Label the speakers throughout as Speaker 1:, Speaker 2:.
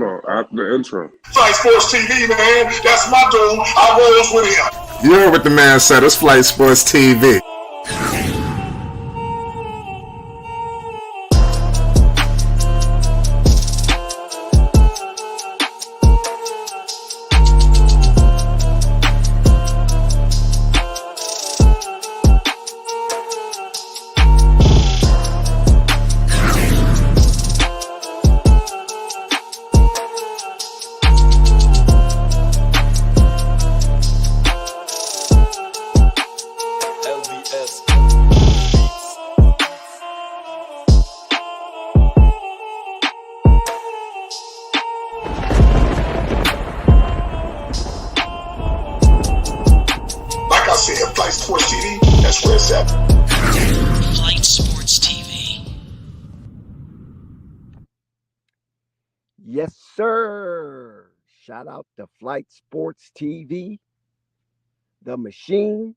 Speaker 1: on. After the intro.
Speaker 2: Flight Sports TV, man. That's my dude. I rolls with him.
Speaker 3: You heard what the man said. It's Flight Sports TV.
Speaker 2: Flight Sports TV, that's where it's at.
Speaker 4: Flight Sports TV.
Speaker 5: Yes, sir. Shout out to Flight Sports TV, the machine,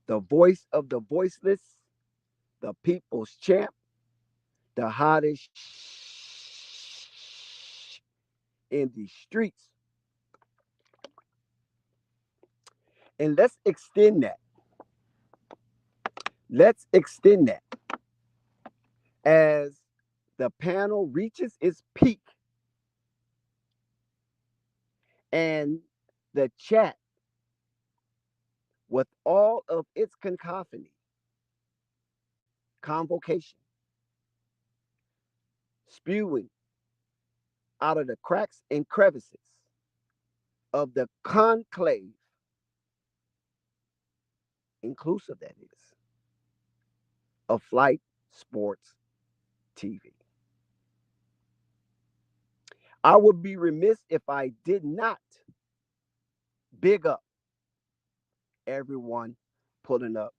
Speaker 5: the voice of the voiceless, the people's champ, the hottest in the streets. And let's extend that. Let's extend that as the panel reaches its peak and the chat, with all of its cacophony, convocation, spewing out of the cracks and crevices of the conclave, inclusive that is, of Flight Sports TV. I would be remiss if I did not big up everyone pulling up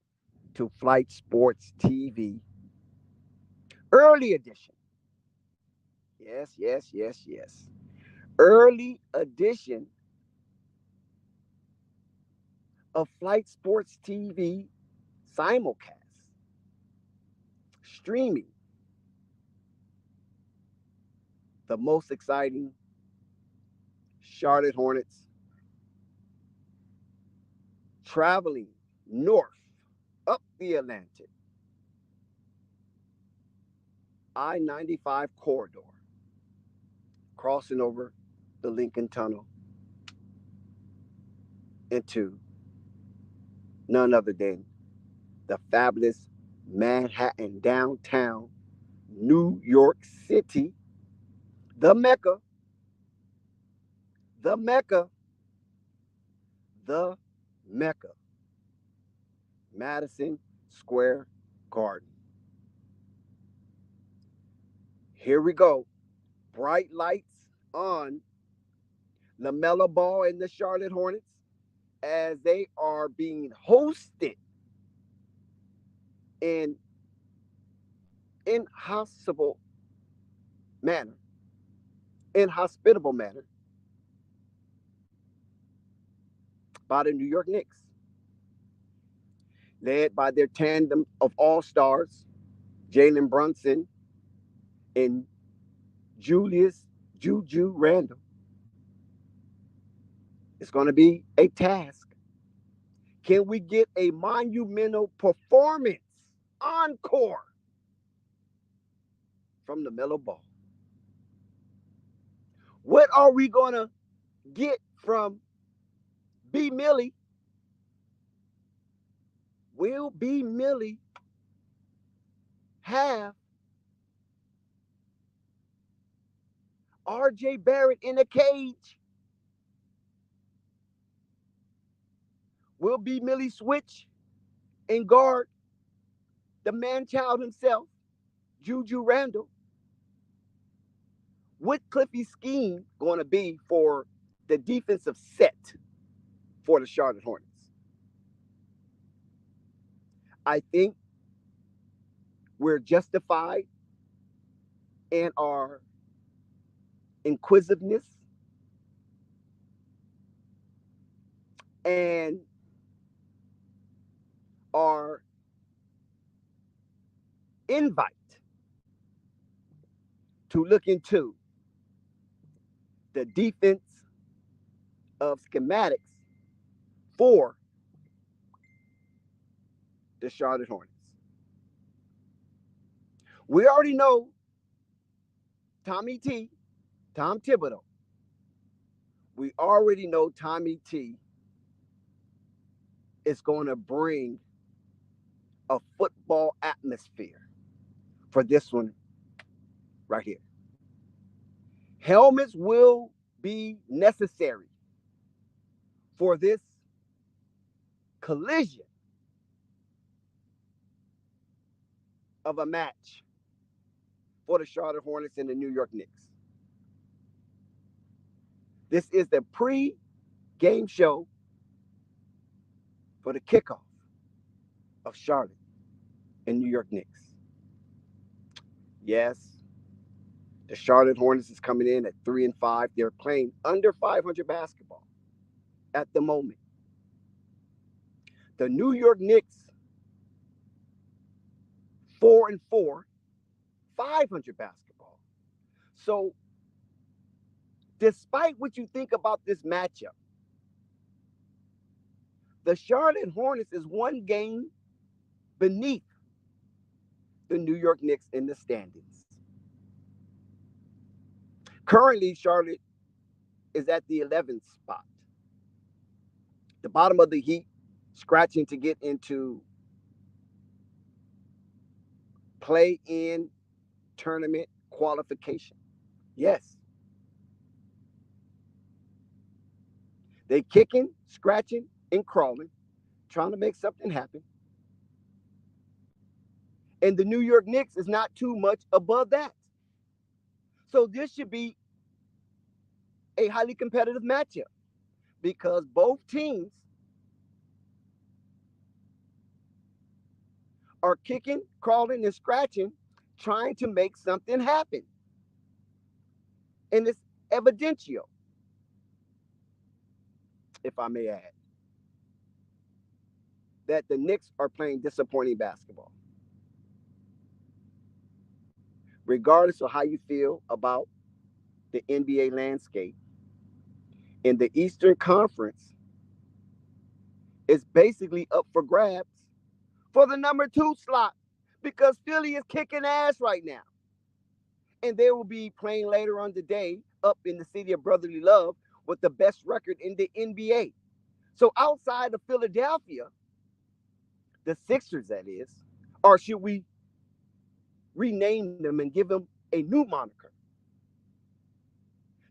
Speaker 5: to Flight Sports TV early edition. Yes. Early edition of Flight Sports TV simulcast, streaming the most exciting Charlotte Hornets, traveling north up the Atlantic, I-95 corridor, crossing over the Lincoln Tunnel into none other than the fabulous Manhattan, downtown New York City, the Mecca, Madison Square Garden. Here we go. Bright lights on Lamelo Ball and the Charlotte Hornets as they are being hosted in inhospitable manner by the New York Knicks, led by their tandem of all-stars, Jalen Brunson and Julius Juju Randle. It's going to be a task. Can we get a monumental performance, encore, from the Lamelo Ball? What are we going to get from B. Millie? Will B. Millie have R.J. Barrett in a cage? Will B. Millie switch and guard the man-child himself, Juju Randle? What Cliffy's scheme going to be for the defensive set for the Charlotte Hornets? I think we're justified in our inquisitiveness and our invite to look into the defense of schematics for the Charlotte Hornets. We already know Tom Thibodeau. We already know Tommy T is going to bring a football atmosphere for this one right here. Helmets will be necessary for this collision of a match for the Charlotte Hornets and the New York Knicks. This is the pre-game show for the kickoff of Charlotte and New York Knicks. Yes, the Charlotte Hornets is coming in at 3-5. They're playing under 500 basketball at the moment. The New York Knicks, 4-4, 500 basketball. So, despite what you think about this matchup, the Charlotte Hornets is one game beneath the New York Knicks in the standings. Currently, Charlotte is at the 11th spot. The bottom of the heap, scratching to get into play-in tournament qualification. Yes. They kicking, scratching, and crawling, trying to make something happen. And the New York Knicks is not too much above that. So this should be a highly competitive matchup because both teams are kicking, crawling, and scratching, trying to make something happen. And it's evidential, if I may add, that the Knicks are playing disappointing basketball. Regardless of how you feel about the NBA landscape, in the Eastern Conference, it's basically up for grabs for the number 2 slot because Philly is kicking ass right now. And they will be playing later on today up in the city of brotherly love with the best record in the NBA. So outside of Philadelphia, the Sixers, that is, or should we rename them and give them a new moniker?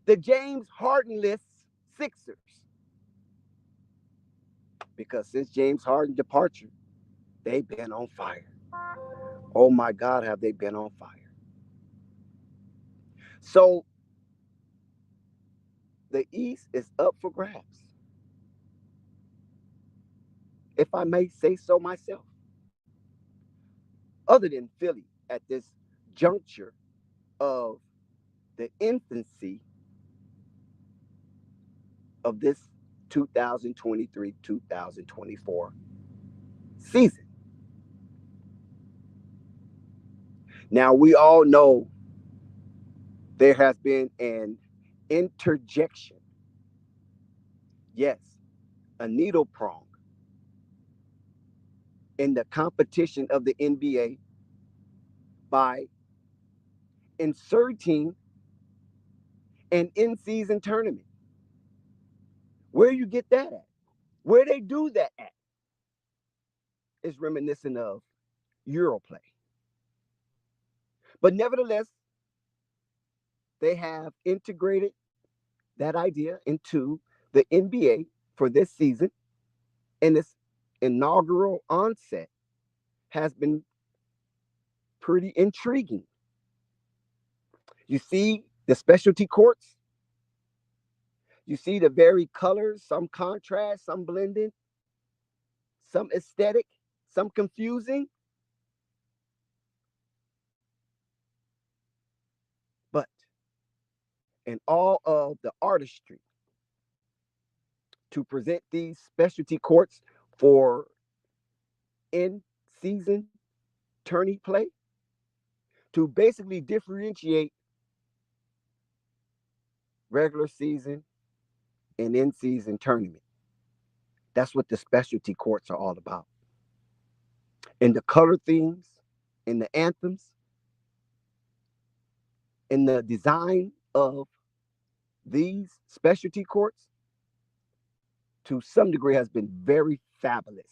Speaker 5: The James Harden-less Sixers. Because since James Harden's departure, they've been on fire. Oh my God, have they been on fire. So the East is up for grabs, if I may say so myself. Other than Philly at this juncture of the infancy of this 2023-2024 season. Now, we all know there has been an interjection. Yes, a needle prong in the competition of the NBA by inserting an in-season tournament. Where you get that at? Where they do that at is reminiscent of Europlay. But nevertheless, they have integrated that idea into the NBA for this season, and its inaugural onset has been pretty intriguing. You see the specialty courts. You see the varied colors, some contrast, some blending, some aesthetic, some confusing. But in all of the artistry to present these specialty courts for in-season tourney play, to basically differentiate regular season and in-season tournament. That's what the specialty courts are all about. And the color themes, and the anthems, and the design of these specialty courts, to some degree, has been very fabulous.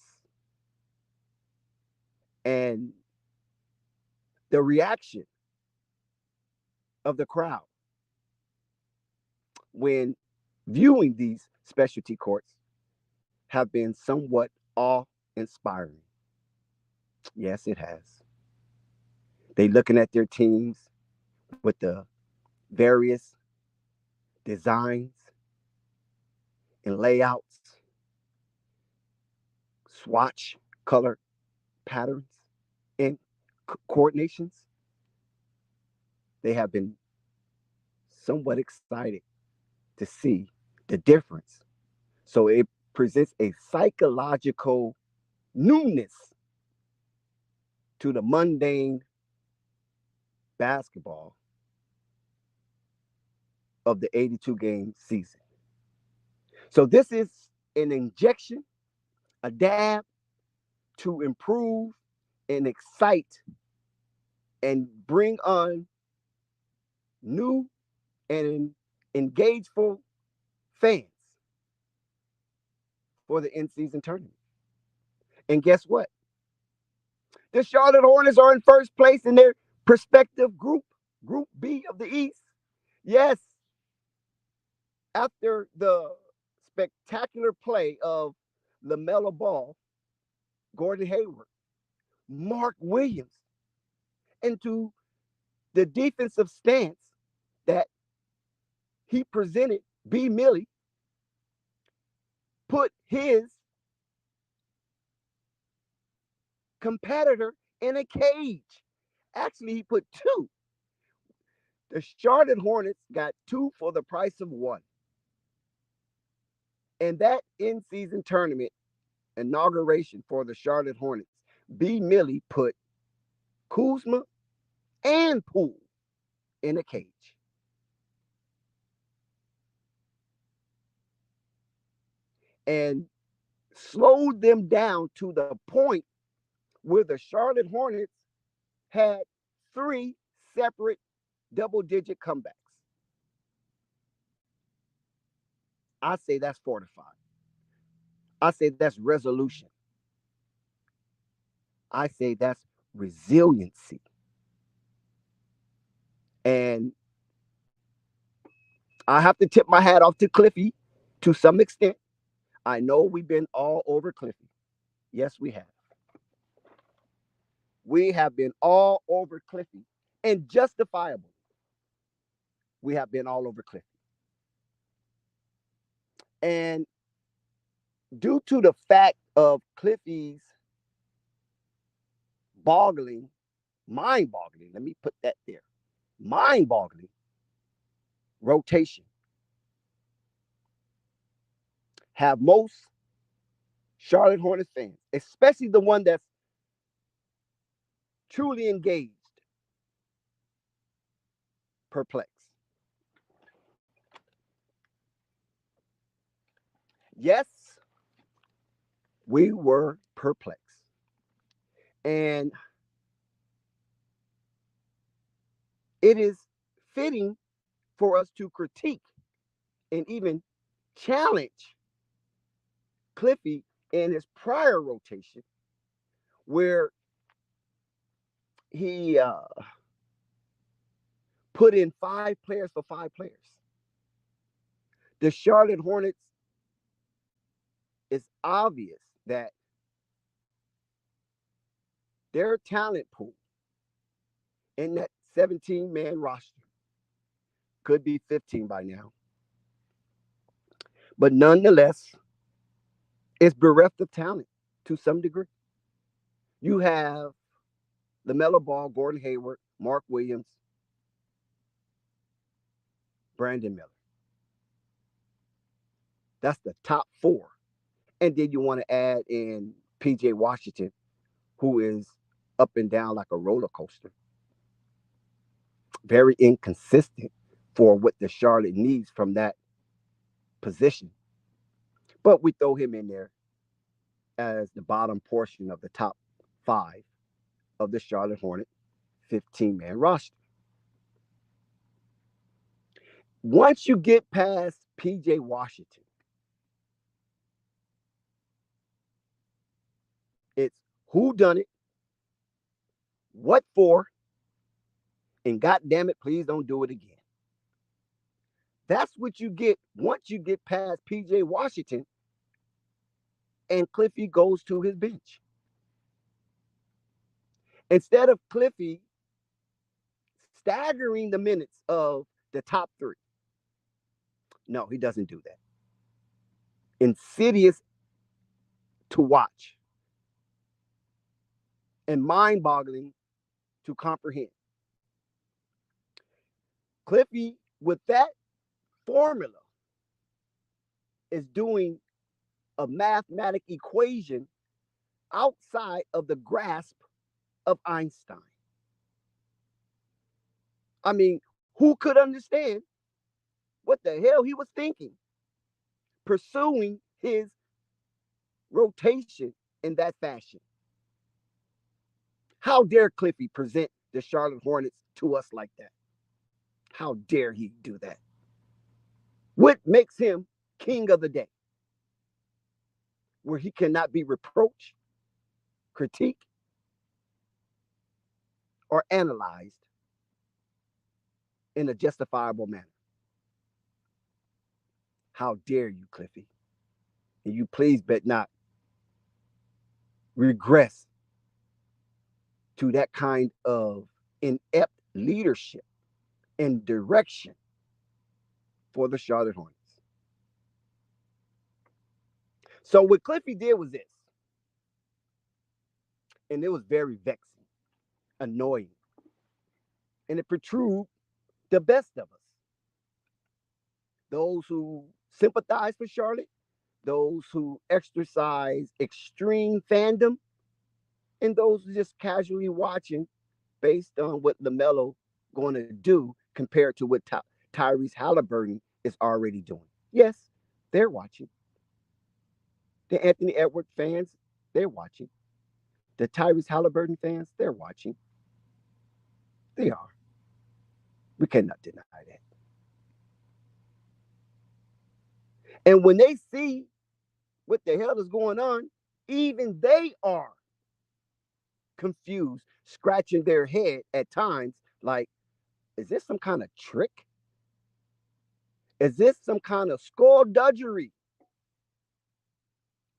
Speaker 5: And the reaction of the crowd when viewing these specialty courts have been somewhat awe-inspiring. Yes, it has. They looking at their teams with the various designs and layouts, swatch color patterns, and coordinations. They have been somewhat excited to see the difference. So it presents a psychological newness to the mundane basketball of the 82 game season. So this is an injection, a dab to improve and excite and bring on new and engageful fans for the in-season tournament. And guess what? The Charlotte Hornets are in first place in their prospective group, Group B of the East. Yes, after the spectacular play of Lamelo Ball, Gordon Hayward, Mark Williams, into the defensive stance that he presented, B. Millie put his competitor in a cage. Actually, he put two. The Charlotte Hornets got two for the price of one. And that in-season tournament inauguration for the Charlotte Hornets, B. Millie put Kuzma and Poole in a cage. And slowed them down to the point where the Charlotte Hornets had three separate double-digit comebacks. I say that's fortified. I say that's resolution. I say that's resiliency. And I have to tip my hat off to Cliffy to some extent. I know we've been all over Cliffy. Yes, we have. We have been all over Cliffy, and justifiably, we have been all over Cliffy. And due to the fact of Cliffy's mind-boggling, let me put that there, mind-boggling rotation, have most Charlotte Hornets fans, especially the one that's truly engaged, perplexed. Yes, we were perplexed. And it is fitting for us to critique and even challenge Cliffy in his prior rotation, where he put in 5 players for 5 players. The Charlotte Hornets, it's obvious that their talent pool in that 17-man roster could be 15 by now. But nonetheless, it's bereft of talent to some degree. You have Lamelo Ball, Gordon Hayward, Mark Williams, Brandon Miller. That's the top 4. And then you want to add in PJ Washington, who is up and down like a roller coaster. Very inconsistent for what the Charlotte needs from that position. But we throw him in there as the bottom portion of the top 5 of the Charlotte Hornet 15-man roster. Once you get past PJ Washington, it's who done it, what for, and God damn it, please don't do it again. That's what you get once you get past PJ Washington and Cliffy goes to his bench. Instead of Cliffy staggering the minutes of the top 3. No, he doesn't do that. Insidious to watch and mind-boggling to comprehend. Cliffy, with that formula, is doing a mathematic equation outside of the grasp of Einstein. I mean, who could understand what the hell he was thinking, pursuing his rotation in that fashion? How dare Cliffy present the Charlotte Hornets to us like that? How dare he do that? What makes him king of the day? Where he cannot be reproached, critiqued, or analyzed in a justifiable manner. How dare you, Cliffy? And you please bet not regress to that kind of inept leadership and direction for the Charlotte Hornets. So what Cliffy did was this, and it was very vexing, annoying, and it protruded the best of us. Those who sympathize for Charlotte, those who exercise extreme fandom, and those who just casually watching based on what Lamelo going to do compared to what Tyrese Halliburton is already doing. Yes, they're watching. The Anthony Edwards fans, they're watching. The Tyrese Halliburton fans, they're watching. They are. We cannot deny that. And when they see what the hell is going on, even they are confused, scratching their head at times like, is this some kind of trick? Is this some kind of skullduggery?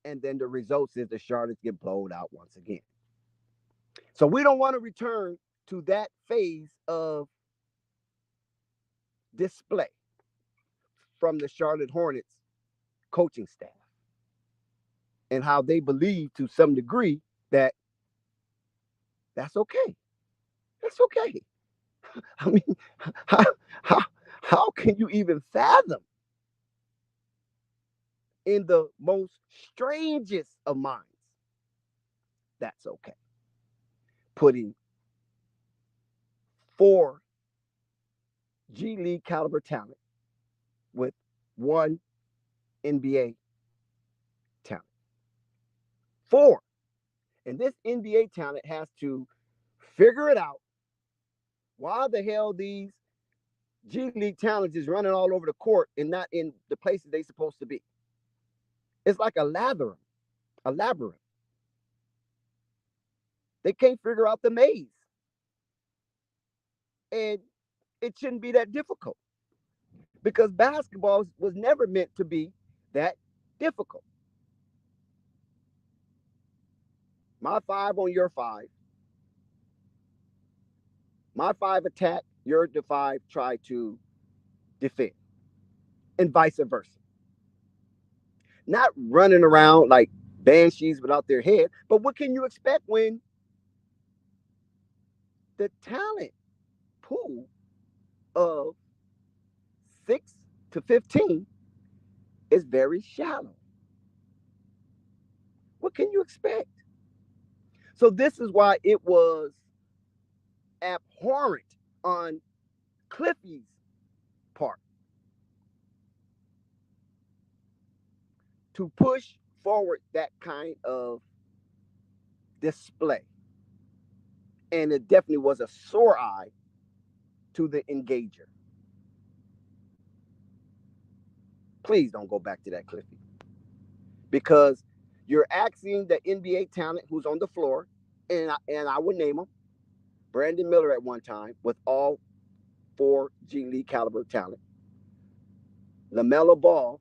Speaker 5: And then the results is the Charlottes get blowed out once again. So we don't want to return to that phase of display from the Charlotte Hornets coaching staff and how they believe to some degree that that's okay. That's okay. I mean, how can you even fathom in the most strangest of minds that's okay? Putting 4 G League caliber talent with 1 NBA talent. 4. And this NBA talent has to figure it out why the hell these G League talents is running all over the court and not in the places they're supposed to be. It's like a labyrinth. They can't figure out the maze. And it shouldn't be that difficult because basketball was never meant to be that difficult. My 5 on your 5. My 5 attack, your 5 try to defend, and vice versa. Not running around like banshees without their head, but what can you expect when the talent pool of 6 to 15 is very shallow? What can you expect? So this is why it was abhorrent on Cliffy's to push forward that kind of display. And it definitely was a sore eye to the engager. Please don't go back to that, Cliffy. Because you're asking the NBA talent who's on the floor, and I would name them, Brandon Miller at one time with all 4 G League caliber talent. Lamelo Ball,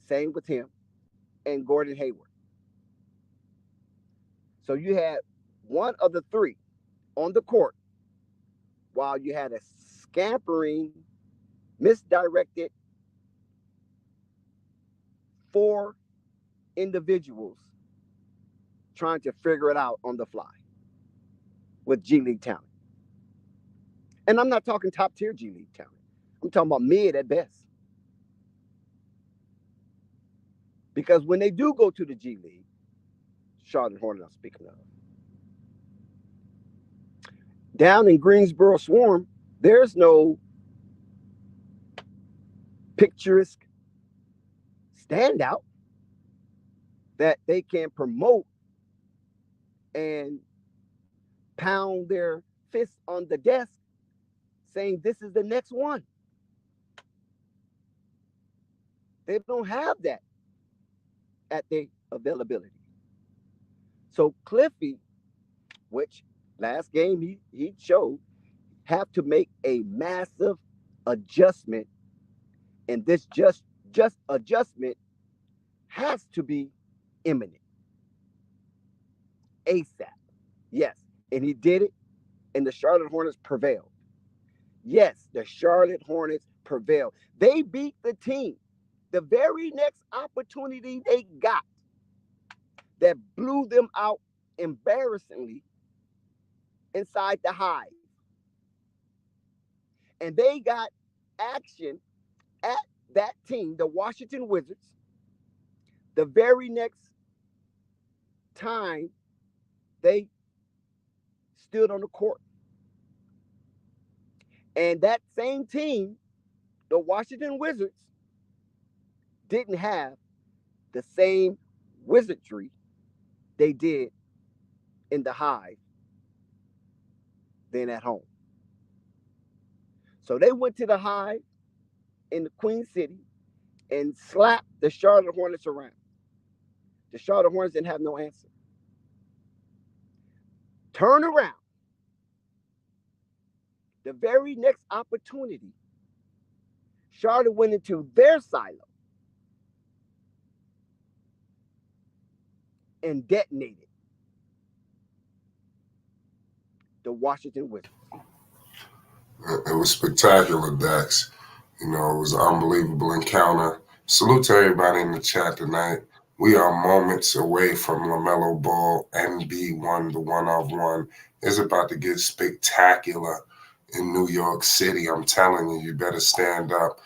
Speaker 5: same with him, and Gordon Hayward. So you had one of the 3 on the court while you had a scampering, misdirected 4 individuals trying to figure it out on the fly with G League talent. And I'm not talking top tier G League talent. I'm talking about mid at best. Because when they do go to the G League, Charlotte Hornets I'm speaking of, down in Greensboro Swarm, there's no picturesque standout that they can promote and pound their fists on the desk saying this is the next one. They don't have that at their availability. So Cliffy, which last game he showed, have to make a massive adjustment, and this just adjustment has to be imminent, ASAP. Yes, and he did it, and the Charlotte Hornets prevailed. Yes, the Charlotte Hornets prevailed. They beat the team. The very next opportunity they got that blew them out embarrassingly inside the Hive. And they got action at that team, the Washington Wizards, the very next time they stood on the court. And that same team, the Washington Wizards, didn't have the same wizardry they did in the Hive than at home. So they went to the Hive in the Queen City and slapped the Charlotte Hornets around. The Charlotte Hornets didn't have no answer. Turn around. The very next opportunity, Charlotte went into their silo and detonated the Washington Wizards.
Speaker 3: It was spectacular, Dax. You know, it was an unbelievable encounter. Salute to everybody in the chat tonight. We are moments away from LaMelo Ball NB1, the 1-of-1. It's about to get spectacular in New York City. I'm telling you, you better stand up.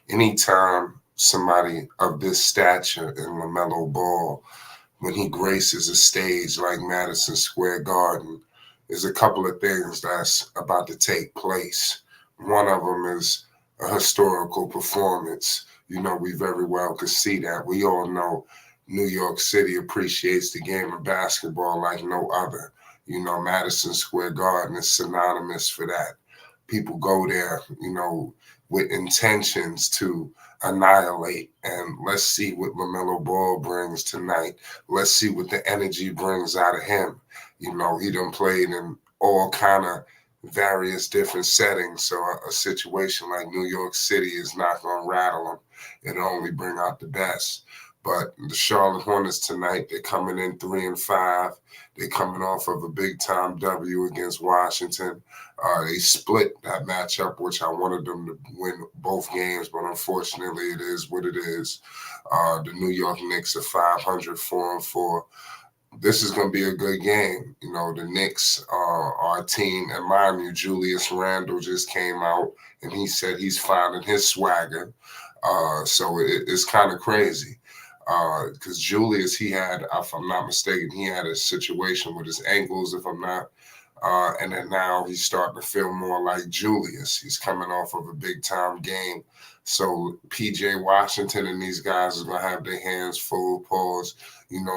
Speaker 3: Anytime somebody of this stature in LaMelo Ball, when he graces a stage like Madison Square Garden, there's a couple of things that's about to take place. One of them is a historical performance. You know, we very well could see that. We all know New York City appreciates the game of basketball like no other. You know, Madison Square Garden is synonymous for that. People go there, you know, with intentions to annihilate. And let's see what LaMelo Ball brings tonight. Let's see what the energy brings out of him. You know, he done played in all kind of various different settings. So a situation like New York City is not going to rattle him. It'll only bring out the best. But the Charlotte Hornets tonight, they're coming in 3-5. They're coming off of a big-time W against Washington. They split that matchup, which I wanted them to win both games, but unfortunately it is what it is. The New York Knicks are 500, 4-4. This is going to be a good game. You know, the Knicks are our team. And mind you, Julius Randle just came out, and he said he's finding his swagger. So it's kind of crazy. Because Julius, he had, if I'm not mistaken, he had a situation with his ankles, if I'm not. And then now he's starting to feel more like Julius. He's coming off of a big-time game. So PJ Washington and these guys are gonna have their hands full, pause.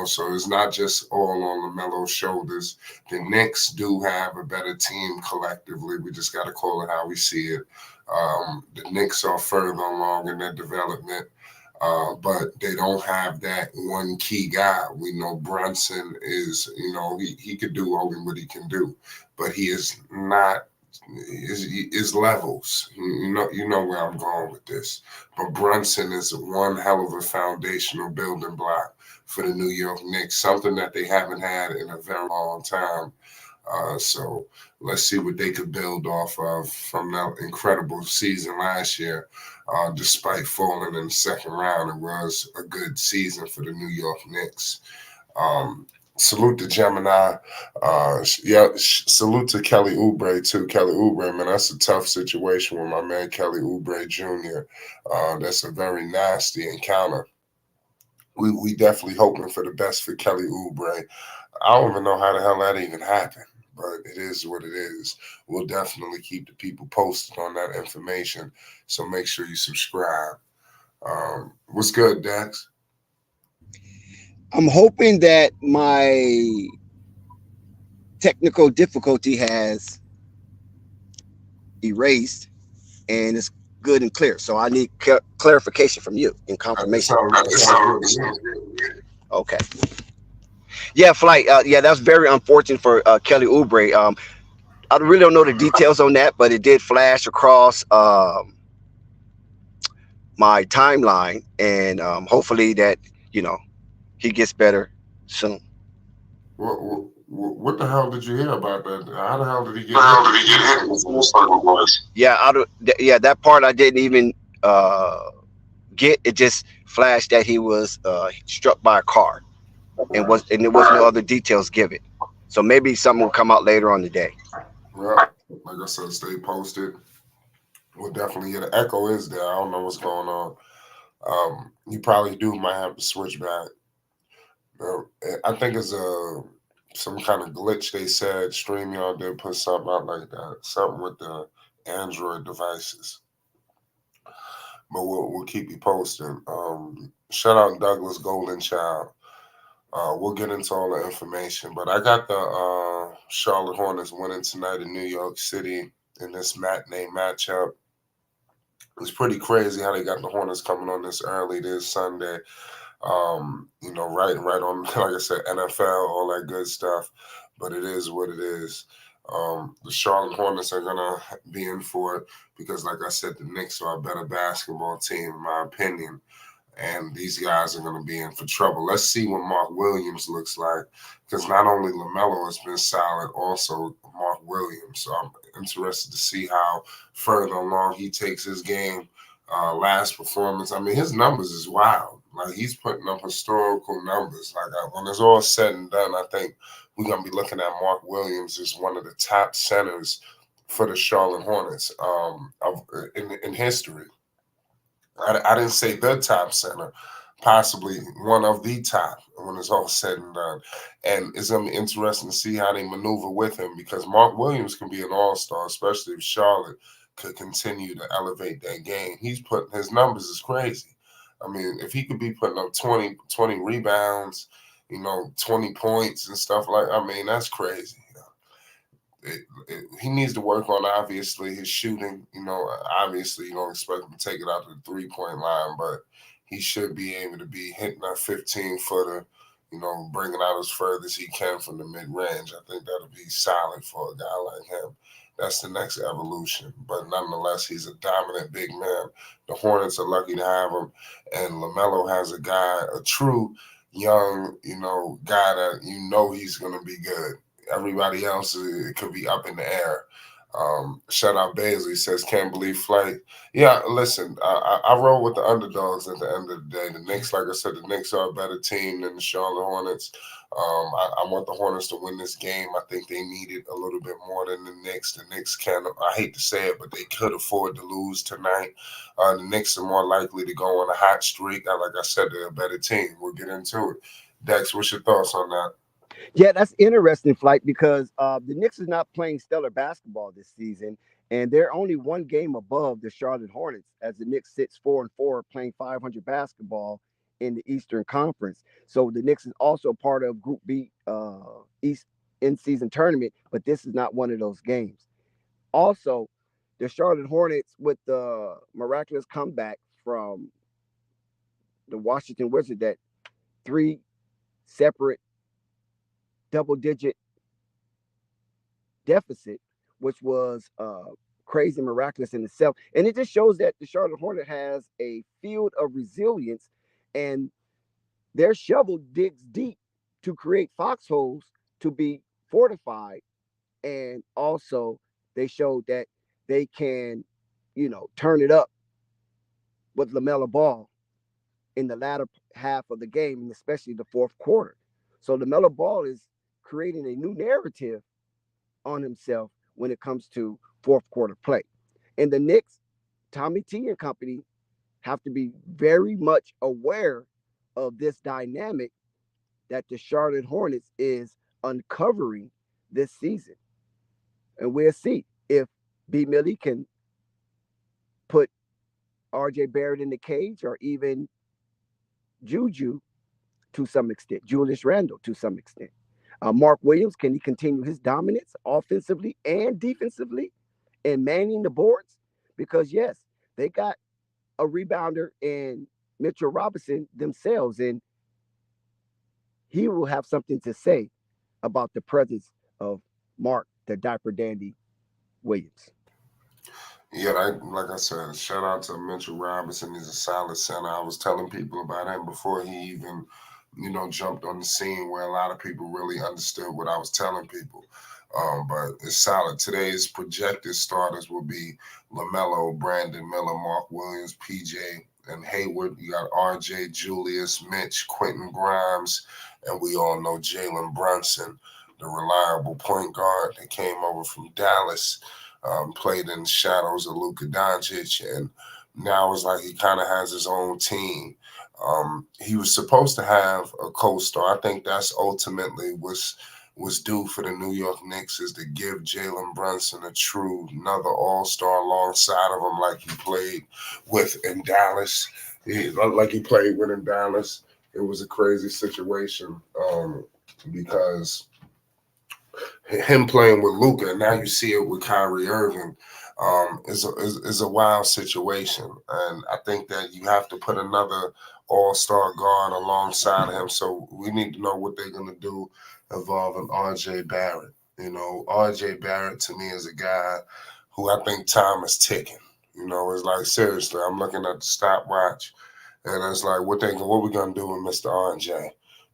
Speaker 3: So it's not just all on LaMelo's shoulders. The Knicks do have a better team collectively. We just got to call it how we see it. The Knicks are further along in their development, but they don't have that one key guy. We know Brunson is, he could do only what he can do, but he is not. Is levels. You know where I'm going with this. But Brunson is one hell of a foundational building block for the New York Knicks, something that they haven't had in a very long time. So let's see what they could build off of from that incredible season last year. Despite falling in the second round, it was a good season for the New York Knicks. Salute to Gemini. Salute to Kelly Oubre too. Kelly Oubre, man, that's a tough situation with my man Kelly Oubre Jr. That's a very nasty encounter. We definitely hoping for the best for Kelly Oubre. I don't even know how the hell that even happened, but it is what it is. We'll definitely keep the people posted on that information, so make sure you subscribe. What's good, Dax?
Speaker 5: I'm hoping that my technical difficulty has erased and it's good and clear. So I need clarification from you and confirmation. Okay. Yeah, Flight. Yeah, that's very unfortunate for Kelly Oubre. I really don't know the details on that, but it did flash across my timeline, and hopefully that he gets better soon.
Speaker 3: What the hell did you hear about that? How the hell did he get hit?
Speaker 5: Yeah, that part I didn't even get. It just flashed that he was struck by a car, and there was no other details given. So maybe something will come out later on today.
Speaker 3: Yeah, like I said, stay posted. We'll definitely get an echo is there. I don't know what's going on. You probably might have to switch back. I think it's some kind of glitch. They said StreamYard did put something out like that, something with the Android devices. But we'll keep you posted. Shout out Douglas Golden Child. We'll get into all the information, but I got the Charlotte Hornets winning tonight in New York City in this matinee matchup. It's pretty crazy how they got the Hornets coming on this early this Sunday. Right on, like I said, NFL, all that good stuff. But it is what it is. The Charlotte Hornets are gonna be in for it because, like I said, the Knicks are a better basketball team, in my opinion. And these guys are going to be in for trouble. Let's see what Mark Williams looks like, because not only LaMelo has been solid, also Mark Williams. So I'm interested to see how further along he takes his game. Last performance, I mean, his numbers is wild. Like, he's putting up historical numbers. Like, when it's all said and done, I think we're going to be looking at Mark Williams as one of the top centers for the Charlotte Hornets in history. I didn't say the top center, possibly one of the top when it's all said and done. And it's going to be interesting to see how they maneuver with him, because Mark Williams can be an all-star, especially if Charlotte could continue to elevate that game. His numbers is crazy. I mean, if he could be putting up 20 rebounds, 20 points and stuff I mean, that's crazy. He needs to work on, obviously, his shooting. Obviously you don't expect him to take it out to the 3-point line, but he should be able to be hitting that 15-footer, bringing out as further as he can from the mid-range. I think that'll be solid for a guy like him. That's the next evolution. But nonetheless, he's a dominant big man. The Hornets are lucky to have him. And LaMelo has a true young, guy that he's going to be good. Everybody else, it could be up in the air. Shout out Baisley says, can't believe Flight. Yeah, listen, I roll with the underdogs at the end of the day. The Knicks, like I said, the Knicks are a better team than the Charlotte Hornets. I want the Hornets to win this game. I think they need it a little bit more than the Knicks. The Knicks I hate to say it, but they could afford to lose tonight. The Knicks are more likely to go on a hot streak. Like I said, they're a better team. We'll get into it. Dex, what's your thoughts on that?
Speaker 5: Yeah, that's interesting, Flight, because the Knicks is not playing stellar basketball this season, and they're only one game above the Charlotte Hornets as the Knicks sits 4-4, playing 500 basketball in the Eastern Conference. So the Knicks is also part of Group B East in season tournament, but this is not one of those games. Also, the Charlotte Hornets with the miraculous comeback from the Washington Wizards, that three separate double-digit deficit, which was crazy miraculous in itself. And it just shows that the Charlotte Hornet has a field of resilience, and their shovel digs deep to create foxholes to be fortified. And also, they showed that they can, turn it up with Lamelo Ball in the latter half of the game, and especially the fourth quarter. So Lamelo Ball is creating a new narrative on himself when it comes to fourth quarter play. And the Knicks, Tommy T and company, have to be very much aware of this dynamic that the Charlotte Hornets is uncovering this season. And we'll see if B. Millie can put RJ Barrett in the cage, or even Juju to some extent, Julius Randle to some extent. Mark Williams, can he continue his dominance offensively and defensively and manning the boards? Because, yes, they got a rebounder in Mitchell Robinson themselves, and he will have something to say about the presence of Mark, the diaper dandy Williams.
Speaker 3: Yeah, like I said, shout out to Mitchell Robinson. He's a solid center. I was telling people about him before he even, jumped on the scene, where a lot of people really understood what I was telling people. But it's solid. Today's projected starters will be LaMelo, Brandon Miller, Mark Williams, PJ, and Hayward. You got RJ, Julius, Mitch, Quentin Grimes, and we all know Jalen Brunson, the reliable point guard that came over from Dallas. Played in the shadows of Luka Doncic, and now it's like he kind of has his own team. He was supposed to have a co-star. I think that's ultimately was due for the New York Knicks, is to give Jalen Brunson a true another all-star alongside of him, like he played with in Dallas. Like he played with in Dallas. It was a crazy situation because him playing with Luka, and now you see it with Kyrie Irving, is a wild situation. And I think that you have to put another all-star guard alongside him. So we need to know what they're going to do involving RJ Barrett. RJ Barrett to me is a guy who I think time is ticking. It's like, seriously, I'm looking at the stopwatch, and it's like, what we going to do with Mr. RJ?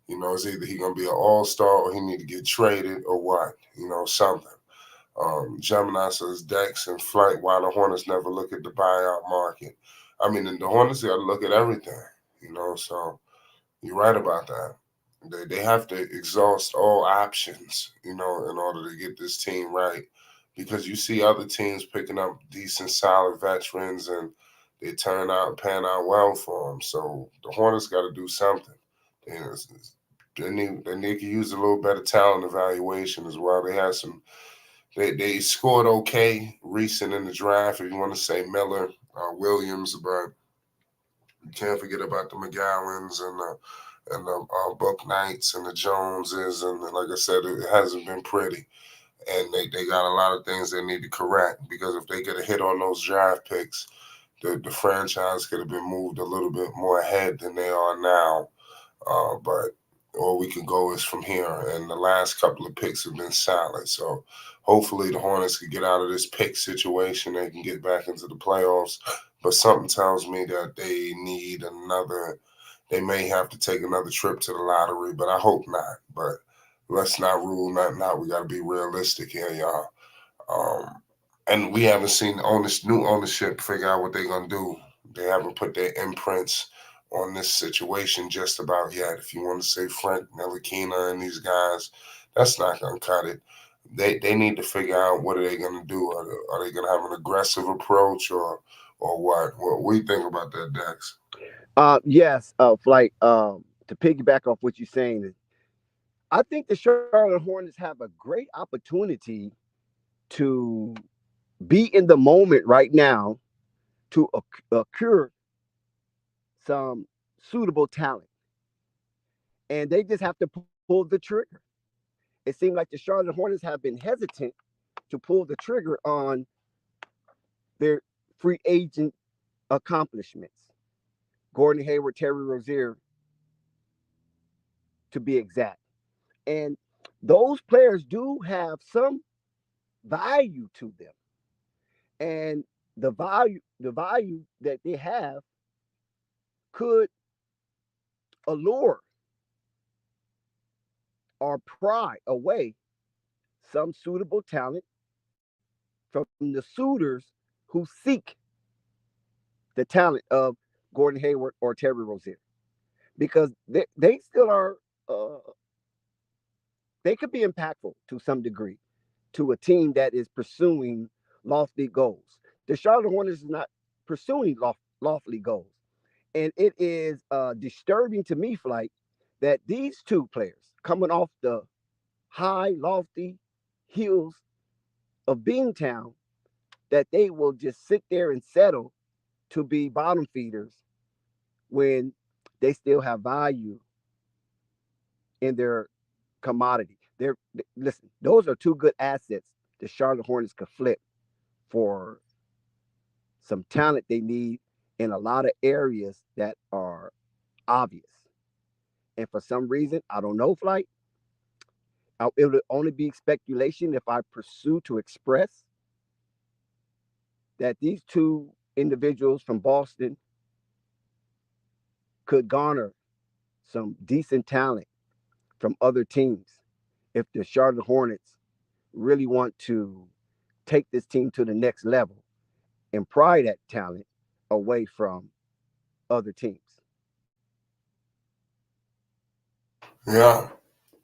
Speaker 3: It's either he gonna be an all-star or he need to get traded or what. Something. Gemini says Dex in flight. Why the Hornets never look at the buyout market? I mean, the Hornets got to look at everything. So you're right about that. They have to exhaust all options. In order to get this team right, because you see other teams picking up decent, solid veterans, and they pan out well for them. So the Hornets got to do something. They need to use a little better talent evaluation as well. They had some. They scored okay recent in the draft. If you want to say Miller, Williams, but you can't forget about the McGowans and the Buck Knights and the Joneses. And like I said, it hasn't been pretty. And they got a lot of things they need to correct, because if they get a hit on those draft picks, the franchise could have been moved a little bit more ahead than they are now. But all we can go is from here. And the last couple of picks have been solid. So hopefully the Hornets can get out of this pick situation. They can get back into the playoffs. But something tells me that they may have to take another trip to the lottery, but I hope not. But let's not rule nothing out. We got to be realistic here, y'all. And we haven't seen new ownership figure out what they're going to do. They haven't put their imprints on this situation just about yet. If you want to say Frank Ntilikina and these guys, that's not going to cut it. They need to figure out what are they going to do. Are they going to have an aggressive approach or what? What do you think about that, Dex?
Speaker 5: Yes, Flight. To piggyback off what you're saying, I think the Charlotte Hornets have a great opportunity to be in the moment right now to accrue some suitable talent. And they just have to pull the trigger. It seemed like the Charlotte Hornets have been hesitant to pull the trigger on their free agent accomplishments. Gordon Hayward, Terry Rozier, to be exact. And those players do have some value to them. And the value that they have could allure or pry away some suitable talent from the suitors who seek the talent of Gordon Hayward or Terry Rozier, because they still are, uh, they could be impactful to some degree to a team that is pursuing lofty goals. The Charlotte Hornets is not pursuing lofty goals. And it is disturbing to me, Flight, that these two players coming off the high, lofty hills of Beantown, that they will just sit there and settle to be bottom feeders when they still have value in their commodity. Listen, those are two good assets the Charlotte Hornets could flip for some talent they need in a lot of areas that are obvious. And for some reason, I don't know, Flight, it would only be speculation if I pursue to express that these two individuals from Boston could garner some decent talent from other teams if the Charlotte Hornets really want to take this team to the next level and pry that talent away from other teams.
Speaker 3: Yeah,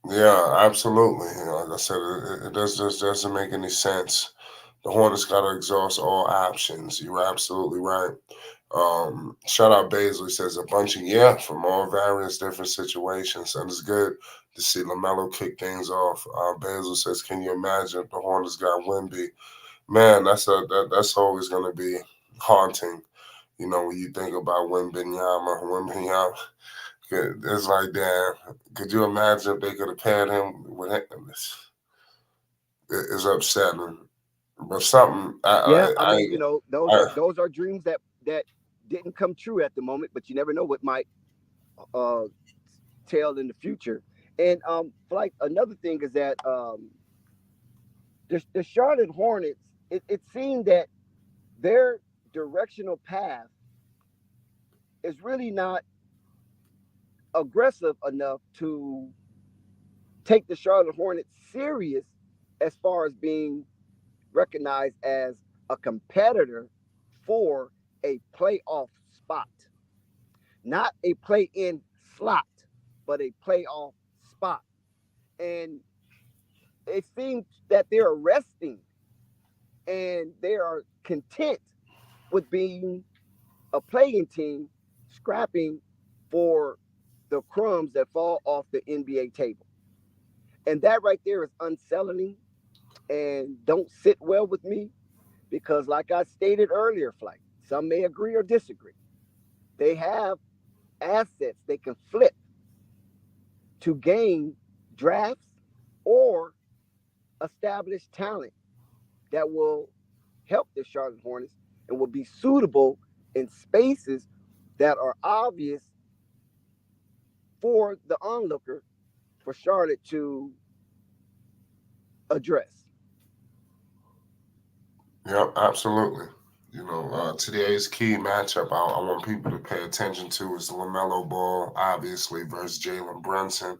Speaker 3: yeah, absolutely. Like I said, it just doesn't make any sense. The Hornets got to exhaust all options. You're absolutely right. Shout out Basil. He says a bunch of from all various different situations, and it's good to see Lamelo kick things off. Basil says, "Can you imagine if the Hornets got Wemby? Man, that's always going to be haunting. You know, when you think about Wembenyama, it's like, damn, could you imagine if they could have paired him with him? It's upsetting, but something
Speaker 5: Yeah, I
Speaker 3: I,
Speaker 5: mean, those
Speaker 3: I,
Speaker 5: are those are dreams that didn't come true at the moment, but you never know what might uh tell in the future. And like another thing is that the Charlotte Hornets, it seemed that their directional path is really not aggressive enough to take the Charlotte Hornets serious as far as being recognized as a competitor for a playoff spot. Not a play in slot, but a playoff spot. And it seems that they're resting and they are content with being a playing team, scrapping for the crumbs that fall off the NBA table. And that right there is unsettling and don't sit well with me because, like I stated earlier, Flight, some may agree or disagree. They have assets they can flip to gain drafts or establish talent that will help the Charlotte Hornets and will be suitable in spaces that are obvious for the onlooker for Charlotte to address.
Speaker 3: Yep, absolutely. You know, today's key matchup I want people to pay attention to is the LaMelo Ball, obviously, versus Jalen Brunson.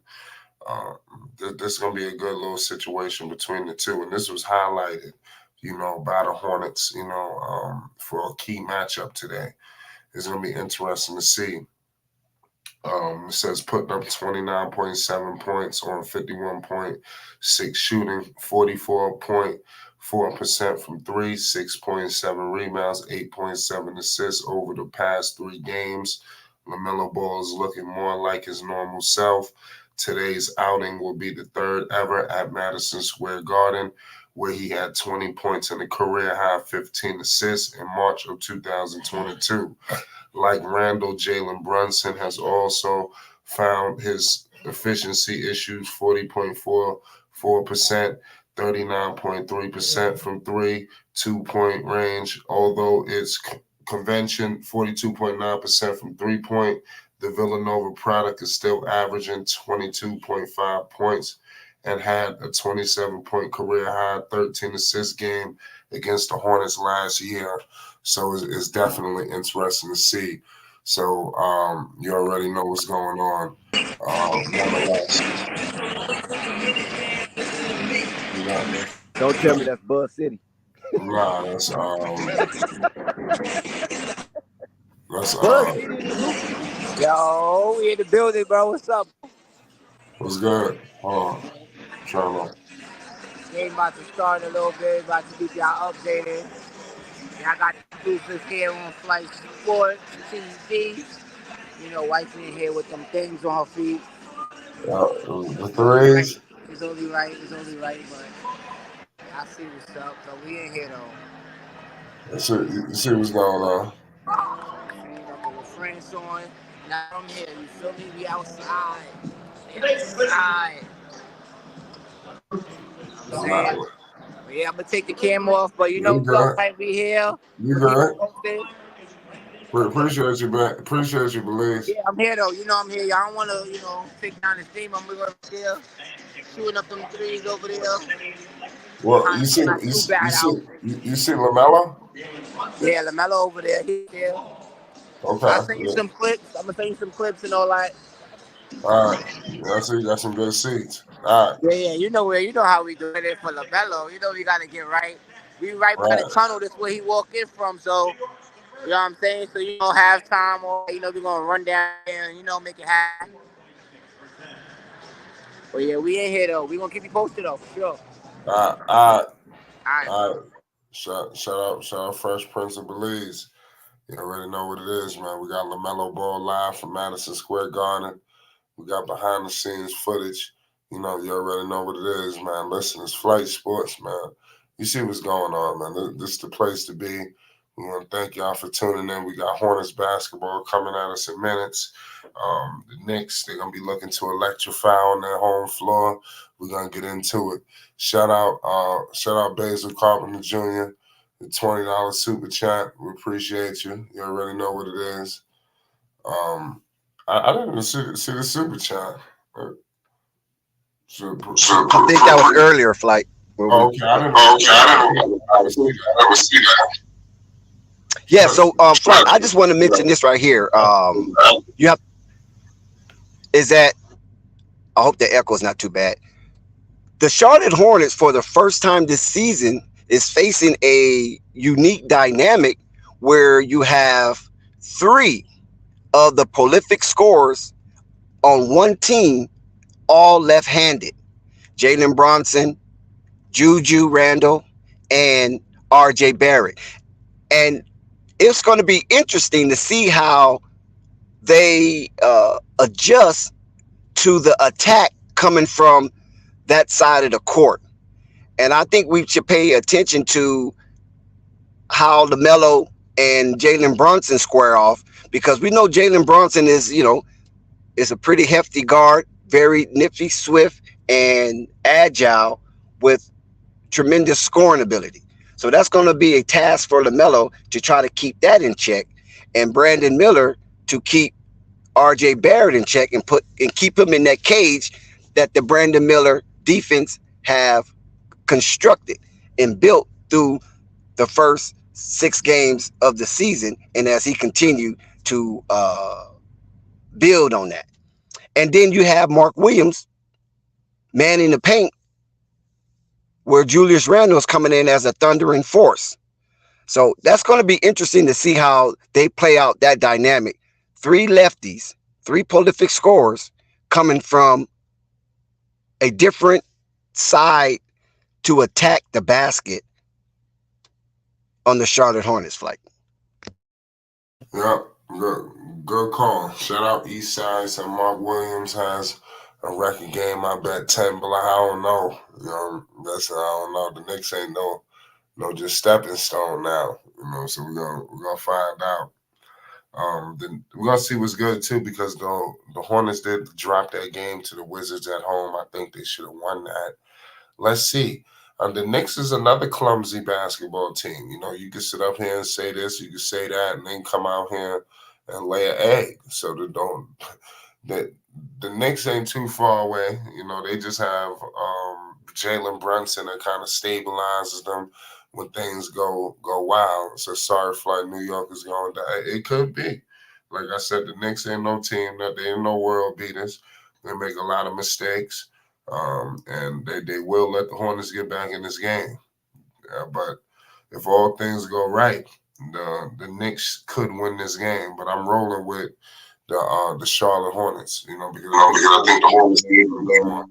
Speaker 3: Uh, this is going to be a good little situation between the two. And this was highlighted, by the Hornets, for a key matchup today. It's going to be interesting to see. It says putting up 29.7 points on 51.6 shooting, 44.4% from three, 6.7 rebounds, 8.7 assists over the past 3 games. LaMelo Ball is looking more like his normal self. Today's outing will be the third ever at Madison Square Garden, where he had 20 points and a career-high 15 assists in March of 2022. Like Randall, Jalen Brunson has also found his efficiency issues, 40.44%, 39.3% from three, 2-point range, although it's convention, 42.9% from 3-point. The Villanova product is still averaging 22.5 points and had a 27-point career high, 13 assist game against the Hornets last year. So it's definitely interesting to see. So you already know what's going on. Nonetheless,
Speaker 5: Don't tell me that's Buzz City.
Speaker 3: nah, that's
Speaker 5: Buzz City in the group. Yo, we in the building, bro. What's up?
Speaker 3: what's good? Hold on, trying to.
Speaker 5: Game about to start in a little bit. About to keep y'all updated. Y'all got the exclusives here on Flight Sports TV. You know, wifey in here with them things on her feet.
Speaker 3: The threes.
Speaker 5: It's only right. It's only right, but I see what's up. So we in here though.
Speaker 3: You see what's going on.
Speaker 5: With friends on. Now I'm here. You feel me? We outside. Outside. I'm saying. Yeah, I'm gonna take the camera off, but you know what's up, right? We here.
Speaker 3: You good? Appreciate you, man. Appreciate you, Belize.
Speaker 5: Yeah, I'm here though. You know I'm here. Y'all don't wanna, take down the steam. I'm over there shooting up them threes over there.
Speaker 3: Well, you see Lamelo?
Speaker 5: Yeah, Lamelo over there. He's there.
Speaker 3: Okay.
Speaker 5: I'll send you some clips. I'm gonna send you some clips and all that.
Speaker 3: All right. I see you got some good seats. All right.
Speaker 5: Yeah. You know how we do it for Lamelo. You know we gotta get right. We right by the tunnel. That's where he walked in from. So you know what I'm saying. So halftime or we're gonna run down there and make it happen. But yeah, we in here though. We gonna keep you posted though for sure.
Speaker 3: All right.
Speaker 5: All right.
Speaker 3: Shout out Fresh Prince of Belize. You already know what it is, man. We got LaMelo Ball live from Madison Square Garden. We got behind the scenes footage. You already know what it is, man. Listen, it's Flight Sports, man. You see what's going on, man. This is the place to be. We want to thank y'all for tuning in. We got Hornets basketball coming at us in minutes. The Knicks, they're going to be looking to electrify on their home floor. We're going to get into it. Shout out Basil Carpenter Jr., the $20 super chat. We appreciate you. You already know what it is. I didn't even see the super chat.
Speaker 5: I think that was earlier, Flight.
Speaker 3: Okay, I didn't see that.
Speaker 5: Yeah, so Flight, I just want to mention this right here. I hope the echo is not too bad. The Charlotte Hornets, for the first time this season, is facing a unique dynamic where you have three of the prolific scorers on one team, all left-handed. Jalen Brunson, Juju Randle, and RJ Barrett. And it's going to be interesting to see how they adjust to the attack coming from that side of the court. And I think we should pay attention to how Lamelo and Jalen Brunson square off, because we know Jalen Brunson is a pretty hefty guard, very nifty, swift, and agile with tremendous scoring ability. So that's going to be a task for Lamelo to try to keep that in check, and Brandon Miller to keep RJ Barrett in check and keep him in that cage that the Brandon Miller defense have constructed and built through the first 6 games of the season, and as he continued to build on that. And then you have Mark Williams manning the paint, where Julius Randle is coming in as a thundering force. So that's going to be interesting to see how they play out that dynamic. 3 lefties, 3 prolific scorers coming from a different side to attack the basket on the Charlotte Hornets, Flight.
Speaker 3: Yep, good call. Shout out Eastside. So Mark Williams has a record game. I bet 10, but I don't know. I don't know. The Knicks ain't no just stepping stone now. So we're gonna find out. Then we're gonna see what's good too, because the Hornets did drop that game to the Wizards at home. I think they should have won that. Let's see. The Knicks is another clumsy basketball team. You can sit up here and say this, you can say that, and then come out here and lay an egg. So the Knicks ain't too far away. They just have Jalen Brunson that kind of stabilizes them when things go wild. So sorry, flight New York is going down. It could be. Like I said, the Knicks ain't no team that they ain't no world beaters. They make a lot of mistakes. And they will let the Hornets get back in this game. But if all things go right, the Knicks could win this game. But I'm rolling with the Charlotte Hornets, because I think the Hornets need more.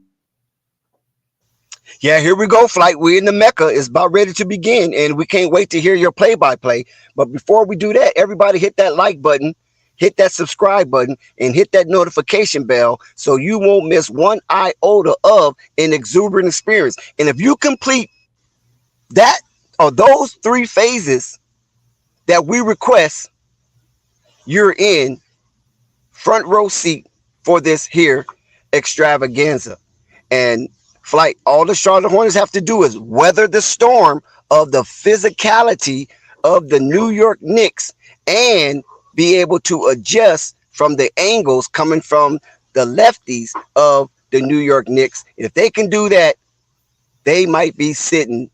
Speaker 5: Yeah, here we go, Flight. We're in the Mecca. It's about ready to begin, and we can't wait to hear your play-by-play. But before we do that, everybody hit that like button, hit that subscribe button, and hit that notification bell so you won't miss one iota of an exuberant experience. And if you complete that or those 3 phases that we request, you're in front row seat for this here extravaganza. And Flight, all the Charlotte Hornets have to do is weather the storm of the physicality of the New York Knicks and be able to adjust from the angles coming from the lefties of the New York Knicks. If they can do that, they might be sitting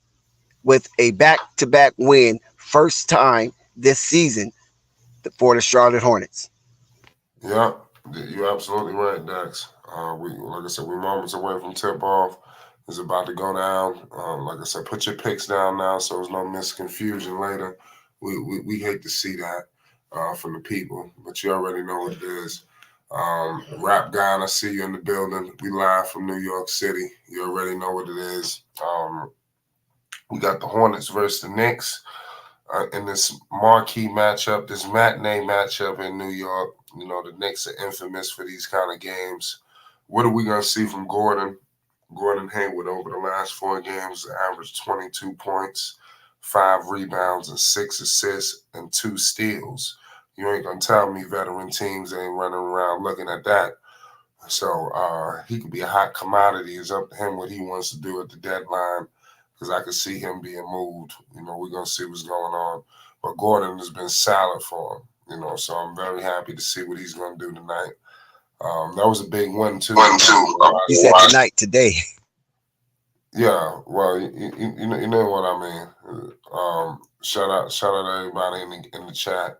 Speaker 5: with a back-to-back win, first time this season for the Charlotte Hornets.
Speaker 3: Yeah, you're absolutely right, Dax. Like I said, we're moments away from tip-off. It's about to go down. Like I said, put your picks down now so there's no misconfusion later. We hate to see that from the people, but you already know what it is. Rap Guy, I see you in the building. We live from New York City. You already know what it is. We got the Hornets versus the Knicks in this marquee matchup, this matinee matchup in New York. The Knicks are infamous for these kind of games. What are we going to see from Gordon Hayward over the last 4 games? Averaged 22 points, 5 rebounds, and 6 assists, and 2 steals. You ain't going to tell me veteran teams ain't running around looking at that. So he could be a hot commodity. It's up to him what he wants to do at the deadline, because I could see him being moved. We're going to see what's going on. But Gordon has been solid for him. So I'm very happy to see what he's going to do tonight. That was a big win too.
Speaker 5: You said today.
Speaker 3: Yeah, well, you know what I mean. Shout out to everybody in the chat.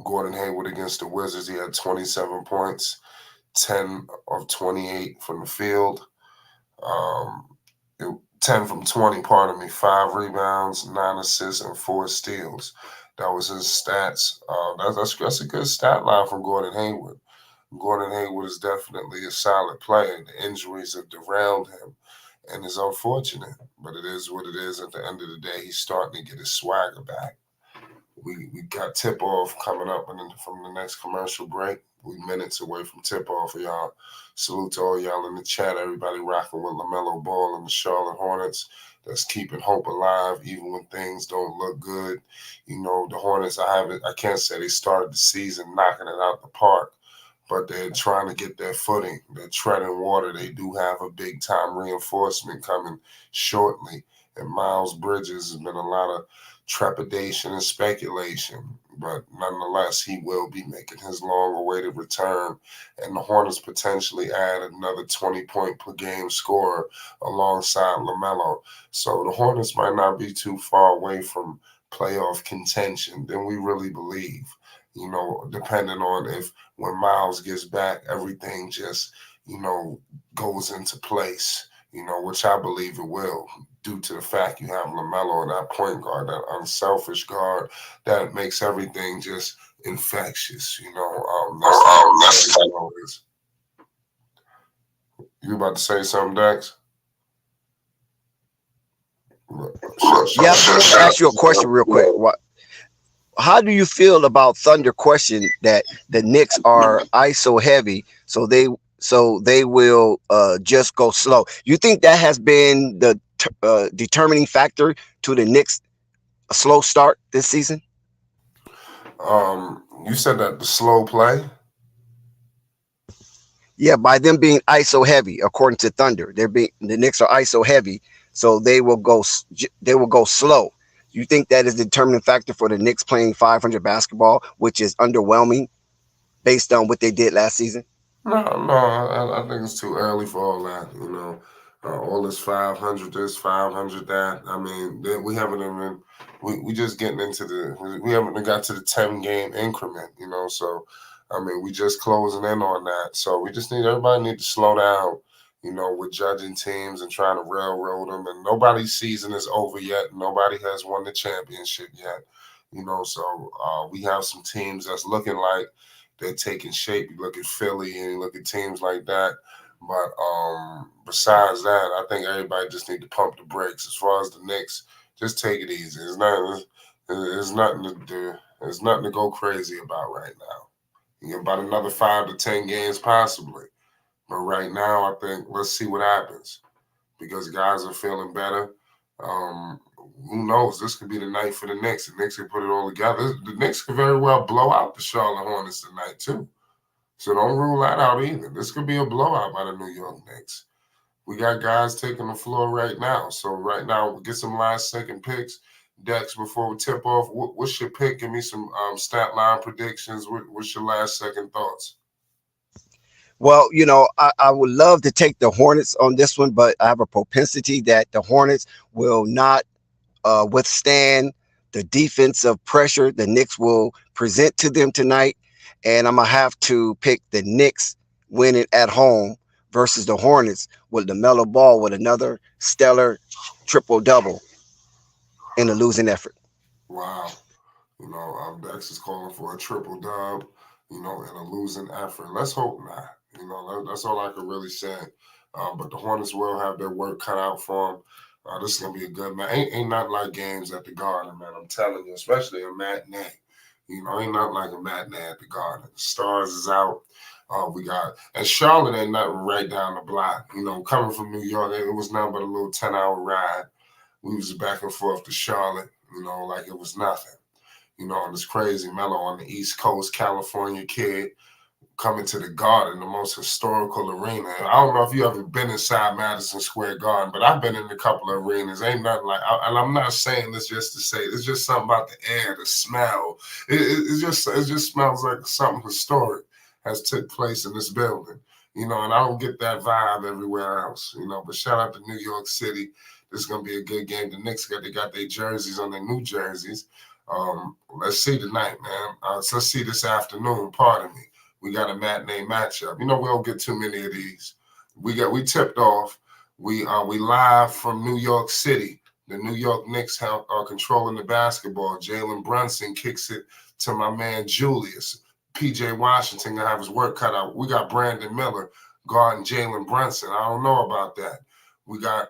Speaker 3: Gordon Hayward against the Wizards, he had 27 points, 10 of 28 from the field. 10 from 20, 5 rebounds, 9 assists, and 4 steals. That was his stats. That's a good stat line from Gordon Hayward. Gordon Hayward is definitely a solid player. The injuries have derailed him, and it's unfortunate, but it is what it is. At the end of the day, he's starting to get his swagger back. We got tip-off coming up from the next commercial break. We minutes away from tip-off, y'all. Salute to all y'all in the chat. Everybody rocking with Lamelo Ball and the Charlotte Hornets. That's keeping hope alive even when things don't look good. The Hornets, I can't say they started the season knocking it out the park, but they're trying to get their footing. They're treading water. They do have a big-time reinforcement coming shortly. And Miles Bridges has been a lot of trepidation and speculation, but nonetheless, he will be making his long-awaited return, and the Hornets potentially add another 20-point per game scorer alongside Lamelo. So the Hornets might not be too far away from playoff contention than we really believe, depending on if when Miles gets back, everything just, goes into place, which I believe it will, due to the fact you have Lamelo and that point guard, that unselfish guard that makes everything just infectious. That's you about to say something, Dex?
Speaker 5: Yeah, I want to ask you a question real quick. How do you feel about Thunder question that the Knicks are ISO heavy, so they so they will just go slow. You think that has been the determining factor to the Knicks' slow start this season?
Speaker 3: You said that the slow play.
Speaker 5: Yeah, by them being ISO heavy, according to Thunder, the Knicks are ISO heavy, so they will go slow. You think that is the determining factor for the Knicks playing 500 basketball, which is underwhelming based on what they did last season?
Speaker 3: No, I think it's too early for all that. All this 500, this 500, that. I mean, we haven't even we just getting into we haven't even got to the 10 game increment. So I mean, we just closing in on that. So we just everybody need to slow down. With judging teams and trying to railroad them, and nobody's season is over yet. Nobody has won the championship yet. So we have some teams that's looking like they're taking shape. You look at Philly and you look at teams like that. But besides that, I think everybody just need to pump the brakes. As far as the Knicks, just take it easy. It's nothing to do. There's nothing to go crazy about right now. About another 5 to 10 games possibly. But right now, I think let's see what happens because guys are feeling better. Um, who knows? This could be the night for the Knicks. The Knicks could put it all together. The Knicks could very well blow out the Charlotte Hornets tonight too. So don't rule that out either. This could be a blowout by the New York Knicks. We got guys taking the floor right now. So right now, we'll get some last second picks. Dex, before we tip off, what's your pick? Give me some stat line predictions. What's your last second thoughts?
Speaker 5: Well, I would love to take the Hornets on this one, but I have a propensity that the Hornets will not withstand the defensive pressure the Knicks will present to them tonight. And I'm going to have to pick the Knicks winning at home versus the Hornets with Lamelo Ball with another stellar triple-double in a losing effort.
Speaker 3: Wow. Dex is calling for a triple dub, in a losing effort. Let's hope not. That's all I can really say. But the Hornets will have their work cut out for them. This is gonna be a good match. Ain't not like games at the Garden, man. I'm telling you, especially a matinee. Ain't not like a matinee at the Garden. The Stars is out. We got and Charlotte ain't nothing right down the block. Coming from New York, it was nothing but a little 10-hour ride. We was back and forth to Charlotte, like it was nothing. And it's crazy. Melo on the East Coast, California kid, coming to the Garden, the most historical arena. I don't know if you ever been inside Madison Square Garden, but I've been in a couple of arenas. Ain't nothing like, and I'm not saying this just to say, it's just something about the air, the smell. It just smells like something historic has took place in this building. And I don't get that vibe everywhere else. But shout out to New York City. This is gonna be a good game. The Knicks they got their jerseys on, their new jerseys. Let's see tonight, man. Let's see this afternoon. Pardon me. We got a matinee matchup. We don't get too many of these. We tipped off. We live from New York City. The New York Knicks are controlling the basketball. Jalen Brunson kicks it to my man Julius. PJ Washington gonna have his work cut out. We got Brandon Miller guarding Jalen Brunson. I don't know about that. We got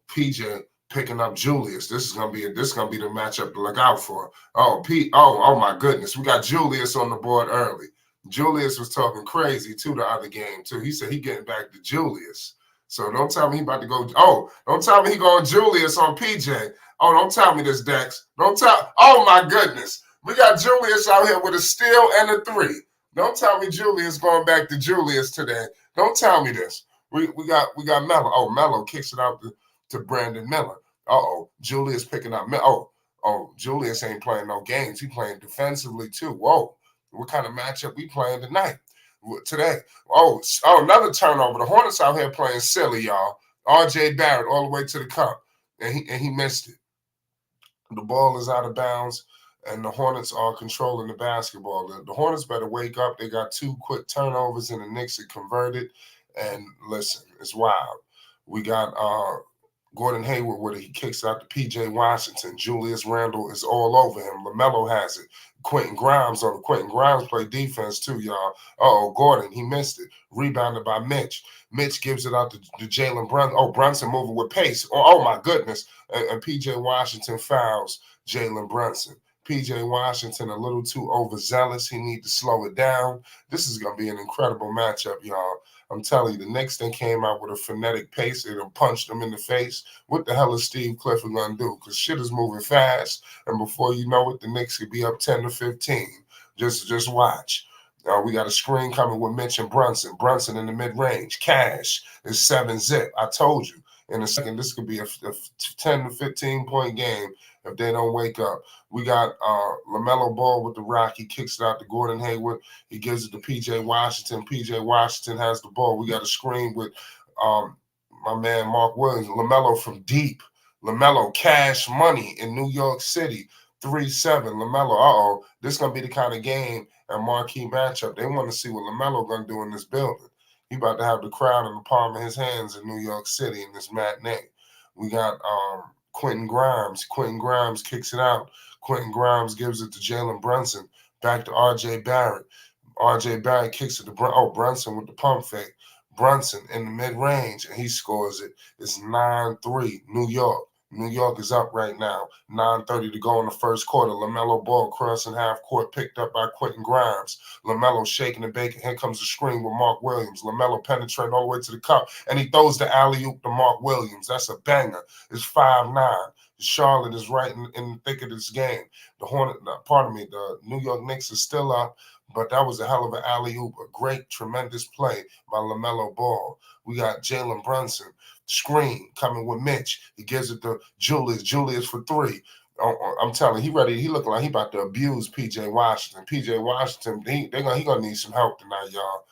Speaker 3: PJ picking up Julius. This is gonna be the matchup to look out for. Oh my goodness. We got Julius on the board early. Julius was talking crazy too the other game too. He said he getting back to Julius. So don't tell me he about to go. Oh, don't tell me he going Julius on PJ. Oh, don't tell me this, Dex. Don't tell. Oh my goodness, we got Julius out here with a steal and a 3. Don't tell me Julius going back to Julius today. Don't tell me this. We got Melo. Oh, Melo kicks it out to Brandon Miller. Julius picking up. Julius ain't playing no games. He playing defensively too. Whoa. What kind of matchup we playing today? Another turnover. The Hornets out here playing silly, y'all. R.J. Barrett all the way to the cup, and he missed it. The ball is out of bounds, and the Hornets are controlling the basketball. The Hornets better wake up. They got 2 quick turnovers, and the Knicks are converted. And listen, it's wild. We got Gordon Hayward with it. He kicks out to P.J. Washington. Julius Randle is all over him. LaMelo has it. Quentin Grimes on it. Quentin Grimes play defense too, y'all. Gordon, he missed it. Rebounded by Mitch. Mitch gives it out to Jalen Brunson. Brunson moving with pace. Oh my goodness. And P.J. Washington fouls Jalen Brunson. P.J. Washington a little too overzealous. He need to slow it down. This is going to be an incredible matchup, y'all. I'm telling you, the Knicks then came out with a frenetic pace. They done punched them in the face. What the hell is Steve Clifford going to do? Because shit is moving fast, and before you know it, the Knicks could be up 10 to 15. Just watch. We got a screen coming with Mitch and Brunson. Brunson in the mid-range. Cash is 7-zip. I told you. In a second, this could be a 10 to 15-point game if they don't wake up. We got Lamelo Ball with the rock. He kicks it out to Gordon Hayward. He gives it to P.J. Washington. P.J. Washington has the ball. We got a screen with my man Mark Williams. Lamelo from deep. Lamelo, cash money in New York City. 3-7. Lamelo, this is going to be the kind of game and marquee matchup. They want to see what Lamelo going to do in this building. He about to have the crowd in the palm of his hands in New York City in this matinee. We got Quentin Grimes. Quentin Grimes kicks it out. Quentin Grimes gives it to Jalen Brunson. Back to R.J. Barrett. R.J. Barrett kicks it to Brunson with the pump fake. Brunson in the mid-range, and he scores it. It's 9-3, New York. New York is up right now. 9:30 to go in the first quarter. Lamelo Ball crossing half court, picked up by Quentin Grimes. Lamelo shaking and baking. Here comes the screen with Mark Williams. Lamelo penetrating all the way to the cup, and he throws the alley-oop to Mark Williams. That's a banger. It's 5-9. Charlotte is right in the thick of this game. The New York Knicks is still up, but that was a hell of an alley-oop. A great, tremendous play by Lamelo Ball. We got Jalen Brunson. Screen coming with Mitch. He gives it to Julius. Julius for 3. I'm telling you, he ready. He looking like he about to abuse P.J. Washington. P.J. Washington, he gonna need some help tonight, y'all.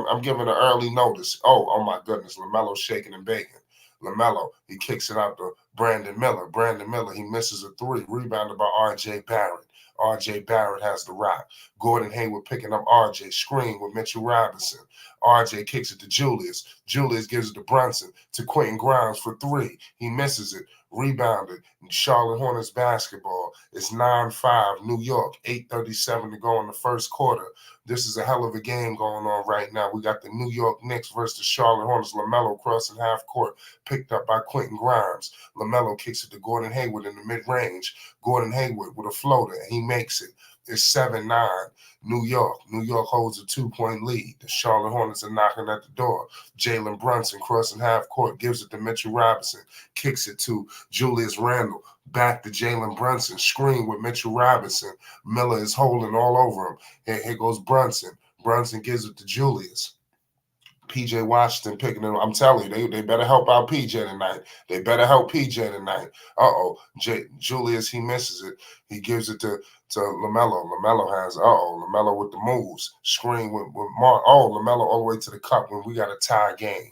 Speaker 3: I'm giving an early notice. Oh my goodness, Lamelo shaking and baking. Lamelo, he kicks it out to Brandon Miller. Brandon Miller, he misses a 3. Rebounded by R.J. Barrett. R.J. Barrett has the rock. Gordon Hayward picking up R.J. Screen with Mitchell Robinson. R.J. kicks it to Julius. Julius gives it to Brunson, to Quentin Grimes for 3. He misses it. Rebounded. Charlotte Hornets basketball. It's 9-5, New York. 8:37 to go in the first quarter. This is a hell of a game going on right now. We got the New York Knicks versus the Charlotte Hornets. Lamelo crossing half court, picked up by Quentin Grimes. Lamelo kicks it to Gordon Hayward in the mid-range. Gordon Hayward with a floater, and he makes it. It's 7-9. New York. New York holds a 2-point lead. The Charlotte Hornets are knocking at the door. Jalen Brunson crossing half court, gives it to Mitchell Robinson, kicks it to Julius Randle. Back to Jalen Brunson. Screen with Mitchell Robinson. Miller is holding all over him. Here goes Brunson. Brunson gives it to Julius. P.J. Washington picking it up. I'm telling you, they better help out P.J. tonight. They better help P.J. tonight. Julius, he misses it. He gives it to Lamelo. Lamelo has, Lamelo with the moves. Screen with Mark. Lamelo all the way to the cup when we got a tie game.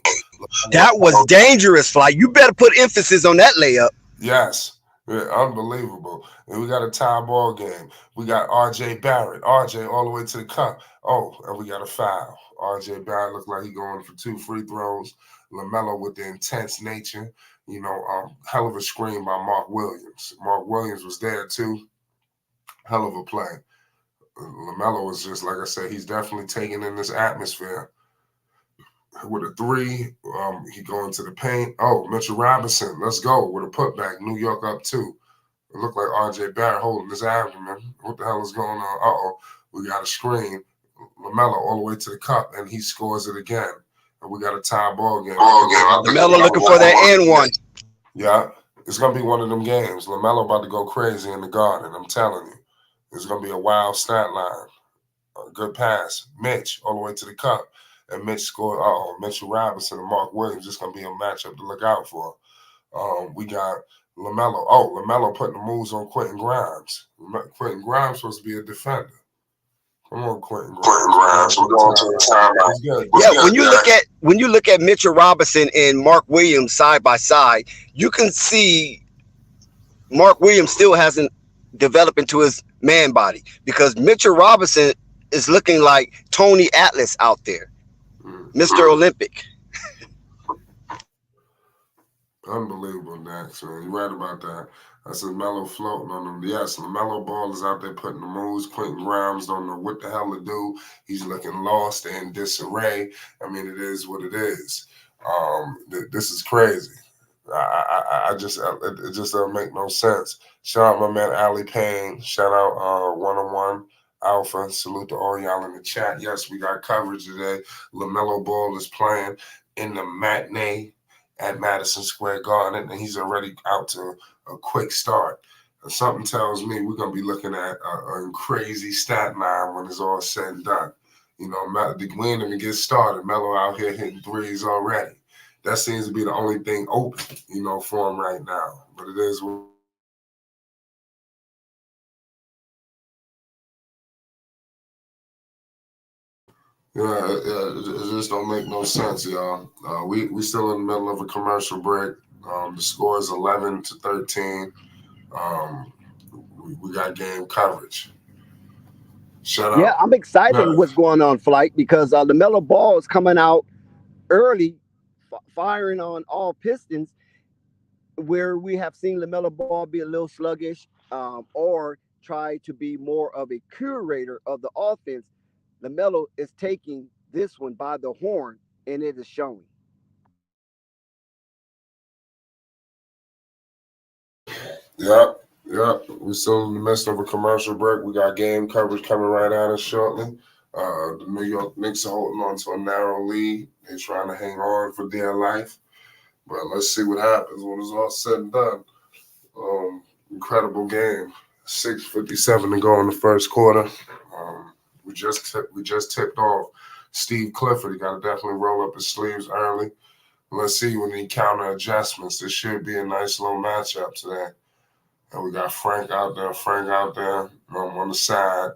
Speaker 5: That was dangerous, Fly. You better put emphasis on that layup.
Speaker 3: Yes. Yeah, unbelievable. And we got a tie ball game. We got R.J. Barrett. R.J. all the way to the cup. And we got a foul. R.J. Barrett looked like he going for 2 free throws. Lamelo with the intense nature. Hell of a screen by Mark Williams. Mark Williams was there too. Hell of a play. Lamelo was just, like I said, he's definitely taking in this atmosphere. With a 3, he going to the paint. Mitchell Robinson, let's go with a putback. New York up 2. It looked like R.J. Barrett holding his abdomen. What the hell is going on? We got a screen. Lamelo all the way to the cup, and he scores it again. And we got a tie ball game.
Speaker 5: Lamelo looking for that and one.
Speaker 3: Yeah, it's going to be one of them games. Lamelo about to go crazy in the Garden. I'm telling you. It's going to be a wild stat line. A good pass. Mitch all the way to the cup. And Mitch scored. Mitchell Robinson and Mark Williams. It's going to be a matchup to look out for. We got Lamelo. Lamelo putting the moves on Quentin Grimes. Quentin Grimes supposed to be a defender. Come on, Quentin Grimes. We're going to the timeout.
Speaker 5: Yeah, when you look at Mitchell Robinson and Mark Williams side by side, you can see Mark Williams still hasn't developed into his man body because Mitchell Robinson is looking like Tony Atlas out there. Mr. Olympic.
Speaker 3: Unbelievable, Dax, man. You're right about that. I said Melo floating on them. Yes, the Melo Ball is out there putting the moves. Quentin Grimes don't know what the hell to do. He's looking lost and disarray. I mean, it is what it is. This is crazy. It just doesn't make no sense. Shout out my man Ali Payne. Shout out 101. Alpha. Salute to all y'all in the chat. Yes, we got coverage today. Lamelo Ball is playing in the matinee at Madison Square Garden, and he's already out to a quick start. And something tells me we're going to be looking at a crazy stat line when it's all said and done. You know, we ain't even get started. Melo out here hitting threes already. That seems to be the only thing open, you know, for him right now. But it is what it just don't make no sense, y'all. We still in the middle of a commercial break. The score is 11-13. We got game coverage. Shut
Speaker 5: Yeah,
Speaker 3: up.
Speaker 5: I'm excited what's going on, Flight, because Lamelo Ball is coming out early, firing on all pistons, where we have seen Lamelo Ball be a little sluggish, or try to be more of a curator of the offense. Lamelo is taking this one by the horn, and it is showing.
Speaker 3: Yep. We're still in the midst of a commercial break. We got game coverage coming right at us shortly. The New York Knicks are holding on to a narrow lead. They're trying to hang on for dear life. But let's see what happens when it's all said and done. Incredible game. 6:57 to go in the first quarter. We just tipped off Steve Clifford. He got to definitely roll up his sleeves early. Let's see when he counter adjustments. This should be a nice little matchup today. And we got Frank out there on the side.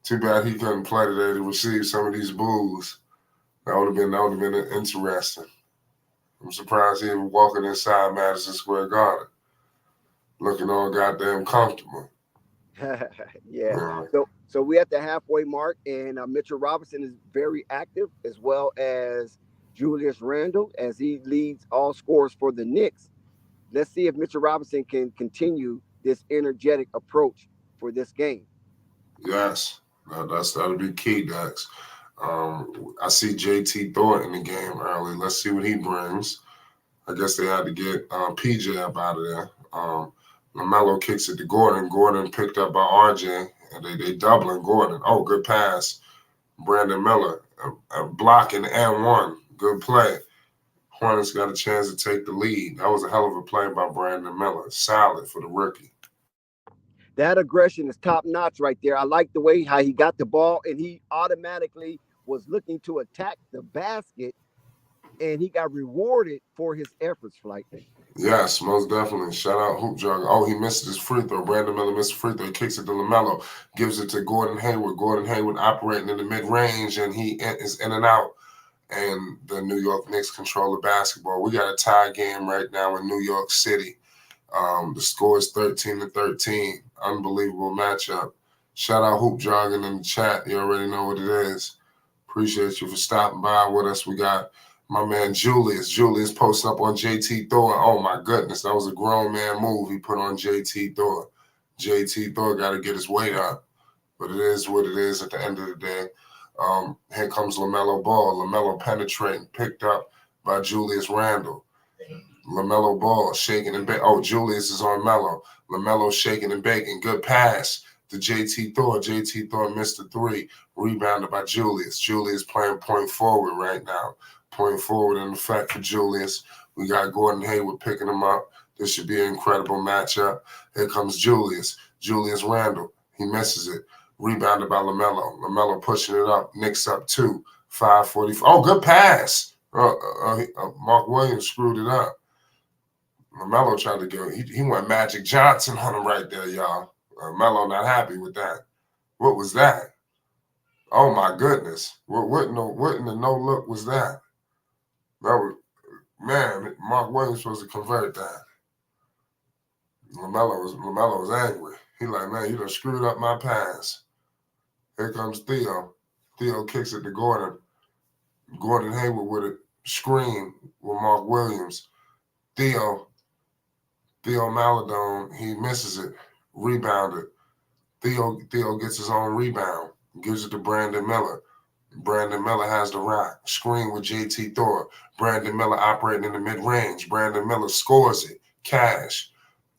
Speaker 3: Too bad he couldn't play today to receive some of these boos. That would have been interesting. I'm surprised he even walking inside Madison Square Garden, looking all goddamn comfortable.
Speaker 5: Yeah. So we're at the halfway mark, and Mitchell Robinson is very active, as well as Julius Randle, as he leads all scores for the Knicks. Let's see if Mitchell Robinson can continue this energetic approach for this game.
Speaker 3: Yes, that'll be key, Dex. I see JT Thornton in the game early. Let's see what he brings. I guess they had to get PJ up out of there. Lamelo kicks it to Gordon. Gordon picked up by RJ, and they doubling Gordon. Oh, good pass. Brandon Miller blocking and one. Good play. Hornets got a chance to take the lead. That was a hell of a play by Brandon Miller. Solid for the rookie.
Speaker 5: That aggression is top notch right there. I like the way how he got the ball, and he automatically was looking to attack the basket, and he got rewarded for his efforts, Flight.
Speaker 3: Yes, most definitely. Shout out Hoop Jug. Oh, he missed his free throw. Brandon Miller missed a free throw. He kicks it to Lamelo. Gives it to Gordon Hayward. Gordon Hayward operating in the mid-range, and he is in and out. And the New York Knicks control the basketball. We got a tie game right now in New York City. The score is 13-13. Unbelievable matchup. Shout out Hoop Jargon in the chat. You already know what it is. Appreciate you for stopping by with us. We got my man Julius. Julius posting up on JT Thor. Oh my goodness, that was a grown man move he put on JT Thor. JT Thor got to get his weight up. But it is what it is at the end of the day. Here comes Lamelo Ball. Lamelo penetrating, picked up by Julius Randle. Lamelo Ball shaking and baking. Oh, Julius is on Melo. Lamelo shaking and baking. Good pass to JT Thor. JT Thor missed the three. Rebounded by Julius. Julius playing point forward right now. Point forward in effect for Julius. We got Gordon Hayward picking him up. This should be an incredible matchup. Here comes Julius. Julius Randle. He misses it. Rebounded by Lamelo. Lamelo pushing it up. Knicks up 2. 5:44. Oh, good pass. Mark Williams screwed it up. Lamelo tried to go. He went Magic Johnson on him right there, y'all. Melo not happy with that. What was that? Oh my goodness! What in the no look was that? That was, man. Mark Williams supposed to convert that. Lamelo was angry. He like, man, you done screwed up my pass. Here comes Theo. Theo kicks it to Gordon. Gordon Hayward with a screen with Mark Williams. Theo Maladone, he misses it. Rebounded. Theo gets his own rebound. Gives it to Brandon Miller. Brandon Miller has the rock. Screen with JT Thor. Brandon Miller operating in the mid-range. Brandon Miller scores it. Cash.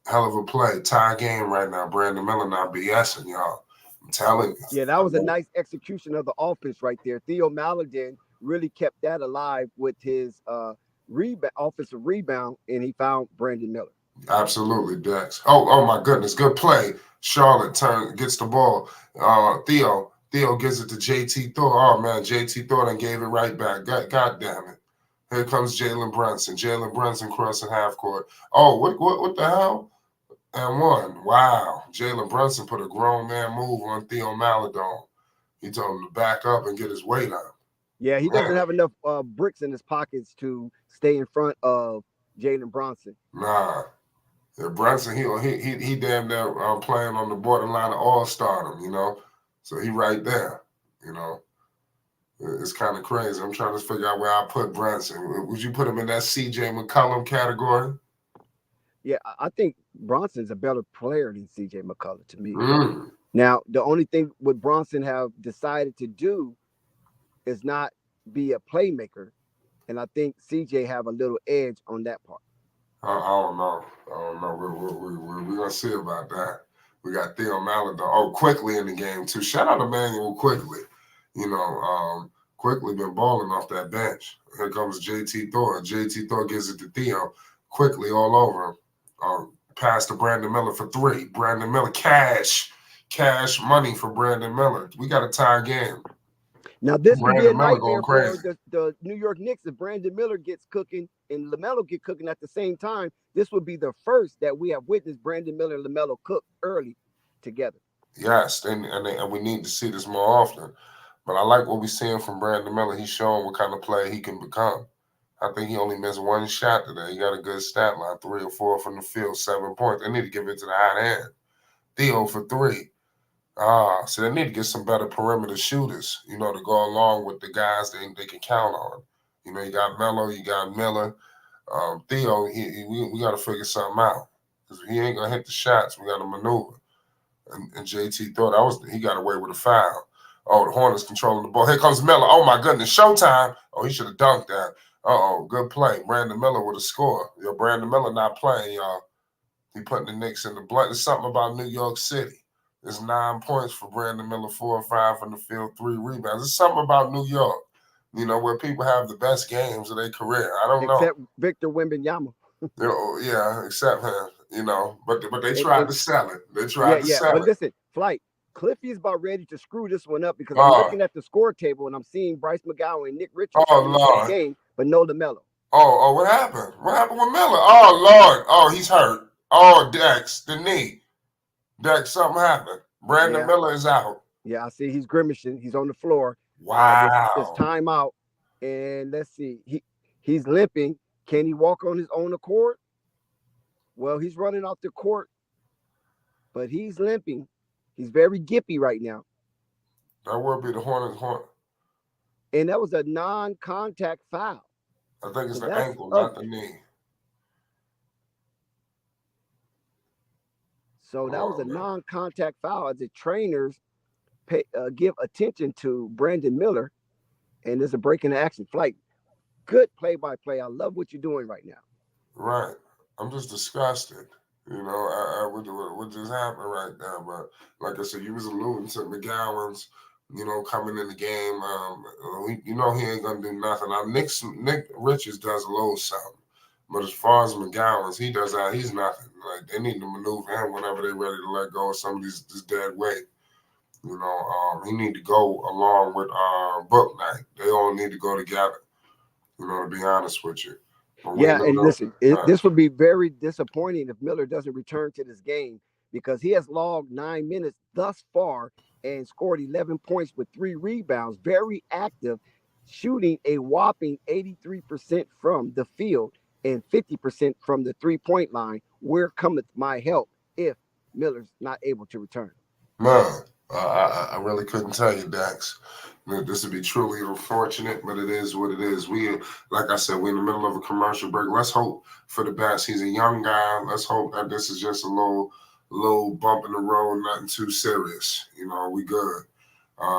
Speaker 3: Hell of a play. Tie game right now. Brandon Miller not BSing, y'all. I'm telling you.
Speaker 5: Yeah, that was a nice execution of the offense right there. Theo Maladin really kept that alive with his offensive rebound, and he found Brandon Miller.
Speaker 3: Absolutely, Dex. Oh my goodness, good play. Charlotte gets the ball. Theo gives it to JT Thor. Oh man, JT Thor and gave it right back. God damn it. Here comes Jalen Brunson. Jalen Brunson crossing half court. Oh, what the hell? And one. Wow. Jalen Brunson put a grown man move on Theo Maladon. He told him to back up and get his weight up.
Speaker 5: Yeah, he doesn't have enough bricks in his pockets to stay in front of Jalen Brunson.
Speaker 3: Nah. Yeah, Brunson, he damn near playing on the borderline of all-stardom, you know. So he right there, you know. It's kind of crazy. I'm trying to figure out where I put Brunson. Would you put him in that C.J. McCollum category?
Speaker 5: Yeah, I think Bronson's a better player than C.J. McCollum to me.
Speaker 3: Mm.
Speaker 5: Now, the only thing what Bronson have decided to do is not be a playmaker, and I think CJ have a little edge on that part.
Speaker 3: I don't know. We're going to see about that. We got Theo Maladon. Oh, Quickly in the game, too. Shout out to Manuel Quickly. You know, Quickly been balling off that bench. Here comes JT Thor. JT Thor gives it to Theo. Quickly all over him. Pass to Brandon Miller for three. Brandon Miller, cash money for Brandon Miller. We got a tie game.
Speaker 5: Now, this could be a nightmare for
Speaker 3: crazy.
Speaker 5: the New York Knicks if Brandon Miller gets cooking and Lamelo get cooking at the same time. This would be the first that we have witnessed Brandon Miller and Lamelo cook early together.
Speaker 3: Yes, and we need to see this more often. But I like what we're seeing from Brandon Miller. He's showing what kind of player he can become. I think he only missed one shot today. He got a good stat line, 3 or 4 from the field, 7 points. They need to give it to the hot hand. Theo for 3. So they need to get some better perimeter shooters, you know, to go along with the guys they can count on. You know, you got Melo, you got Miller. Theo, we got to figure something out. Because if he ain't going to hit the shots, we got to maneuver. And JT thought he got away with a foul. Oh, the Hornets controlling the ball. Here comes Miller. Oh, my goodness. Showtime. Oh, he should have dunked that. Good play. Brandon Miller with a score. Brandon Miller not playing, y'all. He putting the Knicks in the blood. There's something about New York City. There's 9 points for Brandon Miller, 4 or 5 from the field, 3 rebounds. There's something about New York, you know, where people have the best games of their career. I don't know.
Speaker 5: Except Victor Wembanyama.
Speaker 3: Yeah, except him, you know. But they tried to sell it. They tried to sell it.
Speaker 5: But listen, Flight, Cliffy's about ready to screw this one up because I'm looking at the score table and I'm seeing Bryce McGowan and Nick Richards in the game, but no LaMelo.
Speaker 3: Oh, what happened? What happened with Miller? Oh, Lord. Oh, he's hurt. Oh, Dex, the knee. Dex, something happened. Brandon Miller is out.
Speaker 5: Yeah, I see he's grimacing. He's on the floor.
Speaker 3: Wow.
Speaker 5: It's time out. And let's see. He's limping. Can he walk on his own accord? Well, he's running off the court, but he's limping. He's very gippy right now.
Speaker 3: That would be the Hornets.
Speaker 5: And that was a non-contact foul.
Speaker 3: I think it's the ankle, not the knee.
Speaker 5: So that was a non-contact foul as the trainers give attention to Brandon Miller, and there's a break in the action. Flight, good play-by-play. I love what you're doing right now.
Speaker 3: Right. I'm just disgusted. You know, what just happened right now. But like I said, you was alluding to McGowan's, you know, coming in the game. You know he ain't going to do nothing. Now, Nick Richards does a little something. But as far as McGowan's, he's nothing. Like, they need to maneuver him whenever they're ready to let go of some of this dead weight. You know, he need to go along with Book Night. They all need to go together, you know, to be honest with you.
Speaker 5: Yeah, and listen, this would be very disappointing if Miller doesn't return to this game because he has logged 9 minutes thus far and scored 11 points with 3 rebounds. Very active, shooting a whopping 83% from the field and 50% from the 3-point line. Where cometh my help if Miller's not able to return?
Speaker 3: Man, I really couldn't tell you, Dax. This would be truly unfortunate, but it is what it is. Like I said, we're in the middle of a commercial break. Let's hope for the best. He's a young guy. Let's hope that this is just a little bump in the road, nothing too serious. You know, we good.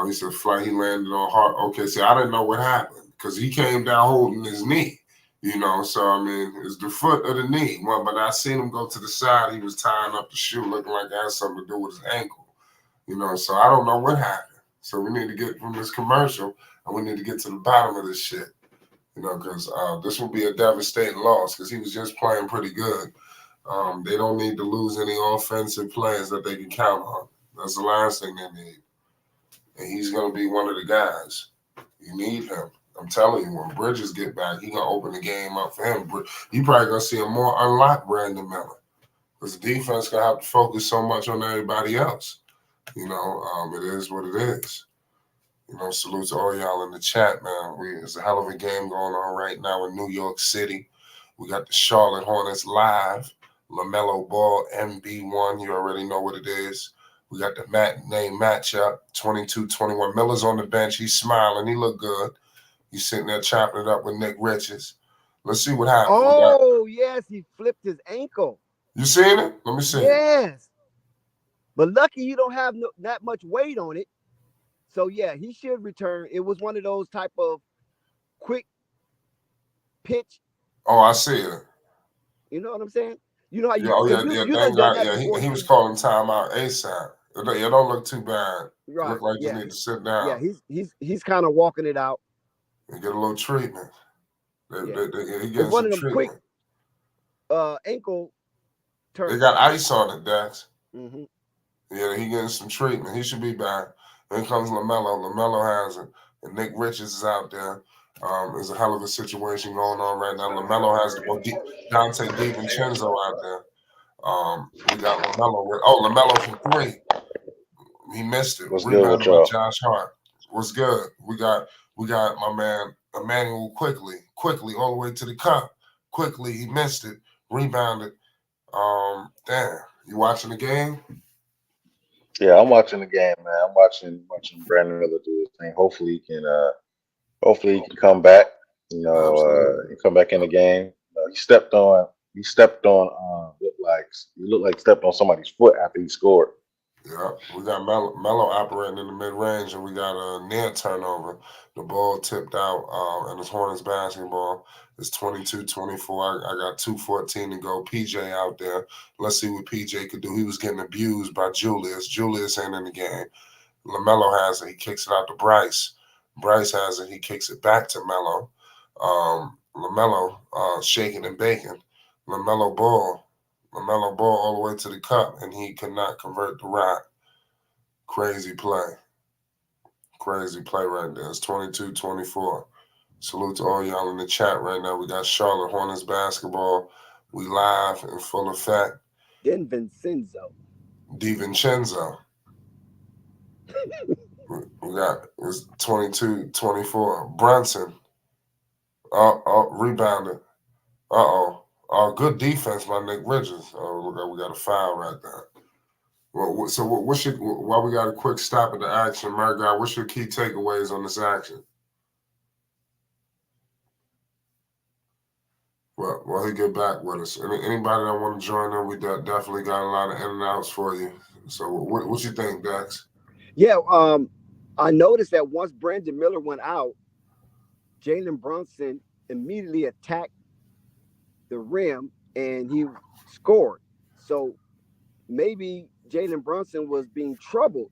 Speaker 3: He said flight, he landed on hard. Okay, see, I didn't know what happened because he came down holding his knee. You know, so, I mean, it's the foot or the knee. Well, but I seen him go to the side. He was tying up the shoe, looking like it had something to do with his ankle. So I don't know what happened. So we need to get from this commercial, and we need to get to the bottom of this shit. Because this will be a devastating loss because he was just playing pretty good. They don't need to lose any offensive players that they can count on. That's the last thing they need. And he's going to be one of the guys. You need him. I'm telling you, when Bridges get back, he's going to open the game up for him. You probably going to see a more unlocked Brandon Miller because the defense going to have to focus so much on everybody else. It is what it is. Salute to all y'all in the chat, man. It's a hell of a game going on right now in New York City. We got the Charlotte Hornets live. Lamelo Ball, MB1. You already know what it is. We got the name matchup, 22-21. Miller's on the bench. He's smiling. He look good. He's sitting there chopping it up with Nick Richards. Let's see what happens.
Speaker 5: Oh, yes. He flipped his ankle.
Speaker 3: You seen it? Let me see.
Speaker 5: Yes. But lucky you don't have that much weight on it. So, yeah, he should return. It was one of those type of quick pitch.
Speaker 3: Oh, I see it.
Speaker 5: You know what I'm saying? You know how you
Speaker 3: thank God. He was calling timeout ASAP. It don't look too bad.
Speaker 5: Right.
Speaker 3: It look like you need to sit down.
Speaker 5: Yeah, he's kind of walking it out.
Speaker 3: And get a little treatment. He
Speaker 5: getting one of them treatment. Quick ankle turns.
Speaker 3: They got ice on it, Dax.
Speaker 5: Mm-hmm.
Speaker 3: Yeah, he getting some treatment. He should be back. Then comes Lamelo. Lamelo has it. And Nick Richards is out there. There's a hell of a situation going on right now. Lamelo has Dante DiVincenzo out there. We got Lamelo. Lamelo from 3. He missed it. Rebounded by Josh Hart. What's good? We got my man Emmanuel quickly all the way to the cup. Quickly, he missed it. Rebounded. Damn. You watching the game?
Speaker 1: Yeah, I'm watching the game, man. I'm watching Brandon Miller do his thing. Hopefully he can come back. Come back in the game. He stepped on. Looked like stepped on somebody's foot after he scored.
Speaker 3: Yeah, we got Melo operating in the mid-range, and we got a near turnover. The ball tipped out, and it's Hornets basketball. It's 22-24. I got 2:14 to go. PJ out there. Let's see what PJ could do. He was getting abused by Julius. Julius ain't in the game. Lamelo has it. He kicks it out to Bryce. Bryce has it. He kicks it back to Melo. Lamelo shaking and baking. Lamelo ball all the way to the cup, and he could not convert the rock. Crazy play right there. It's 22-24. Salute to all y'all in the chat right now. We got Charlotte Hornets basketball. We live in full effect.
Speaker 5: DiVincenzo.
Speaker 3: We got it's 22-24. Brunson. Rebounded. Good defense by Nick Richards. We got a foul right there. Well, so while we got a quick stop at the action, my guy, what's your key takeaways on this action? Well, he get back with us. Anybody that want to join in, we definitely got a lot of in and outs for you. So what you think, Dax?
Speaker 5: Yeah, I noticed that once Brandon Miller went out, Jalen Brunson immediately attacked the rim and he scored. So maybe Jalen Brunson was being troubled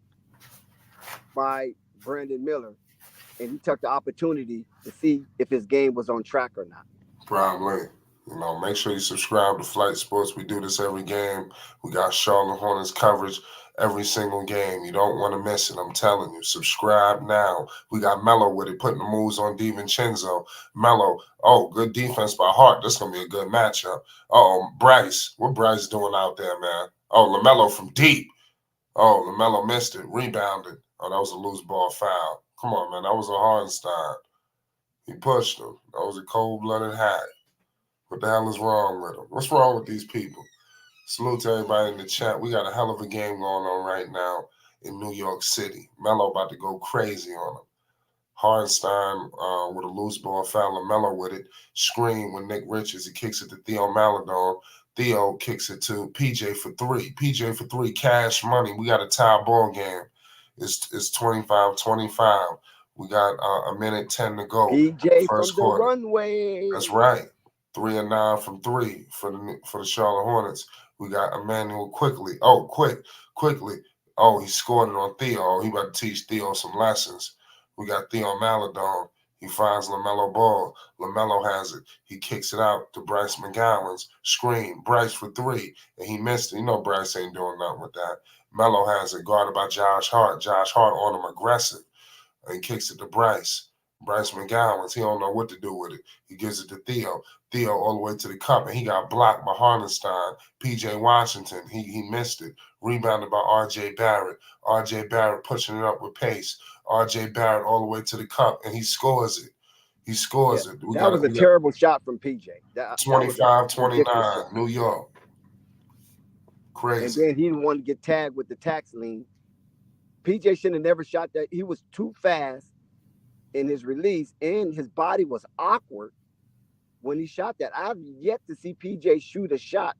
Speaker 5: by Brandon Miller, and he took the opportunity to see if his game was on track or not.
Speaker 3: Probably. Make sure you subscribe to Flight Sports. We do this every game. We got Charlotte Hornets coverage every single game. You don't want to miss it. I'm telling you. Subscribe now. We got Melo with it, putting the moves on DiVincenzo. Melo, good defense by Hart. This is going to be a good matchup. Bryce. What Bryce doing out there, man? Lamelo from deep. Lamelo missed it. Rebounded. That was a loose ball foul. Come on, man. That was a Hardenstein. He pushed him. That was a cold-blooded hack. What the hell is wrong with him? What's wrong with these people? Salute to everybody in the chat. We got a hell of a game going on right now in New York City. Melo about to go crazy on him. Hardenstein with a loose ball foul. Lamelo with it. Screen with Nick Richards. He kicks it to Theo Maladon. Theo kicks it to PJ for 3. PJ for 3. Cash money. We got a tie ball game. It's 25-25. We got a minute 10 to go.
Speaker 5: PJ
Speaker 3: first
Speaker 5: from
Speaker 3: quarter.
Speaker 5: The runway.
Speaker 3: That's right. 3 and 9 from 3 for the Charlotte Hornets. We got Emmanuel quickly. Quickly. Oh, he scored it on Theo. He about to teach Theo some lessons. We got Theo Maladon. He finds Lamelo Ball. Lamelo has it. He kicks it out to Bryce McGowan's screen. Bryce for three, and he missed it. You know Bryce ain't doing nothing with that. Melo has it guarded by Josh Hart. Josh Hart on him aggressive. And he kicks it to Bryce. Bryce McGowan's. He don't know what to do with it. He gives it to Theo. Theo all the way to the cup, and he got blocked by Hartenstein. P.J. Washington, he missed it. Rebounded by R.J. Barrett. R.J. Barrett pushing it up with pace. R.J. Barrett all the way to the cup, and he scores it. He scores it.
Speaker 5: That was a terrible shot from P.J.
Speaker 3: 25-29, New York. Crazy.
Speaker 5: And then he didn't want to get tagged with the tax lien. PJ should have never shot that. He was too fast in his release, and his body was awkward when he shot that. I've yet to see PJ shoot a shot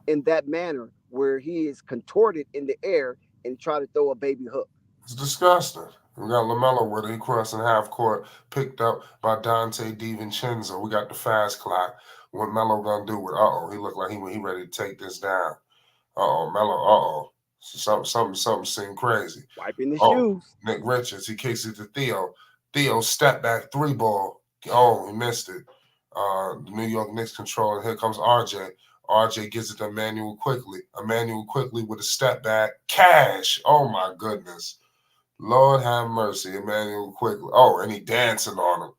Speaker 5: in that manner where he is contorted in the air and try to throw a baby hook.
Speaker 3: It's disgusting. We got Lamelo with it. He crossing half court, picked up by Dante DiVincenzo. We got the fast clock. What Melo gonna do with? He looked like he ready to take this down. Melo. Something seemed crazy.
Speaker 5: Wiping the shoes.
Speaker 3: Nick Richards, he kicks it to Theo. Theo step back three ball. Oh, he missed it. The New York Knicks control. Here comes RJ. RJ gives it to Emmanuel Quickly. Emmanuel Quickly with a step back. Cash. Oh my goodness. Lord have mercy. Emmanuel Quickly. Oh, and he dancing on him.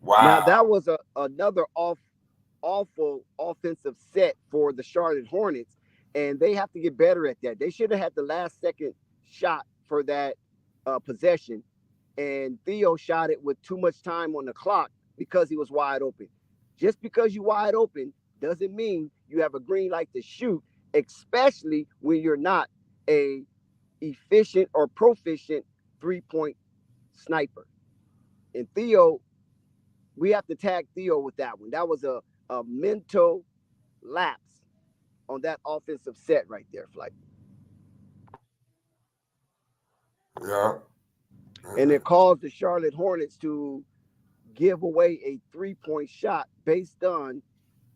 Speaker 3: Wow.
Speaker 5: Now that was another awful offensive set for the Charlotte Hornets. And they have to get better at that. They should have had the last second shot for that possession. And Theo shot it with too much time on the clock because he was wide open. Just because you're wide open doesn't mean you have a green light to shoot, especially when you're not a efficient or proficient three-point sniper. And Theo, we have to tag Theo with that one. That was a mental lapse on that offensive set right there, Flight.
Speaker 3: Yeah.
Speaker 5: And it caused the Charlotte Hornets to give away a three-point shot based on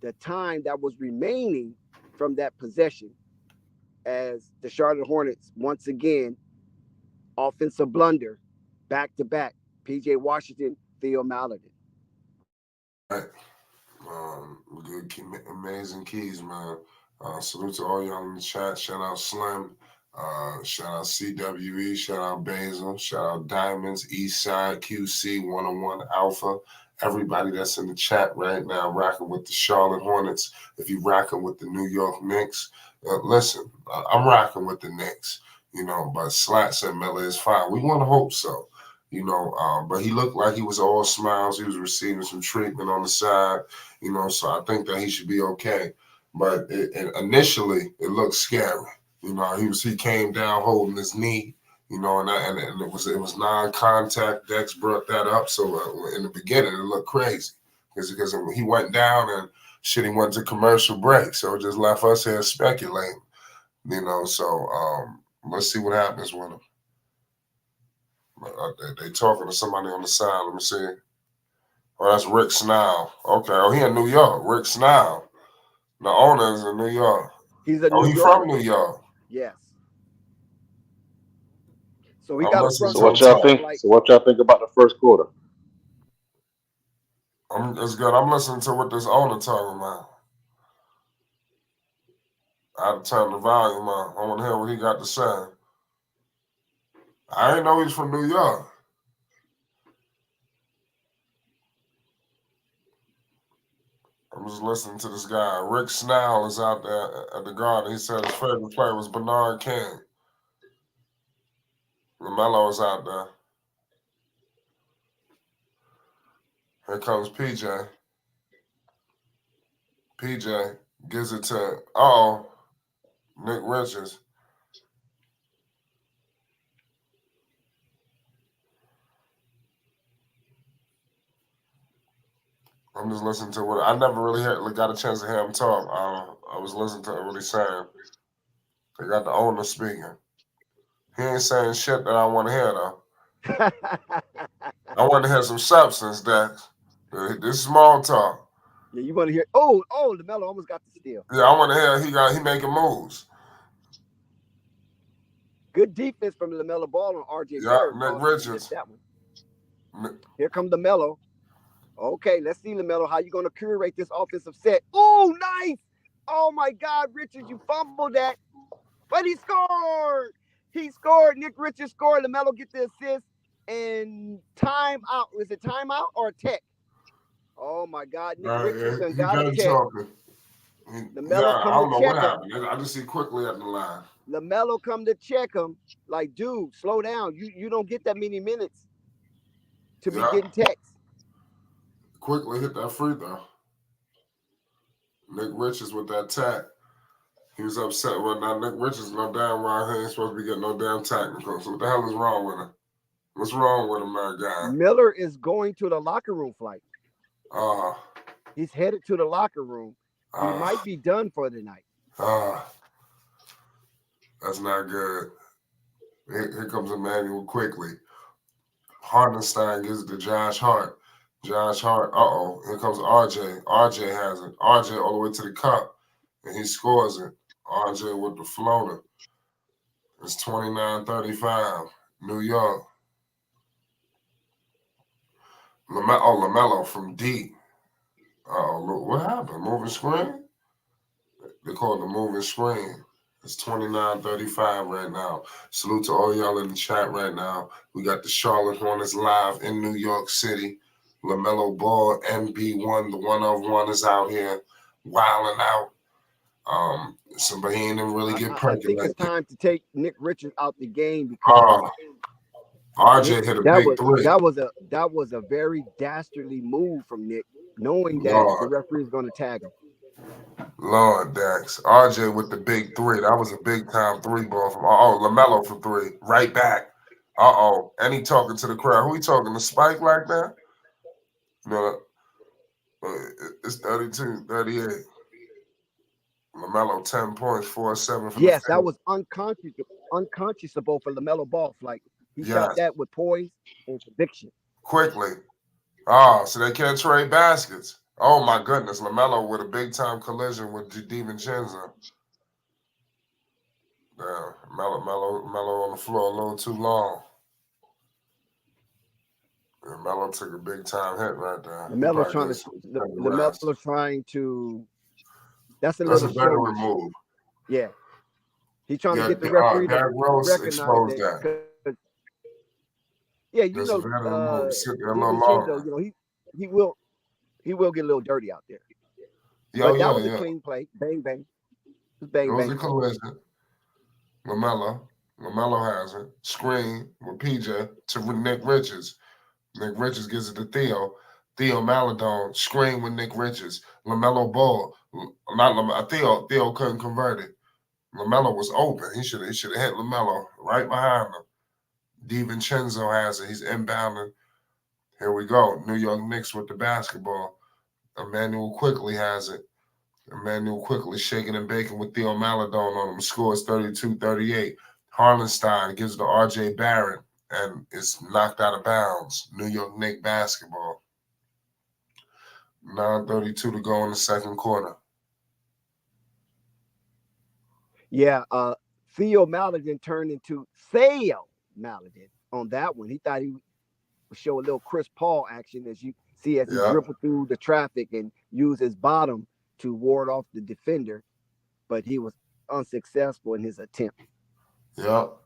Speaker 5: the time that was remaining from that possession, as the Charlotte Hornets, once again, offensive blunder, back-to-back, P.J. Washington, Theo Maladon.
Speaker 3: Right. Good, amazing keys, man. Salute to all y'all in the chat. Shout out Slim. Shout out CWE. Shout out Basil. Shout out Diamonds, Eastside, QC, 101 Alpha. Everybody that's in the chat right now rocking with the Charlotte Hornets. If you're rocking with the New York Knicks, listen, I'm rocking with the Knicks, but Slat said Miller is fine. We want to hope so, but he looked like he was all smiles. He was receiving some treatment on the side, so I think that he should be okay. But initially, it looked scary. He came down holding his knee, and it was non-contact. Dex brought that up. So in the beginning, it looked crazy because he went down and he went to commercial break. So it just left us here speculating, So let's see what happens with him. They talking to somebody on the side. Let me see. Oh, that's Rick Snell. Okay. Oh, he in New York. Rick Snell. The owner is in New York.
Speaker 5: He's from
Speaker 3: New York.
Speaker 5: Yes. So we got a front.
Speaker 1: So what y'all think about the first quarter?
Speaker 3: It's good. I'm listening to what this owner talking about. I had to turn the volume on. I want to hear what he got to say. I didn't know he's from New York. I'm just listening to this guy. Rick Snell is out there at the Garden. He said his favorite player was Bernard King. Lamelo is out there. Here comes PJ. PJ gives it to, Nick Richards. I'm just listening to what I never really got a chance to hear him talk. I was listening to what he's saying. They got the owner speaking. He ain't saying shit that I want to hear, though. I want to hear some substance, Dax. This is small talk.
Speaker 5: Yeah, you want to hear? Oh, Lamelo almost got the steal.
Speaker 3: Yeah, I want to hear he making moves.
Speaker 5: Good defense from Lamelo Ball on R.J.
Speaker 3: Yeah,
Speaker 5: Barrett.
Speaker 3: Nick
Speaker 5: Caused him to miss
Speaker 3: Richards.
Speaker 5: that one.
Speaker 3: Nick,
Speaker 5: Here comes Lamelo. Okay, let's see, Lamelo, how you going to curate this offensive set. Oh, nice. Oh, my God, Richards, you fumbled that. But he scored. He scored. Nick Richards scored. Lamelo get the assist. And timeout. Is it timeout or a tech? Oh, my God. Nick Richards done
Speaker 3: he
Speaker 5: got a
Speaker 3: done
Speaker 5: check.
Speaker 3: talking.
Speaker 5: Lamelo
Speaker 3: I
Speaker 5: come
Speaker 3: don't
Speaker 5: to
Speaker 3: know
Speaker 5: check
Speaker 3: what
Speaker 5: him.
Speaker 3: happened. I just see quickly at the line.
Speaker 5: Lamelo come to check him. Like, dude, slow down. You don't get that many minutes to be getting techs.
Speaker 3: Quickly hit that free throw. Nick Richards with that tech. He was upset. Well, now Nick Richards no damn well he ain't supposed to be getting no damn technical. So what the hell is wrong with him? What's wrong with him, my guy?
Speaker 5: Miller is going to the locker room flight.
Speaker 3: Ah.
Speaker 5: He's headed to the locker room. He might be done for the night.
Speaker 3: That's not good. Here comes Emmanuel quickly. Hartenstein gives it to Josh Hart. Josh Hart, here comes RJ. RJ has it. RJ all the way to the cup, and he scores it. RJ with the floater. It's 29-35. New York. Lamelo from deep. Look, what happened? Moving screen? They call it the moving screen. It's 29-35 right now. Salute to all y'all in the chat right now. We got the Charlotte Hornets live in New York City. Lamelo Ball, MB1, the one of one is out here wilding out. But he ain't even really get
Speaker 5: I
Speaker 3: percolated.
Speaker 5: think it's time to take Nick Richards out the game because
Speaker 3: RJ hit a big three.
Speaker 5: That was a very dastardly move from Nick, knowing that the referee is going to tag him.
Speaker 3: Lord, Dax. RJ with the big three. That was a big time three ball from Lamelo for three. Right back. And he talking to the crowd. Who he talking to? Spike like that? No, it's 32-38. Lamelo 10 points, 4-7 from
Speaker 5: yes,
Speaker 3: the
Speaker 5: that was unconscionable for Lamelo Ball. Like he shot that with poise and conviction.
Speaker 3: Quickly. So they can't trade baskets. Oh my goodness, Lamelo with a big time collision with DiVincenzo. Damn, Melo on the floor a little too long. And Melo took a big time hit right there.
Speaker 5: Lamelo's trying to. That's a veteran
Speaker 3: move.
Speaker 5: Yeah, he's trying to get the referee to recognize
Speaker 3: that.
Speaker 5: Yeah, you know, DiVincenzo, he will get a little dirty out there. But that was a clean play. Bang, bang. Bang,
Speaker 3: it was
Speaker 5: bang.
Speaker 3: a collision. Lamelo has it. Screen with PJ to Nick Richards. Nick Richards gives it to Theo. Theo Maladon, screen with Nick Richards. Lamelo Ball. Theo couldn't convert it. Lamelo was open. He should have hit Lamelo right behind him. DiVincenzo has it. He's inbounding. Here we go. New York Knicks with the basketball. Emmanuel quickly has it. Emmanuel quickly shaking and baking with Theo Maladon on him. Scores 32-38. Hartenstein gives it to R.J. Barrett and is knocked out of bounds. New York Knicks basketball. 9:32 to go in the second quarter.
Speaker 5: Yeah, Theo Maladon turned into Theo Maladon on that one. He thought he would show a little Chris Paul action as you see as he dribbled through the traffic and use his bottom to ward off the defender, but he was unsuccessful in his attempt.
Speaker 3: Yep,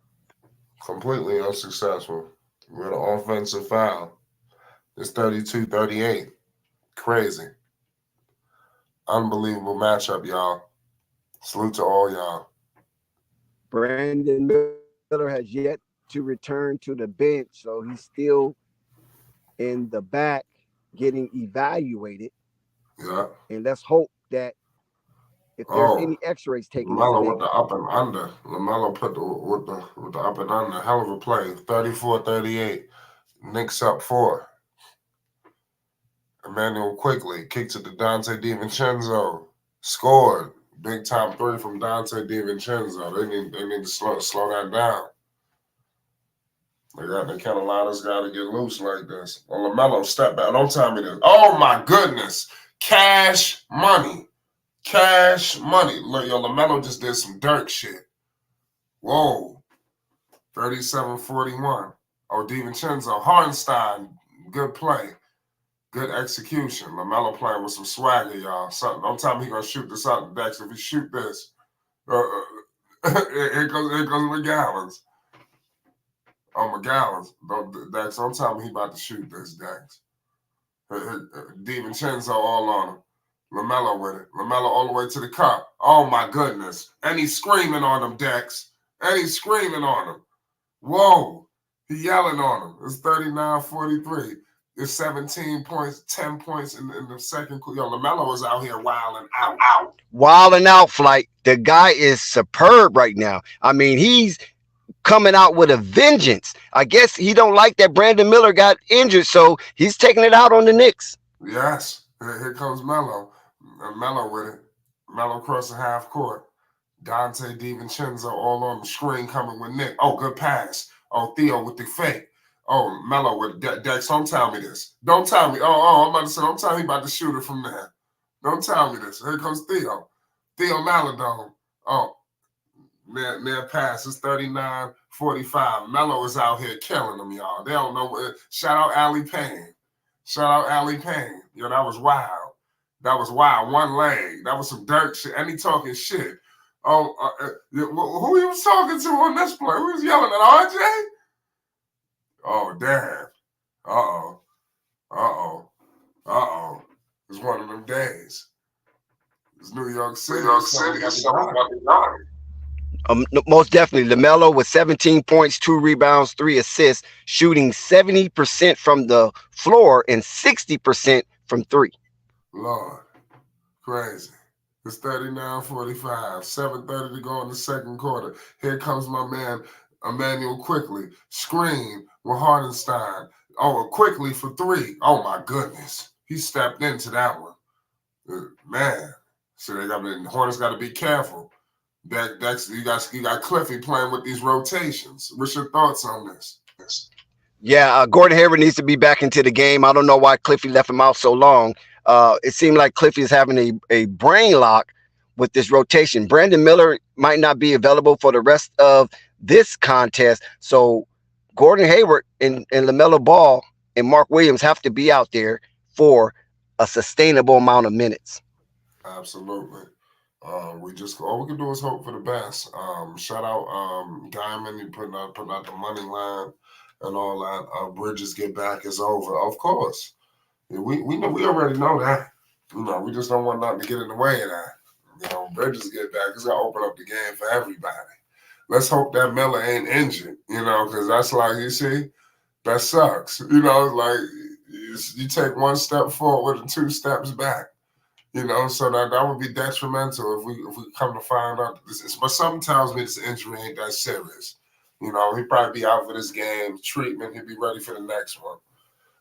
Speaker 3: completely unsuccessful. With an offensive foul. It's 32-38. Crazy. Unbelievable matchup, y'all. Salute to all y'all.
Speaker 5: Brandon Miller has yet to return to the bench, so he's still in the back getting evaluated.
Speaker 3: Yeah.
Speaker 5: And let's hope that if there's any x-rays taken.
Speaker 3: Lamelo with the up and under. Lamelo put with the up and under. Hell of a play. 34-38. Knicks up 4. Emmanuel quickly kicks it to Dante DiVincenzo. Scored. Big time 3 from Dante DiVincenzo. They need to slow that down. They can't allow this guy to get loose like this. Well, Lamelo, step back. Don't tell me this. Oh my goodness. Cash money. Cash money. Look, Lamelo just did some dirt shit. Whoa. 37-41. Oh, DiVincenzo. Hartenstein, good play. Good execution. Lamelo playing with some swagger, y'all. Don't tell me he gonna shoot this out the Dex. If he shoot this, here goes McGowan's. Oh, McGowan's. Dex, don't tell me he about to shoot this, Dex. DiVincenzo all on him. Lamelo with it. Lamelo all the way to the cup. Oh, my goodness. And he's screaming on him, Dex. And he's screaming on him. Whoa. He yelling on him. It's 39-43. It's 17 points, 10 points in the second quarter. Yo, Lamelo was out here wilding out.
Speaker 5: Wilding out, Flight. The guy is superb right now. I mean, he's coming out with a vengeance. I guess he don't like that Brandon Miller got injured, so he's taking it out on the Knicks.
Speaker 3: Yes. Here comes Melo. Melo with it. Melo crossing half court. Dante DiVincenzo all on the screen coming with Nick. Oh, good pass. Oh, Theo with the fake. Oh, Melo with Dex. Don't tell me this. Don't tell me. I'm about to say, don't tell me about to shoot it from there. Don't tell me this. Here comes Theo. Theo Maladon. Oh, near pass. It's 39-45. Melo is out here killing them, y'all. They don't know. Shout out Allie Payne. Yo, that was wild. One leg. That was some dirt shit. And he talking shit. Oh, who he was talking to on this play? Who was yelling at RJ? Oh, damn. It's one of them days. It's New York City.
Speaker 5: Most definitely. LaMelo with 17 points, 2 rebounds, 3 assists, shooting 70% from the floor and 60% from 3.
Speaker 3: Lord, crazy. It's 39-45, 7:30 to go in the second quarter. Here comes my man, Emmanuel Quickly. Screen with Hartenstein. Oh, Quickly for 3. Oh, my goodness. He stepped into that one. Man. So the Hornets got to be careful. Dex, you got Cliffy playing with these rotations. What's your thoughts on this?
Speaker 5: Yeah, Gordon Hayward needs to be back into the game. I don't know why Cliffy left him out so long. It seemed like Cliffy is having a brain lock with this rotation. Brandon Miller might not be available for the rest of this contest. So Gordon Hayward and LaMelo Ball and Mark Williams have to be out there for a sustainable amount of minutes.
Speaker 3: Absolutely. All we can do is hope for the best. Shout out Diamond, he putting out the money line and all that. Bridges get back is over. Of course. We already know that. We just don't want nothing to get in the way of that. Bridges get back. It's gonna open up the game for everybody. Let's hope that Miller ain't injured, because that's like, you see, that sucks. Like you take one step forward and 2 steps back. So that would be detrimental if we come to find out this. But something tells me this injury ain't that serious. He'd probably be out for this game, treatment, he'd be ready for the next one.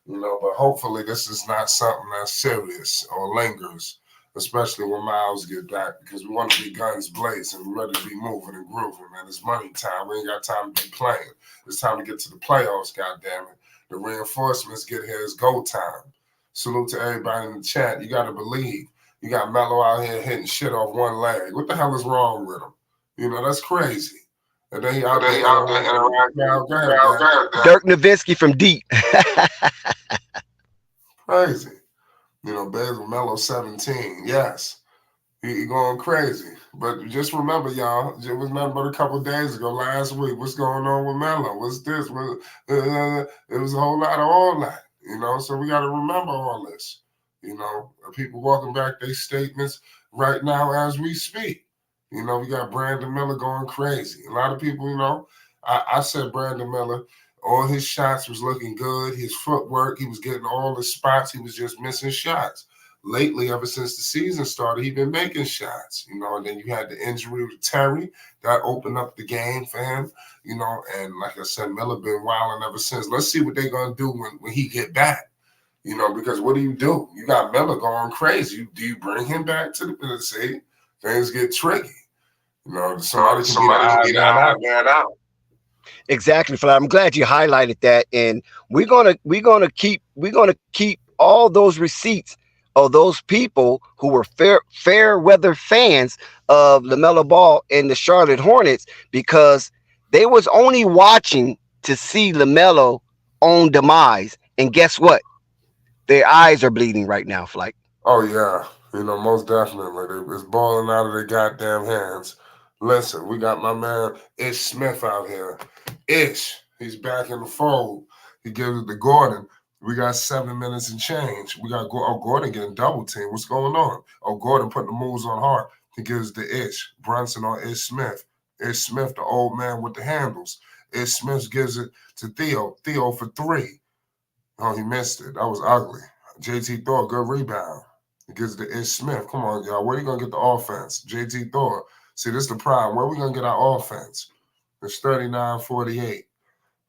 Speaker 3: But hopefully this is not something that's serious or lingers, especially when Miles get back, because we want to be guns blazing and ready to be moving and grooving, man. It's money time. We ain't got time to be playing. It's time to get to the playoffs, goddammit. The reinforcements get here. It's go time. Salute to everybody in the chat. You got to believe. You got Melo out here hitting shit off one leg. What the hell is wrong with him? That's crazy. And then he out there
Speaker 5: Dirk Nowitzki from deep.
Speaker 3: Crazy. Bears with Melo 17. Yes. He going crazy. But just remember, y'all, it was nothing but a couple of days ago, last week. What's going on with Melo? What's this? It was a whole lot of all that, so we got to remember all this. People walking back their statements right now as we speak. We got Brandon Miller going crazy. A lot of people, I said Brandon Miller, all his shots was looking good. His footwork, he was getting all the spots. He was just missing shots. Lately, ever since the season started, he's been making shots, and then you had the injury with Terry. That opened up the game for him, and like I said, Miller been wilding ever since. Let's see what they're going to do when he get back. Because what do? You got Miller going crazy. Do you bring him back to the see? Things get tricky. Somebody can get out.
Speaker 5: Exactly, Flat. I'm glad you highlighted that, and we're gonna keep all those receipts of those people who were fair weather fans of LaMelo Ball and the Charlotte Hornets, because They was only watching to see Lamelo own demise. And guess what? Their eyes are bleeding right now, Flight.
Speaker 3: Oh yeah, most definitely. It's balling out of their goddamn hands. Listen, we got my man Ish Smith out here. Ish, he's back in the fold. He gives it to Gordon. We got 7 minutes and change. We got Gordon getting double teamed. What's going on? Oh, Gordon putting the moves on Hart. He gives it to Ish. Brunson on Ish Smith. Ish Smith, the old man with the handles. Ish Smith gives it to Theo. Theo for 3. Oh, he missed it. That was ugly. JT Thor, good rebound. He gives it to Ish Smith. Come on, y'all. Where are you going to get the offense? JT Thor. See, this is the problem. Where are we going to get our offense? It's 39-48.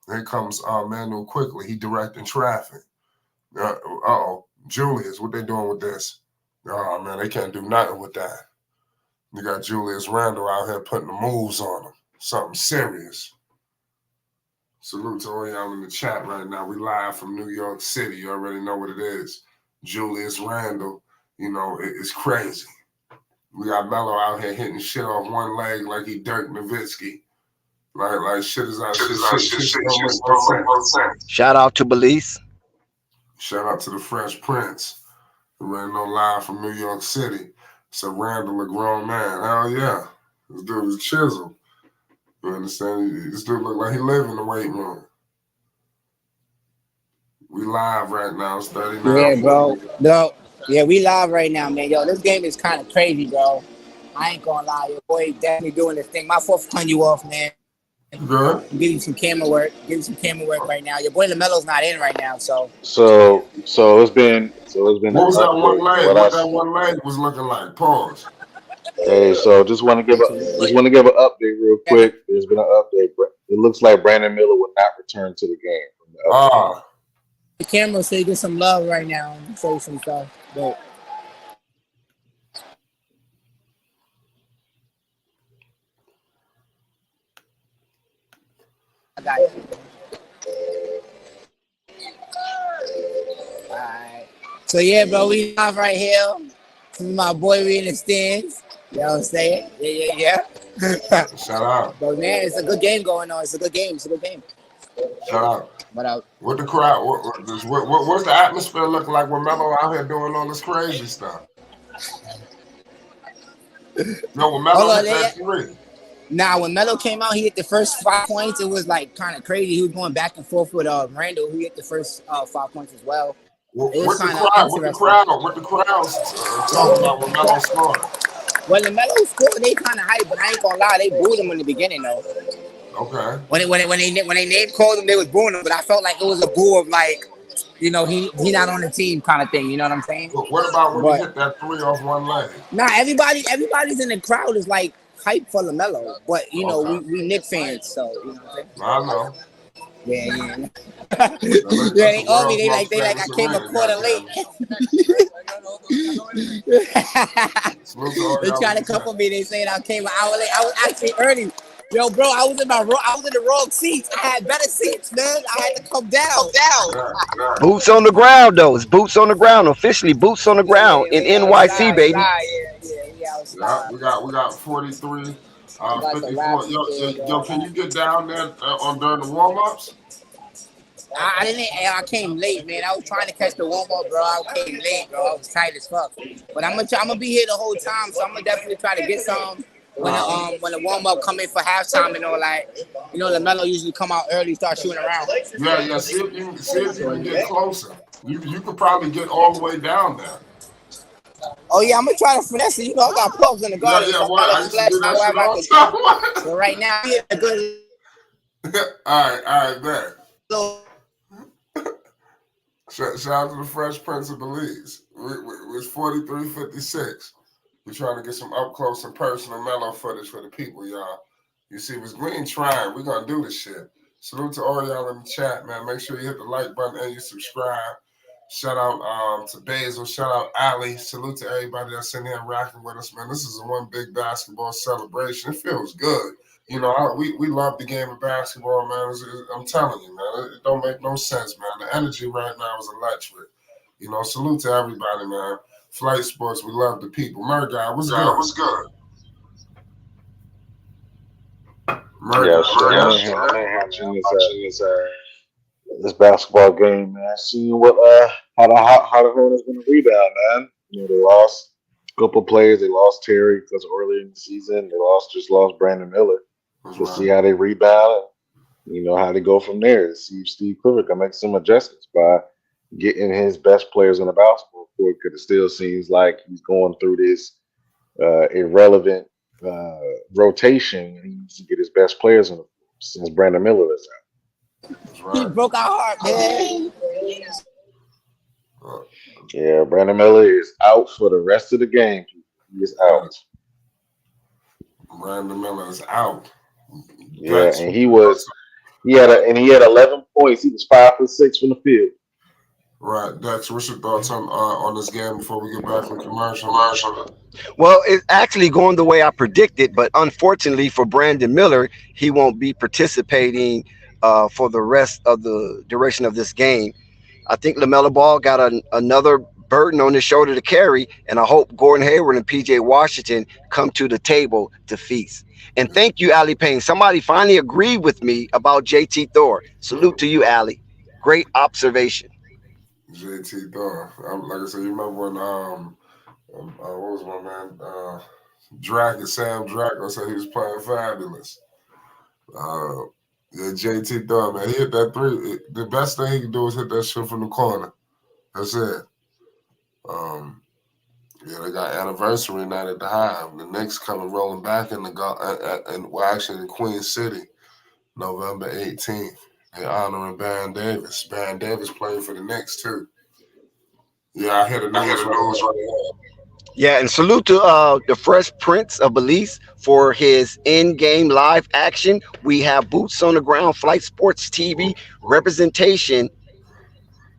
Speaker 3: Here comes Manuel quickly. He directing traffic. Uh-oh. Julius, what they doing with this? Oh, man, they can't do nothing with that. You got Julius Randle out here putting the moves on him. Something serious. Salute to all y'all in the chat right now. We live from New York City. You already know what it is. Julius Randle, it's crazy. We got Melo out here hitting shit off one leg like he Dirk Nowitzki. Like shit is out.
Speaker 5: Shout out to Belize.
Speaker 3: Shout out to the Fresh Prince. We already know live from New York City. So Randle, a grown man. Hell yeah. This dude was chiseled. You understand? This dude look like he live in the weight room. We live right now. It's 39.
Speaker 6: Yeah, bro. No, yeah, we live right now, man. Yo, this game is kind of crazy, bro. I ain't gonna lie. Your boy definitely doing this thing. My fault for cutting you off, man.
Speaker 3: Good.
Speaker 6: I'm giving you some camera work. Right now. Your boy Lamelo's not in right now, so.
Speaker 1: So it's been.
Speaker 3: What was that one leg? What that one leg was looking like? Pause.
Speaker 1: Hey, so just want to give an update real quick. There's been an update. It looks like Brandon Miller will not return to the game.
Speaker 6: The camera say get some love right now and say some stuff, but. I got you. Alright. So yeah, bro, we live right here. My boy we in the stands. You know what I'm saying? Yeah.
Speaker 3: Shout out.
Speaker 6: But man, it's a good game going on. It's a good game.
Speaker 3: Shout out.
Speaker 6: What
Speaker 3: the crowd? What's the atmosphere looking like when Melo out here doing all this crazy stuff? No, when Melo hit that 3.
Speaker 6: Nah, when Melo came out, he hit the first 5 points. It was like kind of crazy. He was going back and forth with Randall, who hit the first 5 points as well.
Speaker 3: What the crowd talking about when Melo scored?
Speaker 6: When the Melo scored, they kind of hyped, but I ain't gonna lie, they booed him in the beginning though.
Speaker 3: Okay.
Speaker 6: When they name called him, they was booing him, but I felt like it was a boo of like, he not on the team kind of thing. You know what I'm saying?
Speaker 3: But what about when he hit that 3 off one leg?
Speaker 6: Nah, everybody's in the crowd is like hype for LaMelo, but we Knicks fans, so you know what I'm saying?
Speaker 3: I know.
Speaker 6: Yeah. Yeah, they owe me. They like I came a quarter late. They trying to couple me. They saying I came an hour late. I was actually early. Yo, bro, I was in the wrong seats. I had better seats, man. I had to come down.
Speaker 3: Yeah.
Speaker 5: Boots on the ground, though. It's boots on the ground. Officially, boots on the ground in NYC, baby.
Speaker 3: Yeah, we got 43. 54. Yo, can you get down there during the warm-ups?
Speaker 6: I came late, man. I was trying to catch the warm-up, bro. I came late, bro. I was tight as fuck. But I'm gonna be here the whole time, so I'm gonna definitely try to get some when the warm-up come in for halftime and all that. LaMelo usually come out early, start shooting around.
Speaker 3: Yeah. See if you can get closer. You could probably get all the way down there.
Speaker 6: Oh yeah, I'm gonna try to finesse it. I got plugs in the garden.
Speaker 3: Yeah. I used to do that shit all the time.
Speaker 6: So right now, we a good.
Speaker 3: All right, man.
Speaker 6: So,
Speaker 3: shout out to the Fresh Prince of Belize. It's 43-56. We're trying to get some up close and personal Melo footage for the people, y'all. You see, was Green trying. We're gonna do this shit. Salute to all y'all in the chat, man. Make sure you hit the like button and you subscribe. Shout out to Basil. Shout out Ali. Salute to everybody that's in here rocking with us, man. This is a one big basketball celebration. It feels good. We love the game of basketball, man. I'm telling you, man. It don't make no sense, man. The energy right now is electric. Salute to everybody, man. Flight Sports, we love the people. Murguy, what's good?
Speaker 1: Yeah, so I'm watching this basketball game, man. Seeing what how the Hornets gonna rebound, man. You know, they lost a couple players. They lost Terry because earlier in the season they lost Brandon Miller.
Speaker 3: That's
Speaker 1: So
Speaker 3: right.
Speaker 1: see how they rebound. You know how they go from there. See if Steve Clifford can make some adjustments by getting his best players on the basketball court. Because it still seems like he's going through this irrelevant rotation. He needs to get his best players on the floor since Brandon Miller is out.
Speaker 3: That's
Speaker 6: He
Speaker 3: right.
Speaker 6: broke our heart, man.
Speaker 1: Yeah, Brandon Miller is out for the rest of the game. He is out.
Speaker 3: Brandon Miller is out.
Speaker 1: Yeah, and he had 11 points. He was 5 for 6 from the field.
Speaker 3: Right, Dex. What's your thoughts on this game before we get back from commercial?
Speaker 5: Well, it's actually going the way I predicted, but unfortunately for Brandon Miller, he won't be participating for the rest of the duration of this game. I think LaMelo Ball got another burden on his shoulder to carry, and I hope Gordon Hayward and PJ Washington come to the table to feast. And thank you, Allie Payne. Somebody finally agreed with me about JT Thor. Salute to you, Allie. Great observation.
Speaker 3: JT Thor. Like I said, you remember when what was my man? Sam Draco said he was playing fabulous. Yeah, JT Thor, man, he hit that three. The best thing he can do is hit that shit from the corner. That's it. Yeah, they got anniversary night at the Hive. The Knicks coming rolling back in actually in Queen City, November 18th. They honoring Baron Davis. Baron Davis playing for the Knicks too. Yeah, I hear the news right now.
Speaker 5: Yeah, and salute to the Fresh Prince of Belize for his in-game live action. We have boots on the ground, Flight Sports TV representation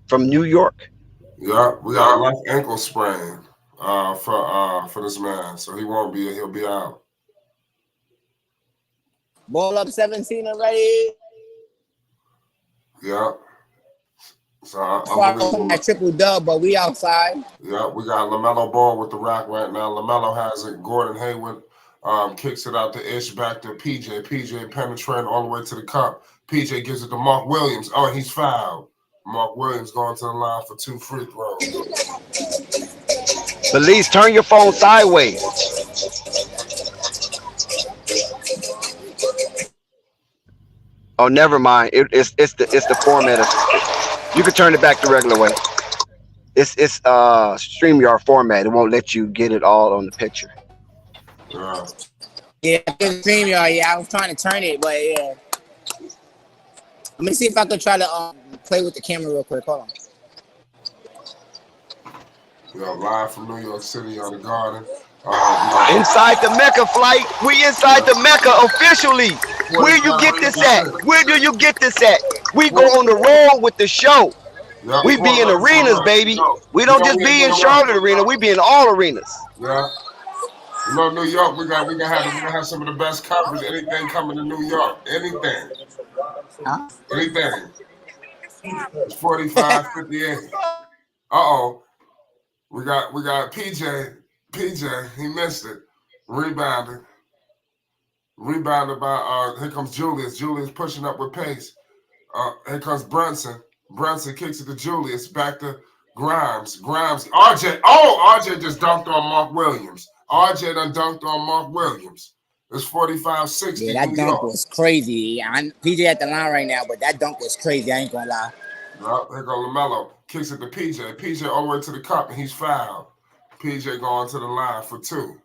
Speaker 5: from New York.
Speaker 3: Yeah, we got a left ankle sprain for this man, so he won't be. He'll be out.
Speaker 6: Ball up 17 already.
Speaker 3: Yeah. So
Speaker 6: I triple dub, but we outside.
Speaker 3: Yeah, we got LaMelo Ball with the rock right now. LaMelo has it. Gordon Hayward kicks it out to Ish, back to PJ. PJ penetrating all the way to the cup. PJ gives it to Mark Williams. Oh, he's fouled. Mark Williams going to the line for 2 free throws.
Speaker 5: Belize, turn your phone sideways. Oh, never mind. It's the format of. You can turn it back the regular way. It's StreamYard format. It won't let you get it all on the picture.
Speaker 6: Yeah, StreamYard. Yeah, I was trying to turn it, but yeah. Let me see if I could try to play with the camera real quick. Hold on.
Speaker 3: We are live from New York City on the Garden.
Speaker 5: Inside the Mecca flight. We inside the Mecca officially. Where you get this at? Where do you get this at? We go on the road with the show.
Speaker 3: Yep.
Speaker 5: We be in arenas, baby. We don't just be in Charlotte Arena. We be in all arenas.
Speaker 3: Yeah. You know, New York, we're gonna have some of the best coverage. Anything coming to New York. Anything.
Speaker 6: Huh?
Speaker 3: Anything. It's 45-58. Uh-oh. We got PJ. PJ, he missed it. Rebounded by here comes Julius. Julius pushing up with pace. Here comes Brunson. Brunson kicks it to Julius. Back to Grimes. RJ. Oh, RJ just dunked on Mark Williams. RJ done dunked on Mark Williams. It's 45-60.
Speaker 6: Yeah, that dunk was crazy. PJ at the line right now, but that dunk was crazy. I ain't gonna lie.
Speaker 3: Yep, here goes LaMelo. Kicks it to PJ. PJ all the way to the cup, and he's fouled. PJ going to the line for 2.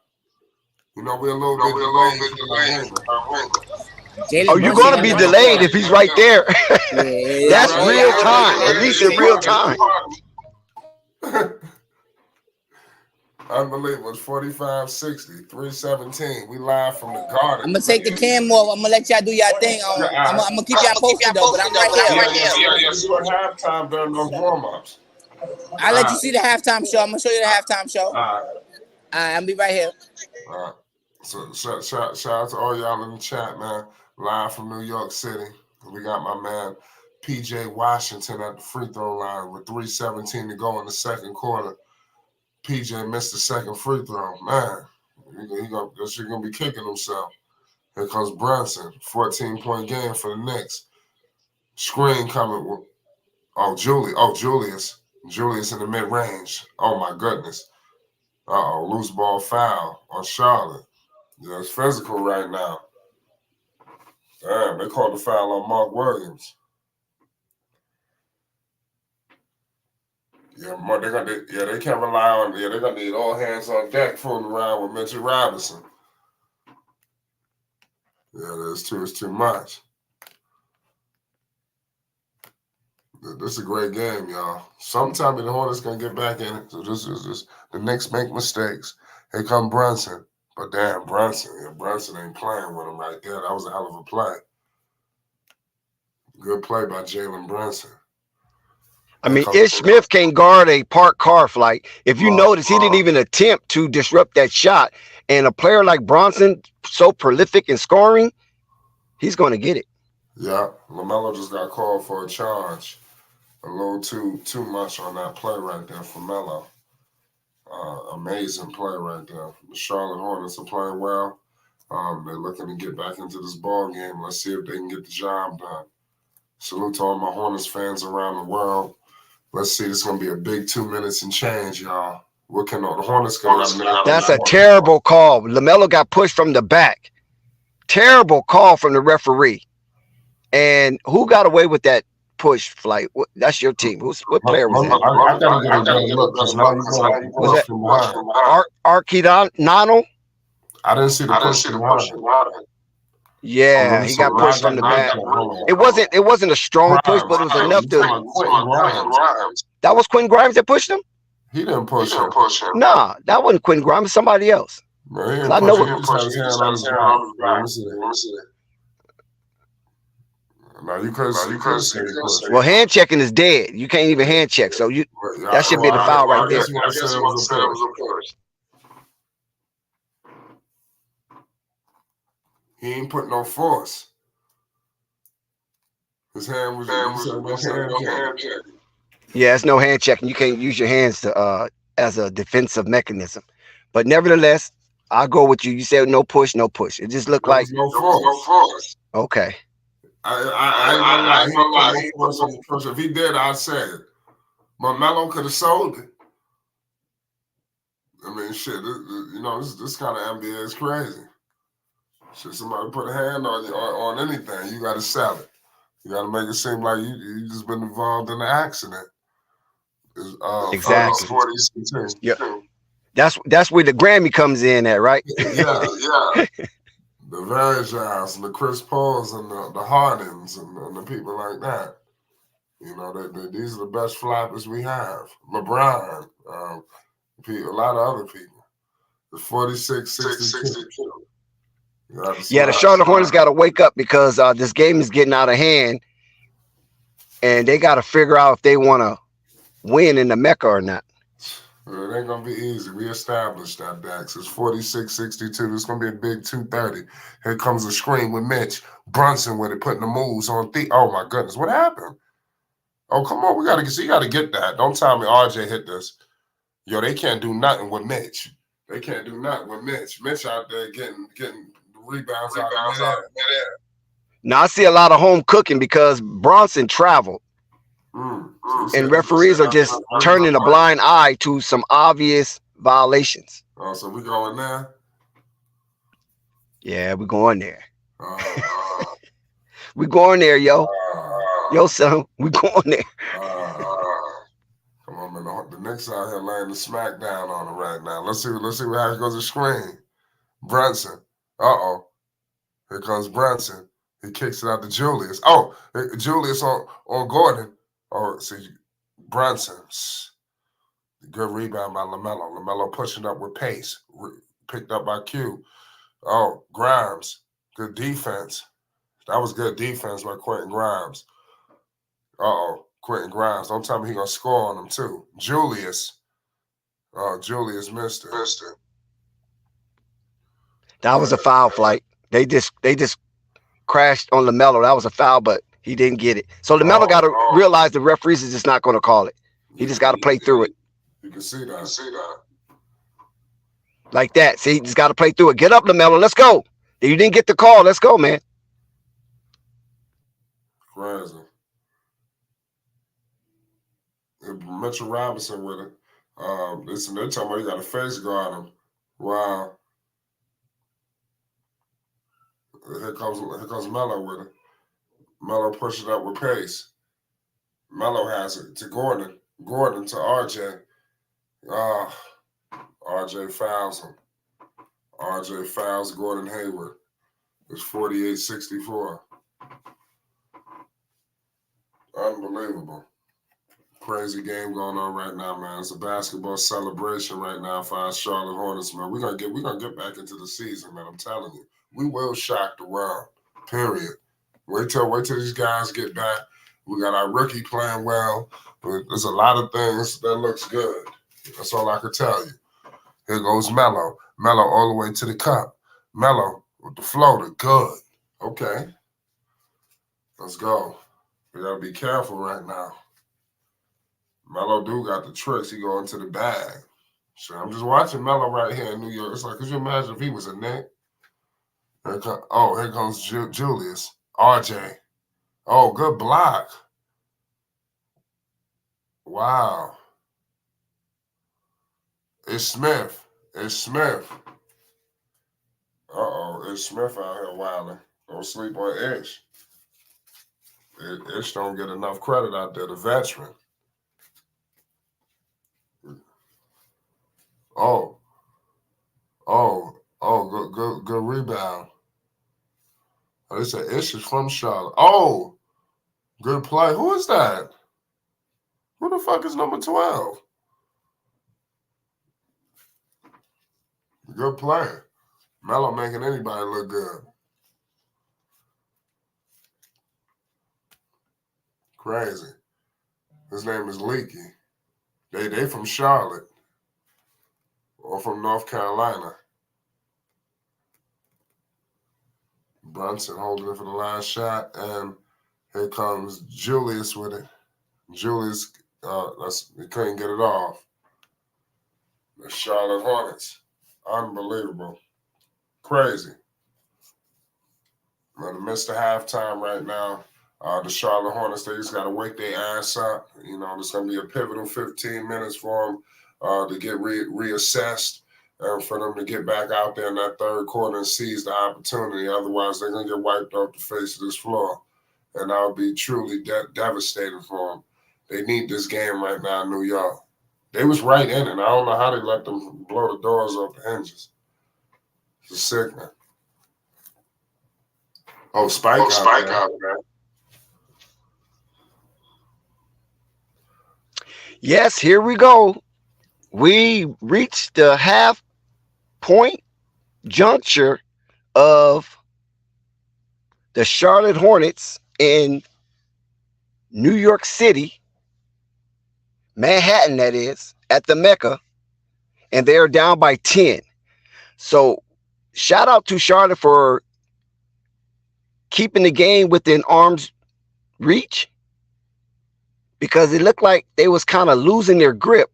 Speaker 3: You know, we're a little bit delayed.
Speaker 5: Oh, you're going to be delayed if he's right there. Yeah, that's real time, at least in real time.
Speaker 3: Unbelievable. It's 45-60, 3:17. We live from the Garden.
Speaker 6: I'm going to take the cam off. I'm going to let y'all do y'all thing. I'm going to keep y'all posted, though, but I'm right here.
Speaker 3: Yeah, you at halftime during those warm-ups.
Speaker 6: I'll let you see the halftime show. I'm going to show you the halftime show. All
Speaker 3: right.
Speaker 6: I'll be right here.
Speaker 3: All right. So shout out to all y'all in the chat, man. Live from New York City. We got my man PJ Washington at the free throw line with 3:17 to go in the second quarter. PJ missed the second free throw. Man, he's gonna be kicking himself. Here comes Brunson. 14-point game for the Knicks. Screen coming with Julius. Julius in the mid-range. Oh my goodness. Loose ball foul on Charlotte. Yeah, it's physical right now. Damn, they called the foul on Mark Williams. Yeah, they can't rely on. Yeah, they're gonna need all hands on deck fooling around with Mitchell Robinson. Yeah, it's too much. This is a great game, y'all. Sometime the Hornets gonna get back in it. So this is just the Knicks make mistakes. Here come Brunson, but damn Brunson ain't playing with him right there. That was a hell of a play. Good play by Jalen Brunson.
Speaker 5: I mean, Ish Smith can't guard a parked car flight. If you notice, he didn't even attempt to disrupt that shot. And a player like Bronson, so prolific in scoring, he's going to get it.
Speaker 3: Yeah, Lamelo just got called for a charge. A little too much on that play right there for Melo. Amazing play right there. The Charlotte Hornets are playing well. They're looking to get back into this ball game. Let's see if they can get the job done. Salute to all my Hornets fans around the world. Let's see, it's going to be a big 2 minutes and change, y'all. What can the Hornets go?
Speaker 5: That's a terrible call. Lamelo got pushed from the back. Terrible call from the referee. And who got away with that push flight? That's your team. What player was that?
Speaker 3: I got to get a better look. Was
Speaker 5: that Arkidano?
Speaker 3: I didn't see the push.
Speaker 5: Yeah, he got pushed from the back. It wasn't a strong push, but it was enough to. That was Quentin Grimes that pushed him?
Speaker 3: He didn't push him.
Speaker 5: Nah, that wasn't Quentin Grimes. Somebody else.
Speaker 3: I know what. No, you couldn't.
Speaker 5: Well, hand checking is dead. You can't even hand check. So that should be the foul right there.
Speaker 3: He ain't put no force. His hand was hand check.
Speaker 5: Yeah, it's no hand checking. You can't use your hands to as a defensive mechanism. But nevertheless, I'll go with you. You said no push, no push. It just looked like
Speaker 3: no force.
Speaker 5: Okay.
Speaker 3: I ain't gonna lie. If he did, I'd say it. But Melo could have sold it. I mean, shit. This kind of NBA is crazy. Should somebody put a hand on anything, you got to sell it. You got to make it seem like you just been involved in an accident.
Speaker 5: Exactly. Yeah. That's where the Grammy comes in at, right?
Speaker 3: Yeah. The Verjans and the Chris Pauls and the Hardens and the people like that. These are the best flappers we have. LeBron, a lot of other people. The 46-62.
Speaker 5: Yeah, the Charlotte Hornets got to wake up because this game is getting out of hand, and they got to figure out if they want to win in the Mecca or not.
Speaker 3: It ain't going to be easy. We established that, Dax. It's 46-62. It's going to be a big 230. Here comes the screen with Mitch. Brunson with it, putting the moves on. Oh, my goodness. What happened? Oh, come on. You got to get that. Don't tell me RJ hit this. Yo, they can't do nothing with Mitch. They can't do nothing with Mitch. Mitch out there getting rebounds out of midair.
Speaker 5: Now I see a lot of home cooking because Bronson traveled. And referees are just turning a blind eye to some obvious violations.
Speaker 3: Oh, so we going there?
Speaker 5: Yeah, we're going there. We going there, yo. Yo, son, we going there.
Speaker 3: Come on, man. The Knicks out here laying the smack down on him right now. Let's see how it goes to screen. Brunson. Here comes Brunson. He kicks it out to Julius. Oh, Julius on Gordon. Oh, see, Brunson. Good rebound by Lamelo. Lamelo pushing up with pace. Picked up by Q. Oh, Grimes. Good defense. That was good defense by Quentin Grimes. Quentin Grimes. Don't tell me he's going to score on him, too. Julius. Julius missed it.
Speaker 5: That was a foul flight. They just crashed on Lamelo. That was a foul, but he didn't get it. So Lamelo got to realize the referees is just not going to call it. He just got to play through it.
Speaker 3: You can see that.
Speaker 5: Like that. See, he just got to play through it. Get up, Lamelo. Let's go. You didn't get the call. Let's go, man.
Speaker 3: Crazy. Mitchell Robinson with it. Listen, they're talking about you got a face guard him. Wow. Here comes Melo with it. Melo pushing up with pace. Melo has it to Gordon. Gordon to RJ. RJ fouls him. RJ fouls Gordon Hayward. It's 48-64. Unbelievable. Crazy game going on right now, man. It's a basketball celebration right now for our Charlotte Hornets, man. We're gonna get back into the season, man. I'm telling you. We will shock the world. Period. Wait till these guys get back. We got our rookie playing well. But there's a lot of things that looks good. That's all I can tell you. Here goes Melo. Melo all the way to the cup. Melo with the floater. Good. Okay. Let's go. We gotta be careful right now. Melo do got the tricks. He go into the bag. So I'm just watching Melo right here in New York. It's like, could you imagine if he was a Knick? Here comes Julius. RJ. Oh, good block. Wow. It's Smith. It's Smith. It's Smith out here wilding. Don't sleep on Ish. Ish don't get enough credit out there, the veteran. Good rebound. They said Ish is from Charlotte. Oh, good play. Who is that? Who the fuck is number 12? Good play. Melo making anybody look good. Crazy. His name is Leaky. They from Charlotte or from North Carolina. Brunson holding it for the last shot, and here comes Julius with it. Julius, he couldn't get it off. The Charlotte Hornets, unbelievable, crazy. We're in the midst of halftime right now. The Charlotte Hornets, they just got to wake their ass up. You know, there's going to be a pivotal 15 minutes for them to get reassessed and for them to get back out there in that third quarter and seize the opportunity. Otherwise, they're going to get wiped off the face of this floor. And that would be truly devastating for them. They need this game right now in New York. They was right in it. I don't know how they let them blow the doors off the hinges. It's sickening. Oh, Spike out there.
Speaker 5: Yes, here we go. We reached the half-point juncture of the Charlotte Hornets in New York City, Manhattan, that is, at the Mecca, and they are down by 10. So shout out to Charlotte for keeping the game within arm's reach, because it looked like they was kind of losing their grip,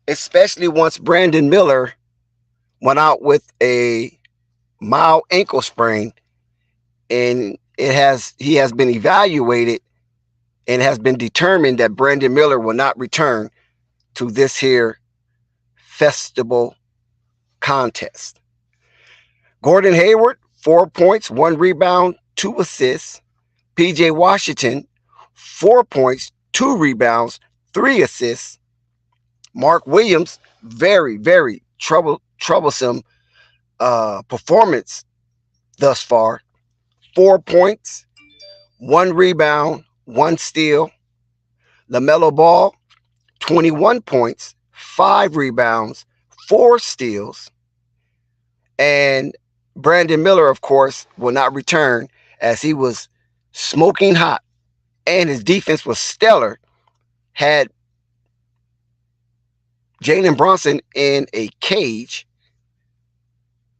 Speaker 5: especially once Brandon Miller went out with a mild ankle sprain, and he has been evaluated and has been determined that Brandon Miller will not return to this here festival contest. Gordon Hayward, 4 points, 1 rebound, 2 assists. PJ Washington, 4 points, 2 rebounds, 3 assists. Mark Williams, very, very troublesome performance thus far. 4 points, 1 rebound, 1 steal. Lamelo Ball, 21 points, 5 rebounds, 4 steals. And Brandon Miller, of course, will not return as he was smoking hot and his defense was stellar. Had Jalen Brunson in a cage,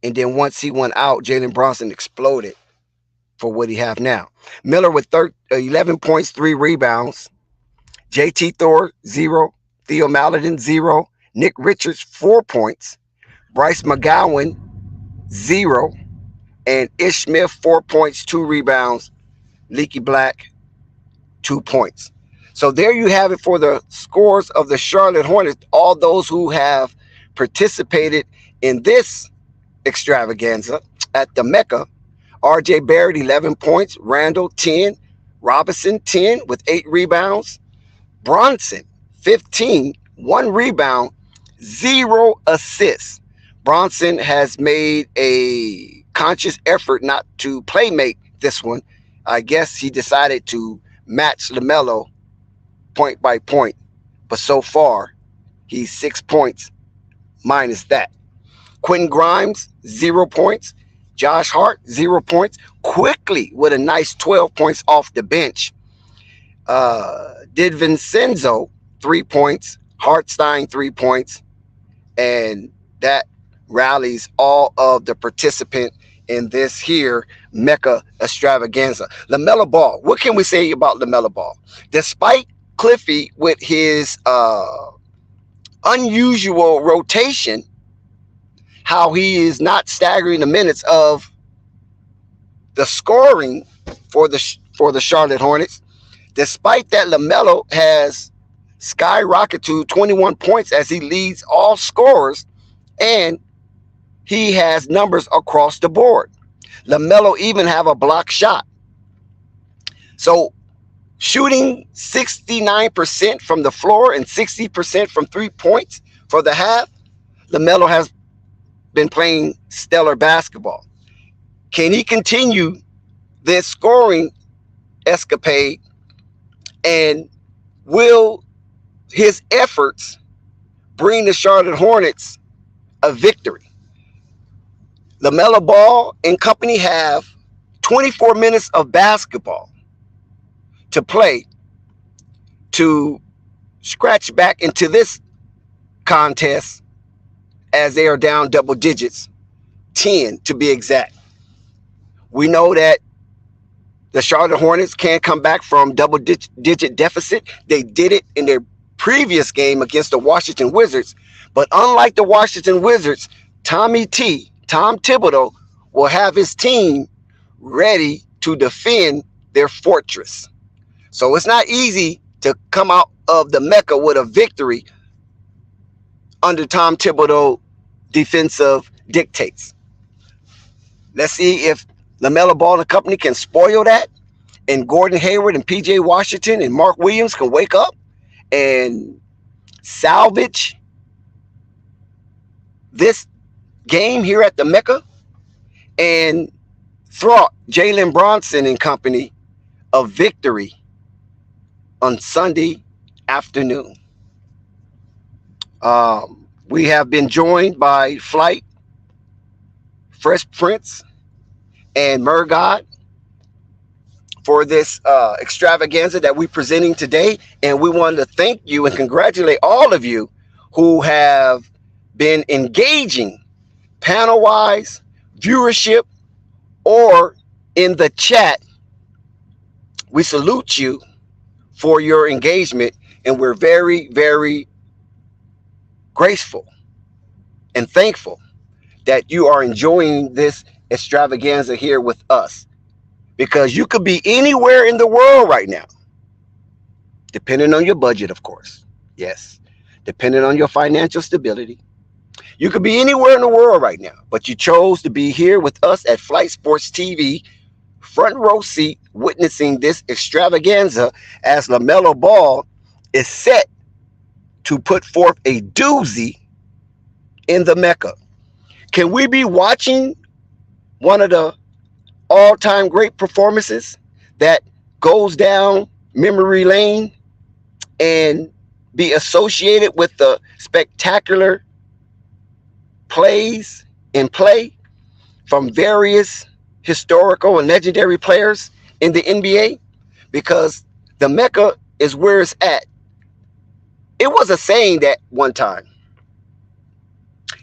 Speaker 5: and then once he went out, Jalen Brunson exploded for what he have now. Miller with 11 points, 3 rebounds. JT Thor, 0. Theo Maledon, 0. Nick Richards, 4 points. Bryce McGowan, 0. And Ish Smith, 4 points, 2 rebounds. Leaky Black, 2 points. So there you have it for the scores of the Charlotte Hornets. All those who have participated in this extravaganza at the Mecca. R.J. Barrett, 11 points. Randall, 10. Robinson, 10 with 8 rebounds. Bronson, 15, 1 rebound, 0 assists. Bronson has made a conscious effort not to play make this one. I guess he decided to match Lamelo point by point. But so far, he's 6 points minus that. Quentin Grimes, 0 points. Josh Hart, 0 points. Quickly with a nice 12 points off the bench. Did Vincenzo, 3 points. Hartstein, 3 points. And that rallies all of the participants in this here Mecca extravaganza. Lamelo Ball. What can we say about Lamelo Ball? Despite Cliffy with his unusual rotation, how he is not staggering the minutes of the scoring for the Charlotte Hornets. Despite that, Lamelo has skyrocketed to 21 points as he leads all scorers, and he has numbers across the board. Lamelo even have a block shot. So shooting 69% from the floor and 60% from 3 points for the half, Lamelo has been playing stellar basketball. Can he continue this scoring escapade, and will his efforts bring the Charlotte Hornets a victory? Lamelo Ball and company have 24 minutes of basketball to play to scratch back into this contest, as they are down double digits, 10 to be exact. We know that the Charlotte Hornets can come back from double-digit deficit. They did it in their previous game against the Washington Wizards. But unlike the Washington Wizards, Tom Thibodeau, will have his team ready to defend their fortress. So it's not easy to come out of the Mecca with a victory under Tom Thibodeau defensive dictates. Let's see if Lamelo Ball and company can spoil that, and Gordon Hayward and PJ Washington and Mark Williams can wake up and salvage this game here at the Mecca and thwart Jalen Bronson and company a victory on Sunday afternoon. We have been joined by Flight, Fresh Prince, and Murgod for this extravaganza that we're presenting today. And we wanted to thank you and congratulate all of you who have been engaging panel-wise, viewership, or in the chat. We salute you for your engagement, and we're very, very graceful and thankful that you are enjoying this extravaganza here with us, because you could be anywhere in the world right now, depending on your budget, of course. Yes, depending on your financial stability. You could be anywhere in the world right now, but you chose to be here with us at Flight Sports TV, front row seat, witnessing this extravaganza as Lamelo Ball is set to put forth a doozy in the Mecca. Can we be watching one of the all-time great performances that goes down memory lane and be associated with the spectacular plays and play from various historical and legendary players in the NBA? Because the Mecca is where it's at. It was a saying that one time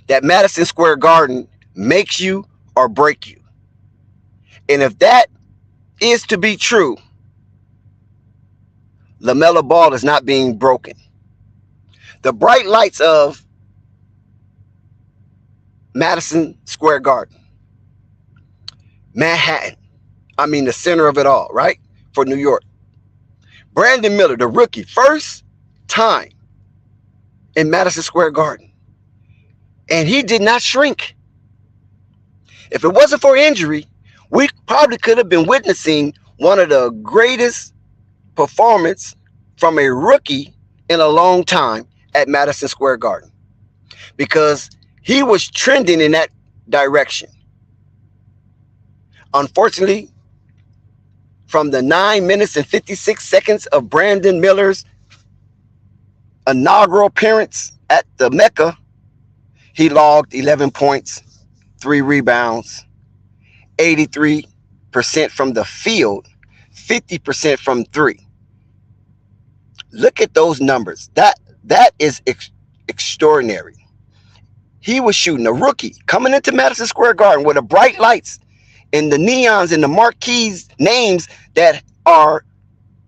Speaker 5: that Madison Square Garden makes you or break you. And if that is to be true, Lamelo Ball is not being broken. The bright lights of Madison Square Garden Manhattan. I mean, the center of it all, right? For New York. Brandon Miller, the rookie, first time in Madison Square Garden. And he did not shrink. If it wasn't for injury, we probably could have been witnessing one of the greatest performances from a rookie in a long time at Madison Square Garden, because he was trending in that direction. Unfortunately, from the 9 minutes and 56 seconds of Brandon Miller's inaugural appearance at the Mecca, he logged 11 points, 3 rebounds, 83% from the field, 50% from three. Look at those numbers. That is extraordinary. He was shooting, a rookie coming into Madison Square Garden with the bright lights and the neons and the marquees names that are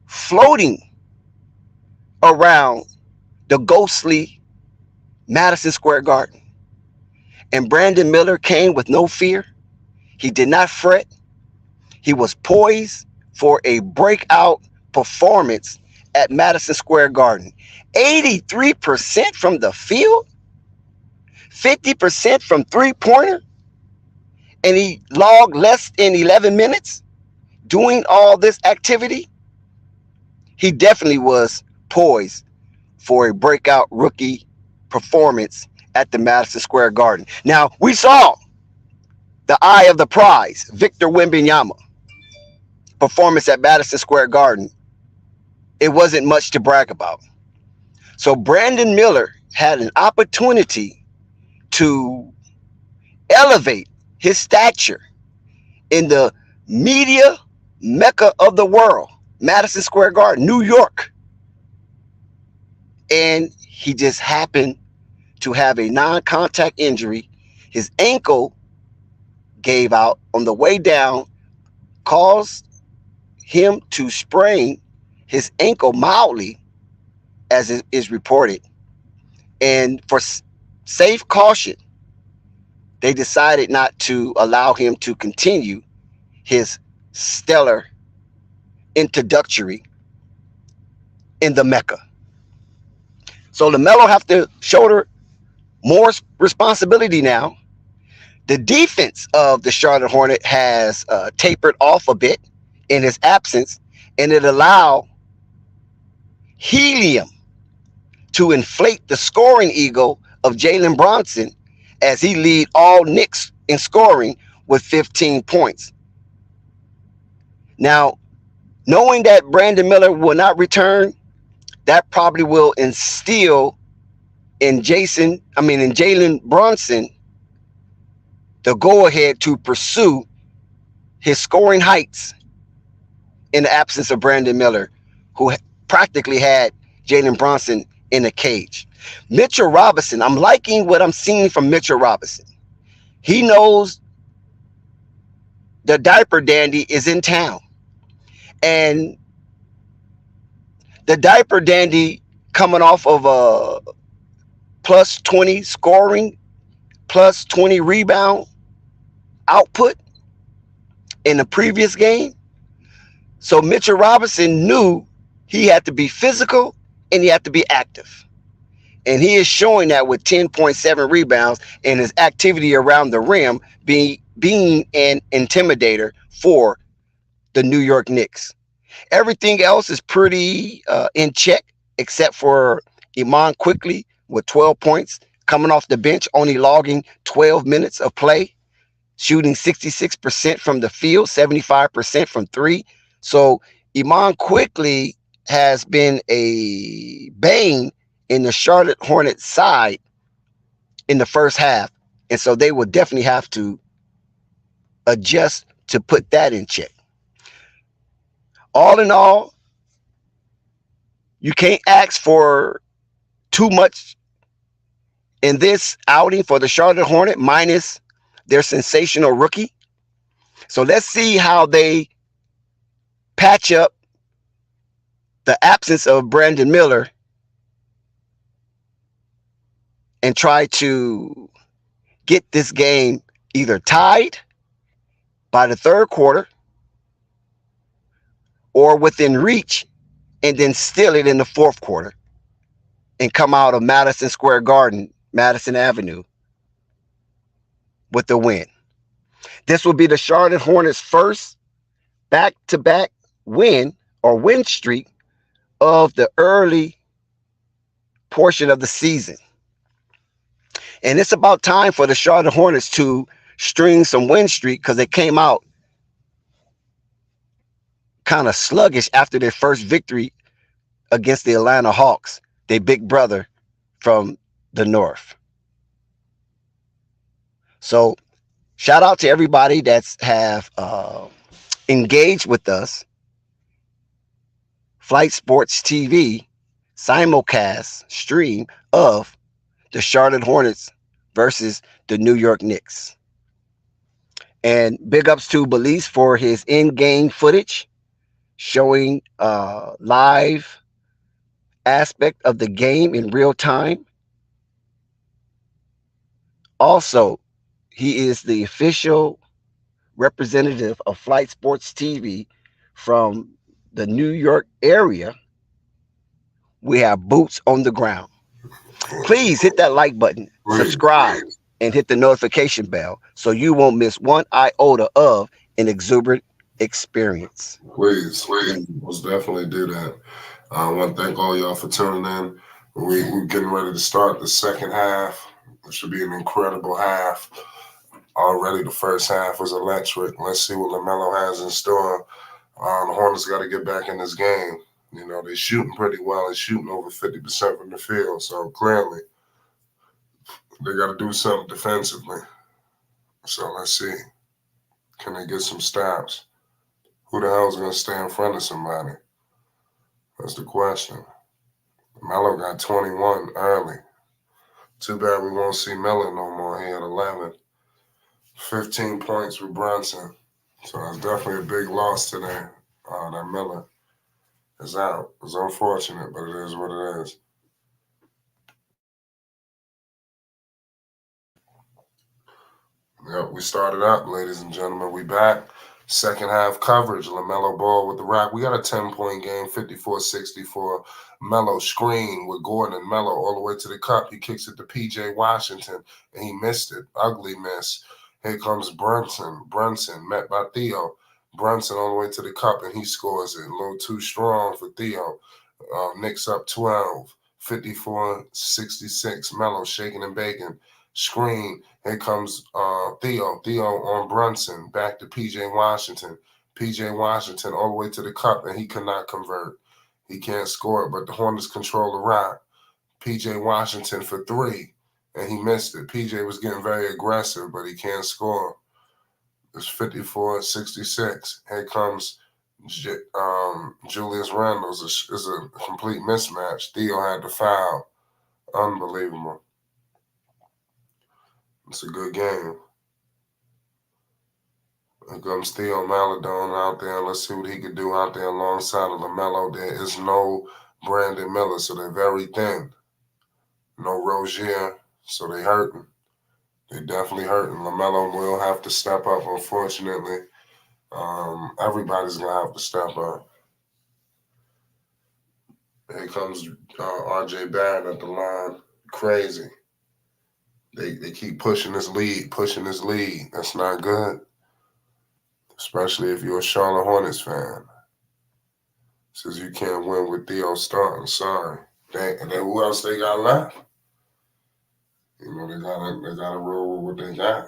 Speaker 5: floating around the ghostly Madison Square Garden. And Brandon Miller came with no fear. He did not fret. He was poised for a breakout performance at Madison Square Garden. 83% from the field, 50% from three-pointer, and he logged less than 11 minutes doing all this activity. He definitely was poised for a breakout rookie performance at the Madison Square Garden. Now, we saw the eye of the prize, Victor Wembanyama, performance at Madison Square Garden. It wasn't much to brag about. So Brandon Miller had an opportunity to elevate his stature in the media mecca of the world, Madison Square Garden, New York. And he just happened to have a non-contact injury. His ankle gave out on the way down, caused him to sprain his ankle mildly, as it is reported. And for safe caution, they decided not to allow him to continue his stellar introductory in the Mecca. So Lamelo have to shoulder more responsibility now. The defense of the Charlotte Hornet has tapered off a bit in his absence, and it allowed helium to inflate the scoring ego of Jalen Brunson as he lead all Knicks in scoring with 15 points. Now, knowing that Brandon Miller will not return, that probably will instill in Jalen Brunson the go-ahead to pursue his scoring heights in the absence of Brandon Miller, who practically had Jalen Brunson in a cage. Mitchell Robinson, I'm liking what I'm seeing from Mitchell Robinson. He knows the diaper dandy is in town. And the diaper dandy, coming off of a plus 20 scoring, plus 20 rebound output in the previous game. So Mitchell Robinson knew he had to be physical and he had to be active. And he is showing that with 10.7 rebounds and his activity around the rim being an intimidator for the New York Knicks. Everything else is pretty in check, except for Iman Quickly with 12 points, coming off the bench, only logging 12 minutes of play, shooting 66% from the field, 75% from three. So Iman Quickly has been a bane in the Charlotte Hornets side in the first half. And so they will definitely have to adjust to put that in check. All in all, you can't ask for too much in this outing for the Charlotte Hornet, minus their sensational rookie. So let's see how they patch up the absence of Brandon Miller and try to get this game either tied by the third quarter or within reach, and then steal it in the fourth quarter and come out of Madison Square Garden, Madison Avenue, with the win. This will be the Charlotte Hornets' first back-to-back win or win streak of the early portion of the season. And it's about time for the Charlotte Hornets to string some win streak because they came out kind of sluggish after their first victory against the Atlanta Hawks, their big brother from the North. So shout out to everybody that's have engaged with us. Flight Sports TV simulcast stream of the Charlotte Hornets versus the New York Knicks. And big ups to Belize for his in-game footage showing live aspect of the game in real time. Also, he is the official representative of Flight Sports TV from the New York area. We have boots on the ground. Please hit that like button, subscribe, and hit the notification bell so you won't miss one iota of an exuberant experience.
Speaker 3: Please, let's definitely do that. I want to thank all y'all for tuning in. We're getting ready to start the second half. It should be an incredible half. Already the first half was electric. Let's see what Lamelo has in store. The Hornets got to get back in this game. You know, they're shooting pretty well. They're shooting over 50% from the field. So clearly, they got to do something defensively. So let's see. Can they get some stops? Who the hell is going to stay in front of somebody? That's the question. Melo got 21 early. Too bad we won't see Melo no more. He had 11. 15 points with Brunson. So that's definitely a big loss today. That Miller is out. It's unfortunate, but it is what it is. Yep, we started up, ladies and gentlemen. We back. Second half coverage. Lamelo Ball with the Rock. We got a 10-point game, 54-64. Melo screen with Gordon and Melo all the way to the cup. He kicks it to P.J. Washington, and he missed it. Ugly miss. Here comes Brunson. Brunson met by Theo. Brunson all the way to the cup, and he scores it. A little too strong for Theo. Knicks up 12. 54-66. Melo shaking and baking. Screen. Here comes Theo. Theo on Brunson. Back to P.J. Washington. P.J. Washington all the way to the cup, and he cannot convert. He can't score it, but the Hornets control the rock. P.J. Washington for three, and he missed it. P.J. was getting very aggressive, but he can't score. It's 54-66. Here comes Julius Randle. It's a complete mismatch. Theo had the foul. Unbelievable. It's a good game. Here comes Theo Maladon out there. Let's see what he can do out there alongside of Lamelo. There is no Brandon Miller, so they're very thin. No Rozier, so they hurting. They definitely hurting. Lamelo will have to step up, unfortunately. Everybody's going to have to step up. Here comes R.J. Barrett at the line. Crazy. They keep pushing this lead. That's not good. Especially if you're a Charlotte Hornets fan. Says you can't win with Theo starting. Sorry. And then who else they got left? You know, they gotta roll with what they got.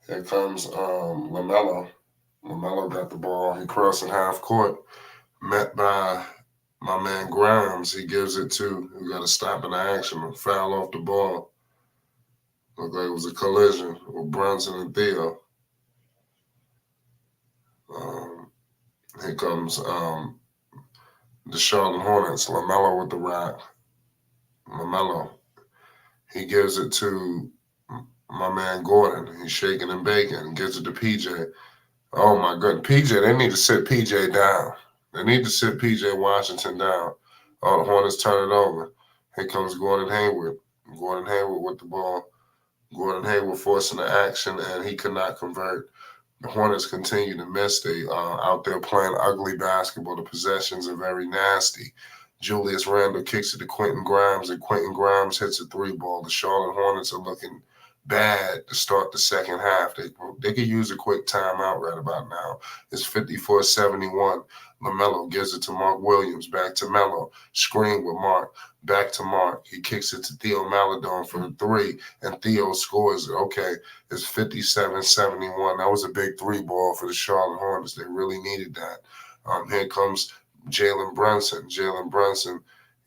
Speaker 3: Here comes Lamelo. Lamelo got the ball. He crossing half court. Met by my man Grimes. He gives it to. We got to stop in the action. Foul off the ball. Looked like it was a collision with Brunson and Theo. Here comes the Charlotte Hornets. Lamelo with the rock. Lamelo. He gives it to my man Gordon. He's shaking and baking. Gives it to PJ. Oh, my goodness. PJ, they need to sit PJ down. They need to sit PJ Washington down. Oh, the Hornets turn it over. Here comes Gordon Hayward. Gordon Hayward with the ball. Gordon Hayward forcing the action, and he could not convert. The Hornets continue to miss. They out there playing ugly basketball. The possessions are very nasty. Julius Randle kicks it to Quentin Grimes, and Quentin Grimes hits a three ball. The Charlotte Hornets are looking bad to start the second half. They could use a quick timeout right about now. It's 54-71. Lamelo gives it to Mark Williams. Back to Melo. Screen with Mark. Back to Mark. He kicks it to Theo Maledon for the three, and Theo scores it. Okay, it's 57-71. That was a big three ball for the Charlotte Hornets. They really needed that. Here comes Jalen Brunson. Jalen Brunson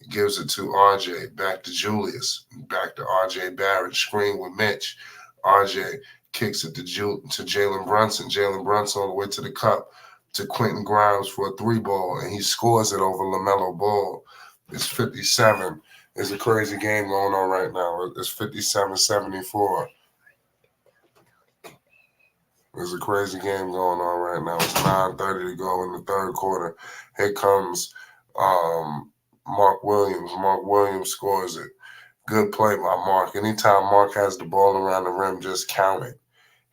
Speaker 3: gives it to RJ. Back to Julius. Back to RJ Barrett. Screen with Mitch. RJ kicks it to Jalen Brunson. Jalen Brunson all the way to the cup to Quentin Grimes for a three ball, and he scores it over LaMelo Ball. It's 57. There's a crazy game going on right now. It's 57-74. There's a crazy game going on right now. It's 9:30 to go in the third quarter. Here comes Mark Williams. Mark Williams scores it. Good play by Mark. Anytime Mark has the ball around the rim, just count it.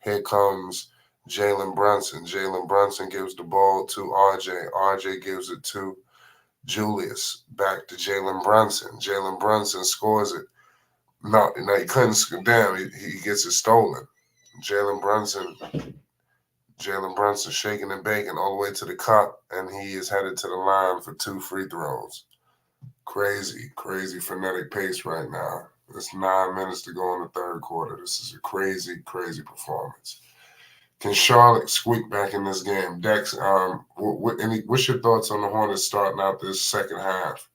Speaker 3: Here comes Jalen Brunson. Jalen Brunson gives the ball to RJ. RJ gives it to Julius. Back to Jalen Brunson. Jalen Brunson scores it. No, he couldn't. Damn, he gets it stolen. Jalen Brunson shaking and baking all the way to the cup, and he is headed to the line for 2 free throws. Crazy frenetic pace right now. It's 9 minutes to go in the third quarter. This is a crazy performance. Can Charlotte squeak back in this game? Dex, what's your thoughts on the Hornets starting out this second half?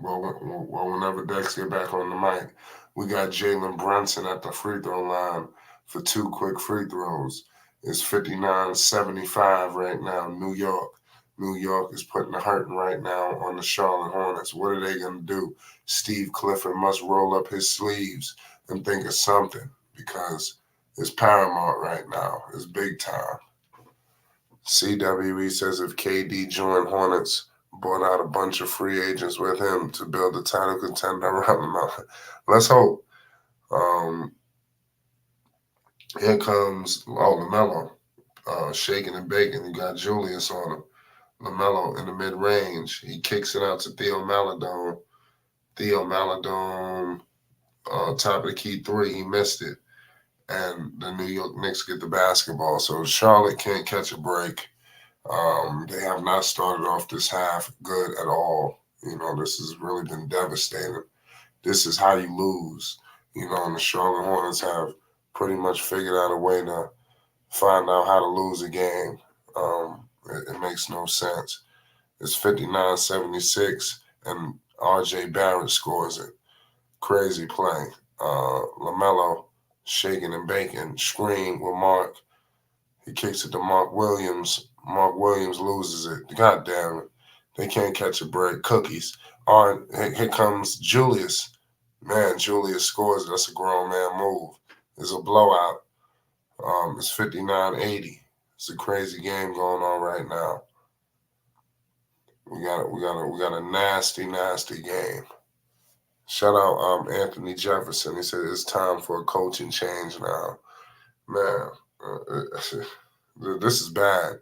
Speaker 3: Well, whenever Dex get back on the mic, we got Jalen Brunson at the free throw line for 2 quick free throws. It's 59-75 right now. New York is putting a hurting right now on the Charlotte Hornets. What are they going to do? Steve Clifford must roll up his sleeves and think of something, because it's paramount right now. It's big time. CWE says if KD joined Hornets, brought out a bunch of free agents with him to build a title contender around him. Let's hope. Here comes LaMelo, shaking and baking. You got Julius on him. LaMelo in the mid-range. He kicks it out to Theo Maledon. Top of the key three. He missed it. And the New York Knicks get the basketball. So Charlotte can't catch a break. They have not started off this half good at all. This has really been devastating. This is how you lose. And the Charlotte Hornets have pretty much figured out a way to find out how to lose a game. It makes no sense. It's 59-76, and RJ Barrett scores it. Crazy play. LaMelo shaking and baking. Screen with Mark. He kicks it to Mark Williams. Mark Williams loses it. God damn it. They can't catch a break. Cookies. All right, here comes Julius. Man, Julius scores. That's a grown man move. It's a blowout. It's 59-80. It's a crazy game going on right now. We got a nasty game. Shout out Anthony Jefferson. He said it's time for a coaching change now. Man, this is bad.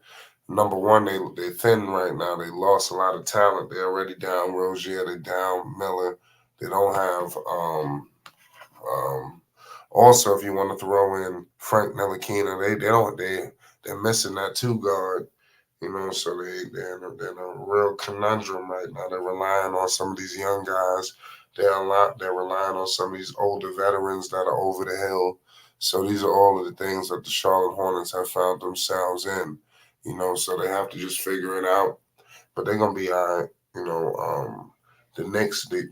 Speaker 3: Number one, they thin right now. They lost a lot of talent. They're already down Rozier. They down Miller. They don't have also, if you want to throw in Frank Ntilikina, they're missing that 2 guard. So they're in a real conundrum right now. They're relying on some of these young guys. They're relying on some of these older veterans that are over the hill. So these are all of the things that the Charlotte Hornets have found themselves in. So they have to just figure it out. But they're gonna be all right. The Knicks, the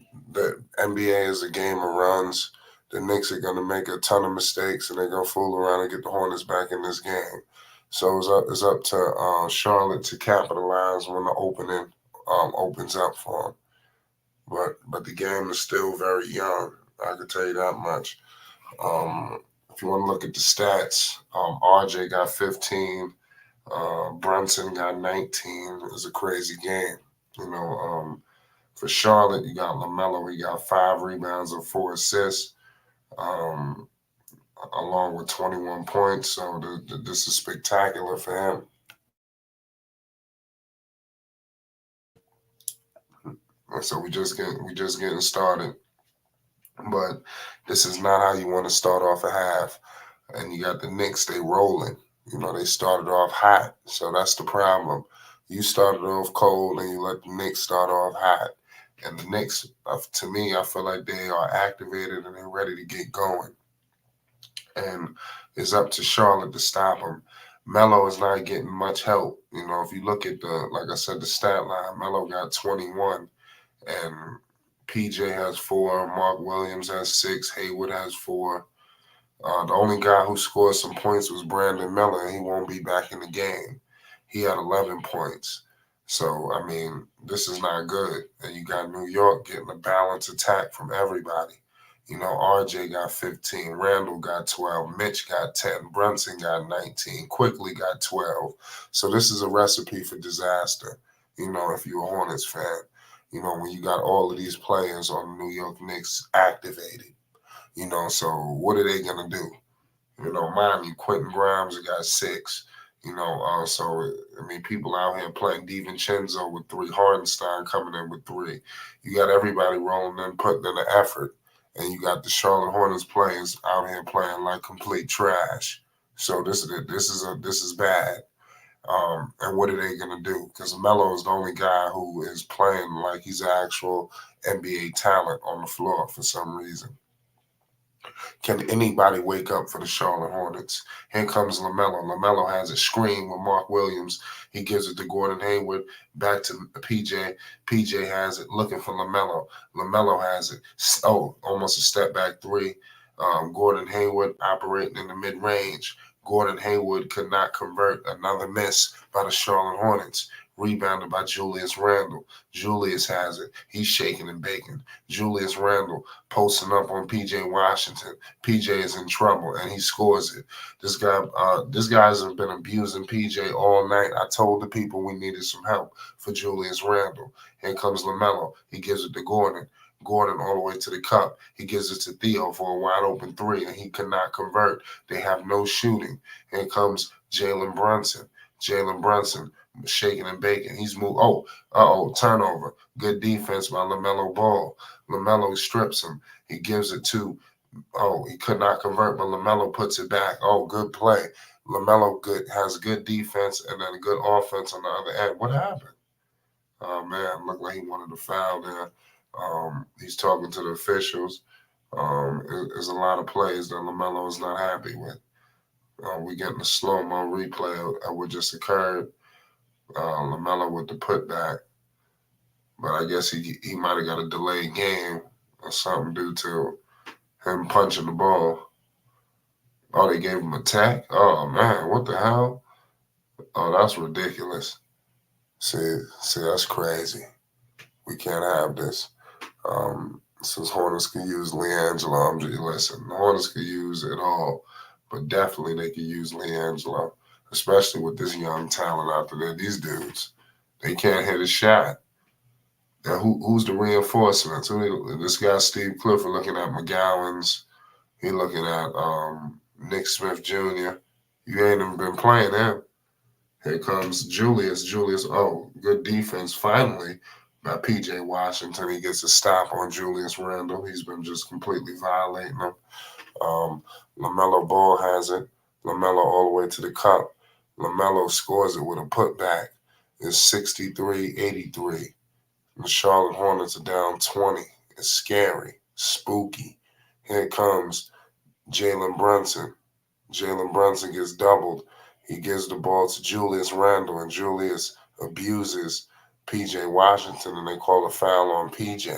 Speaker 3: NBA is a game of runs. The Knicks are gonna make a ton of mistakes, and they're gonna fool around and get the Hornets back in this game. So it's up to Charlotte to capitalize when the opening opens up for them. But the game is still very young. I can tell you that much. If you want to look at the stats, RJ got 15, Brunson got 19. It was a crazy game. For Charlotte, you got Lamelo. He got 5 rebounds and 4 assists, along with 21 points. So this is spectacular for him. And so we just getting started. But this is not how you want to start off a half. And you got the Knicks, they rolling. They started off hot. So that's the problem. You started off cold and you let the Knicks start off hot. And the Knicks, to me, I feel like they are activated and they're ready to get going. And it's up to Charlotte to stop them. Melo is not getting much help. If you look at like I said, the stat line, Melo got 21 and PJ has 4, Mark Williams has 6, Haywood has 4. The only guy who scored some points was Brandon Miller, and he won't be back in the game. He had 11 points. So, this is not good. And you got New York getting a balanced attack from everybody. RJ got 15, Randall got 12, Mitch got 10, Brunson got 19, Quickly got 12. So this is a recipe for disaster, if you're a Hornets fan. When you got all of these players on the New York Knicks activated. So what are they going to do? Mind you, Quentin Grimes got 6. People out here playing DiVincenzo with 3, Hardenstein coming in with 3. You got everybody rolling in, putting in the effort. And you got the Charlotte Hornets players out here playing like complete trash. So this is bad. And what are they gonna do? Because Melo is the only guy who is playing like he's an actual NBA talent on the floor for some reason. Can anybody wake up for the Charlotte Hornets? Here comes Lamelo. Lamelo has a screen with Mark Williams. He gives it to Gordon Hayward, back to PJ. PJ has it, looking for Lamelo. Lamelo has it. Almost a step back 3. Gordon Hayward operating in the mid-range. Gordon Hayward could not convert. Another miss by the Charlotte Hornets. Rebounded by Julius Randle. Julius has it. He's shaking and baking. Julius Randle posting up on PJ Washington. PJ is in trouble and he scores it. This guy's been abusing PJ all night. I told the people we needed some help for Julius Randle. Here comes Lamelo. He gives it to Gordon. Gordon all the way to the cup. He gives it to Theo for a wide open 3 and he could not convert. They have no shooting. Here comes Jalen Brunson. Jalen Brunson shaking and baking. He's moved. Turnover. Good defense by LaMelo Ball. LaMelo strips him. He gives it to, he could not convert, but LaMelo puts it back. Good play. LaMelo has good defense and then good offense on the other end. What happened? Oh, man, looked like he wanted to foul there. He's talking to the officials. There's a lot of plays that LaMelo is not happy with. We're getting a slow-mo replay of what just occurred. Lamelo with the putback, but I guess he might have got a delayed game or something due to him punching the ball. They gave him a tech? Oh, man, what the hell? That's ridiculous. See, that's crazy. We can't have this. Since Hornets can use LiAngelo, listen, the Hornets could use it all, but definitely they could use LiAngelo. Especially with this young talent out there. These dudes, they can't hit a shot. Now, who's the reinforcements? This guy, Steve Clifford, looking at McGowan's. He looking at Nick Smith Jr. You ain't even been playing him. Here comes Julius. Good defense finally by P.J. Washington. He gets a stop on Julius Randle. He's been just completely violating him. LaMelo Ball has it. LaMelo all the way to the cup. LaMelo scores it with a putback. It's 63-83. The Charlotte Hornets are down 20. It's scary, spooky. Here comes Jalen Brunson. Jalen Brunson gets doubled. He gives the ball to Julius Randle, and Julius abuses P.J. Washington, and they call a foul on P.J.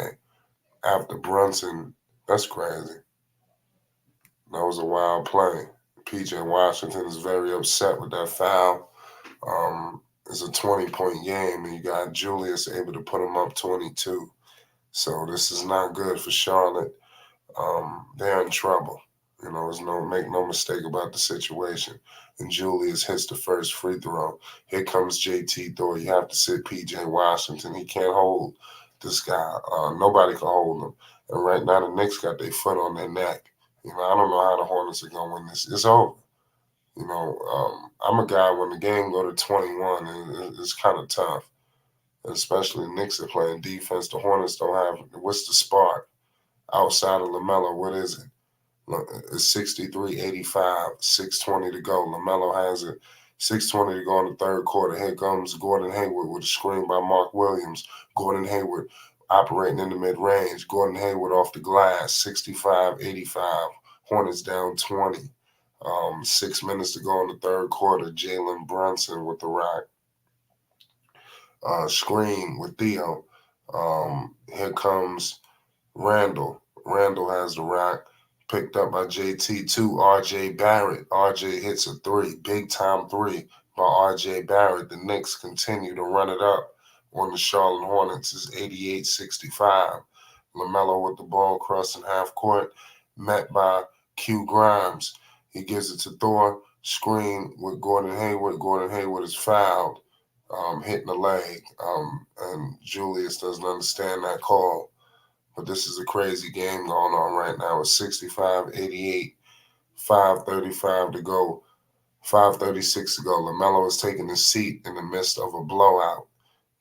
Speaker 3: after Brunson. That's crazy. That was a wild play. P.J. Washington is very upset with that foul. It's a 20-point game, and you got Julius able to put him up 22. So this is not good for Charlotte. They're in trouble. Make no mistake about the situation. And Julius hits the first free throw. Here comes JT Thor. You have to sit P.J. Washington. He can't hold this guy. Nobody can hold him. And right now the Knicks got their foot on their neck. You know, I don't know how the Hornets are gonna win this. It's over. You know, I'm a guy when the game go to 21, it's kind of tough. And especially the Knicks are playing defense. The Hornets don't have. What's the spark outside of Lamelo? What is it? It's 63-85, 6:20 to go. Lamelo has it. 6:20 to go in the third quarter. Here comes Gordon Hayward with a screen by Mark Williams. Gordon Hayward operating in the mid-range. Gordon Hayward off the glass, 65-85. Hornets down 20. 6 minutes to go in the third quarter. Jalen Brunson with the rock. Screen with Theo. Here comes Randall. Randall has the rock. Picked up by JT2. RJ Barrett. RJ hits a three. Big time three by RJ Barrett. The Knicks continue to run it up on the Charlotte Hornets. It's 88-65. Lamelo with the ball crossing half court. Met by Q Grimes. He gives it to Thor. Screen with Gordon Hayward. Gordon Hayward is fouled. Hitting the leg. And Julius doesn't understand that call. But this is a crazy game going on right now. It's 65-88, 5:35 to go, 5:36 to go. Lamelo is taking his seat in the midst of a blowout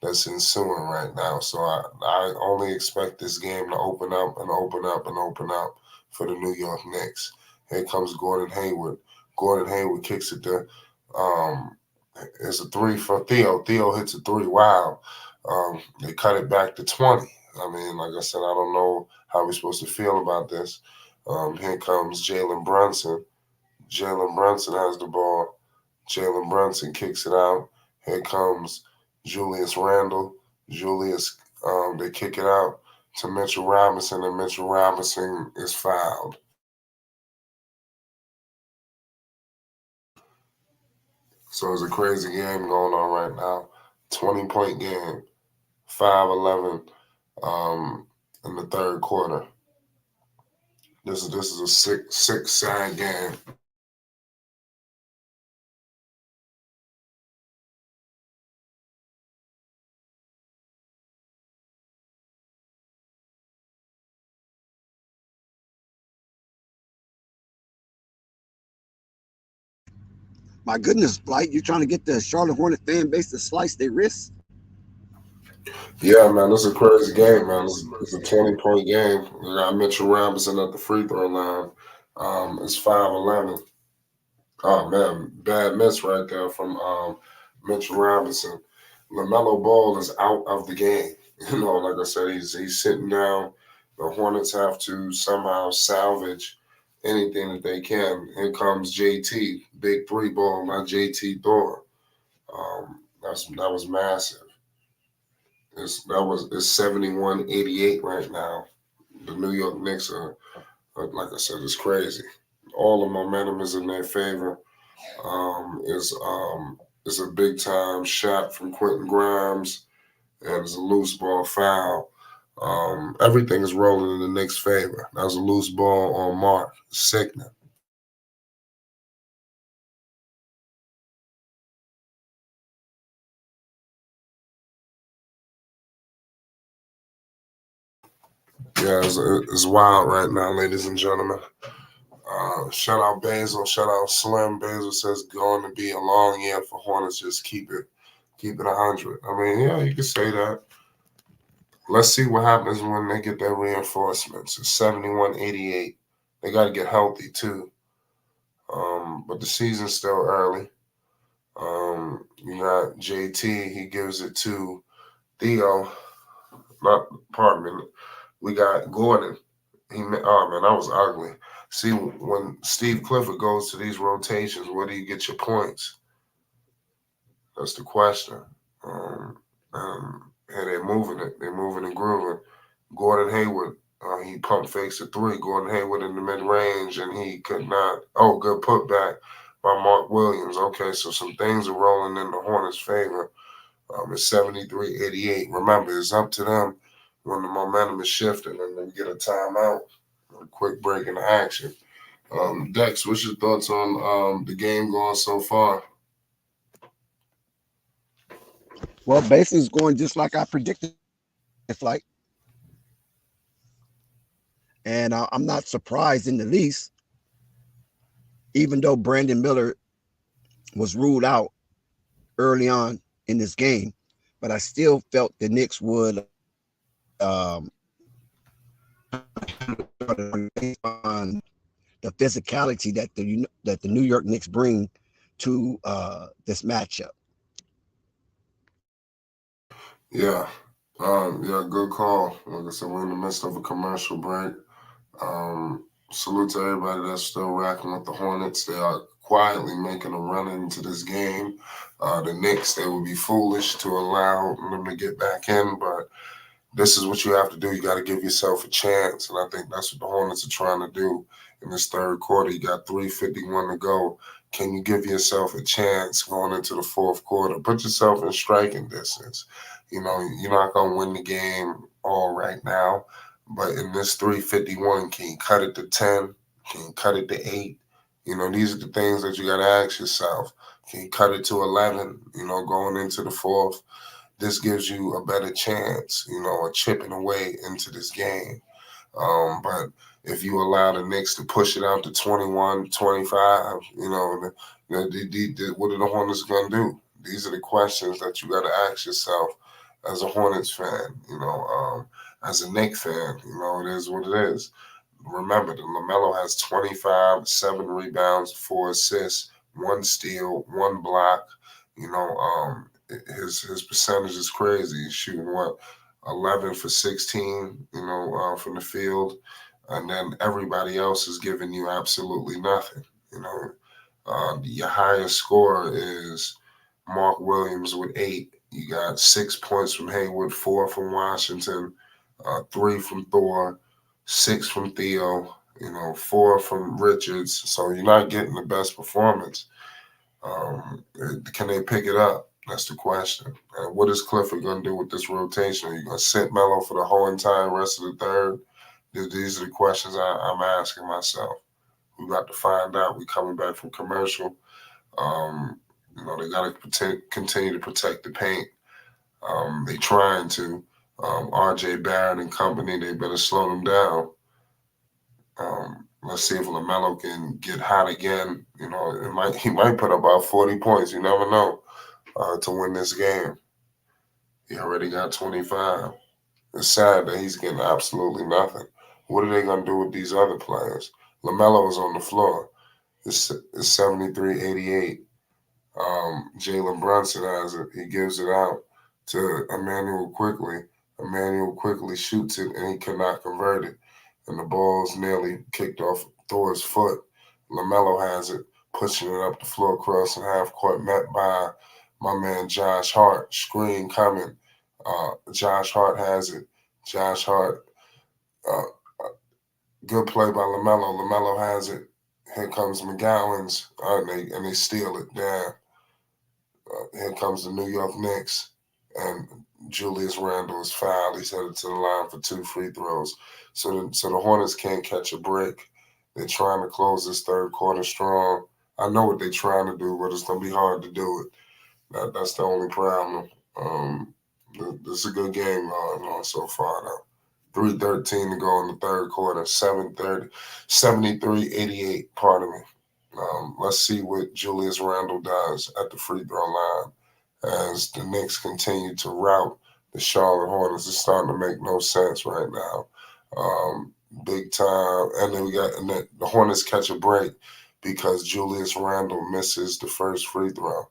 Speaker 3: that's ensuing right now. So I only expect this game to open up and open up and open up for the New York Knicks. Here comes Gordon Hayward. Gordon Hayward kicks it to it's a three for Theo. Theo hits a three. Wow. They cut it back to 20. I mean, like I said, I don't know how we're supposed to feel about this. Here comes Jalen Brunson. Jalen Brunson has the ball. Jalen Brunson kicks it out. Here comes Julius Randle. Julius, they kick it out to Mitchell Robinson, and Mitchell Robinson is fouled. So it's a crazy game going on right now. 20-point game, 5-11 in the third quarter. This is a six-side game.
Speaker 5: My goodness, Blight, you trying to get the Charlotte Hornet fan base to slice their wrists?
Speaker 3: Yeah, man, this is a crazy game, man. It's a 20-point game. We got Mitchell Robinson at the free throw line. It's 5-11. Oh, man, bad miss right there from Mitchell Robinson. LaMelo Ball is out of the game. You know, like I said, he's sitting down. The Hornets have to somehow salvage anything that they can. Here comes JT, big three ball, not JT Thor. That was massive. It's 71-88 right now. The New York Knicks are, like I said, it's crazy. All the momentum is in their favor. It's a big time shot from Quentin Grimes, and it's a loose ball foul. Everything is rolling in the Knicks' favor. That was a loose ball on Mark. Sickening. Yeah, it's wild right now, ladies and gentlemen. Shout out Basil, shout out Slim. Basil says going to be a long year for Hornets. Just keep it 100. I mean, yeah, you can say that. Let's see what happens when they get their reinforcements. It's 71-88. They got to get healthy too. But the season's still early. You got JT. He gives it to Theo. Pardon me. We got Gordon. Oh man, that was ugly. See, when Steve Clifford goes to these rotations, where do you get your points? That's the question. Hey, they're moving it. They're moving and grooving. Gordon Hayward, he pump fakes a three. Gordon Hayward in the mid-range, and he could not. Oh, good putback by Mark Williams. Okay, so some things are rolling in the Hornets' favor. It's 73-88. Remember, it's up to them when the momentum is shifting and they get a timeout. A quick break in the action. Dex, what's your thoughts on the game going so far?
Speaker 5: Well, basically, it's going just like I predicted. Flight. And I'm not surprised in the least, even though Brandon Miller was ruled out early on in this game, but I still felt the Knicks would on the physicality that the New York Knicks bring to this matchup.
Speaker 3: Yeah. Yeah, good call. Like I said, we're in the midst of a commercial break. Salute to everybody that's still racking with the Hornets. They are quietly making a run into this game. The Knicks, they would be foolish to allow them to get back in, but this is what you have to do. You got to give yourself a chance, and I think that's what the Hornets are trying to do in this third quarter. You got 3:51 to go. Can you give yourself a chance going into the fourth quarter? Put yourself in striking distance. You know, you're not going to win the game all right now, but in this 3:51, can you cut it to 10? Can you cut it to 8? You know, these are the things that you got to ask yourself. Can you cut it to 11, going into the fourth? This gives you a better chance, of chipping away into this game. But if you allow the Knicks to push it out to 21, 25, what are the Hornets going to do? These are the questions that you got to ask yourself as a Hornets fan, as a Knicks fan. It is what it is. Remember that Lamelo has 25, 7 rebounds, 4 assists, 1 steal, 1 block. His percentage is crazy. He's shooting 11 for 16, from the field, and then everybody else is giving you absolutely nothing. Your highest scorer is Mark Williams with 8. You got 6 points from Hayward, 4 from Washington, 3 from Thor, 6 from Theo, 4 from Richards. So you're not getting the best performance. Can they pick it up? That's the question. What is Clifford going to do with this rotation? Are you going to sit Melo for the whole entire rest of the third? These are the questions I'm asking myself. We got to find out. We coming back from commercial. They got to continue to protect the paint. They trying to. R.J. Barrett and company, they better slow them down. Let's see if Lamelo can get hot again. He might put up about 40 points. You never know to win this game. He already got 25. It's sad that he's getting absolutely nothing. What are they going to do with these other players? Lamelo is on the floor. It's 73-88. Jalen Brunson has it. He gives it out to Emmanuel Quickly. Emmanuel Quickly shoots it, and he cannot convert it. And the ball's nearly kicked off Thor's foot. Lamelo has it, pushing it up the floor, crossing half court, met by my man Josh Hart. Screen coming. Josh Hart has it. Josh Hart, good play by Lamelo. Lamelo has it. Here comes McGowan's, and they steal it. Damn. Here comes the New York Knicks, and Julius Randle is fouled. He's headed to the line for 2 free throws. So the Hornets can't catch a break. They're trying to close this third quarter strong. I know what they're trying to do, but it's going to be hard to do it. That's the only problem. This is a good game going on so far, though. 3:13 to go in the third quarter, 73-88, pardon me. Let's see what Julius Randle does at the free throw line as the Knicks continue to rout the Charlotte Hornets. It's starting to make no sense right now. Big time. And then the Hornets catch a break because Julius Randle misses the first free throw.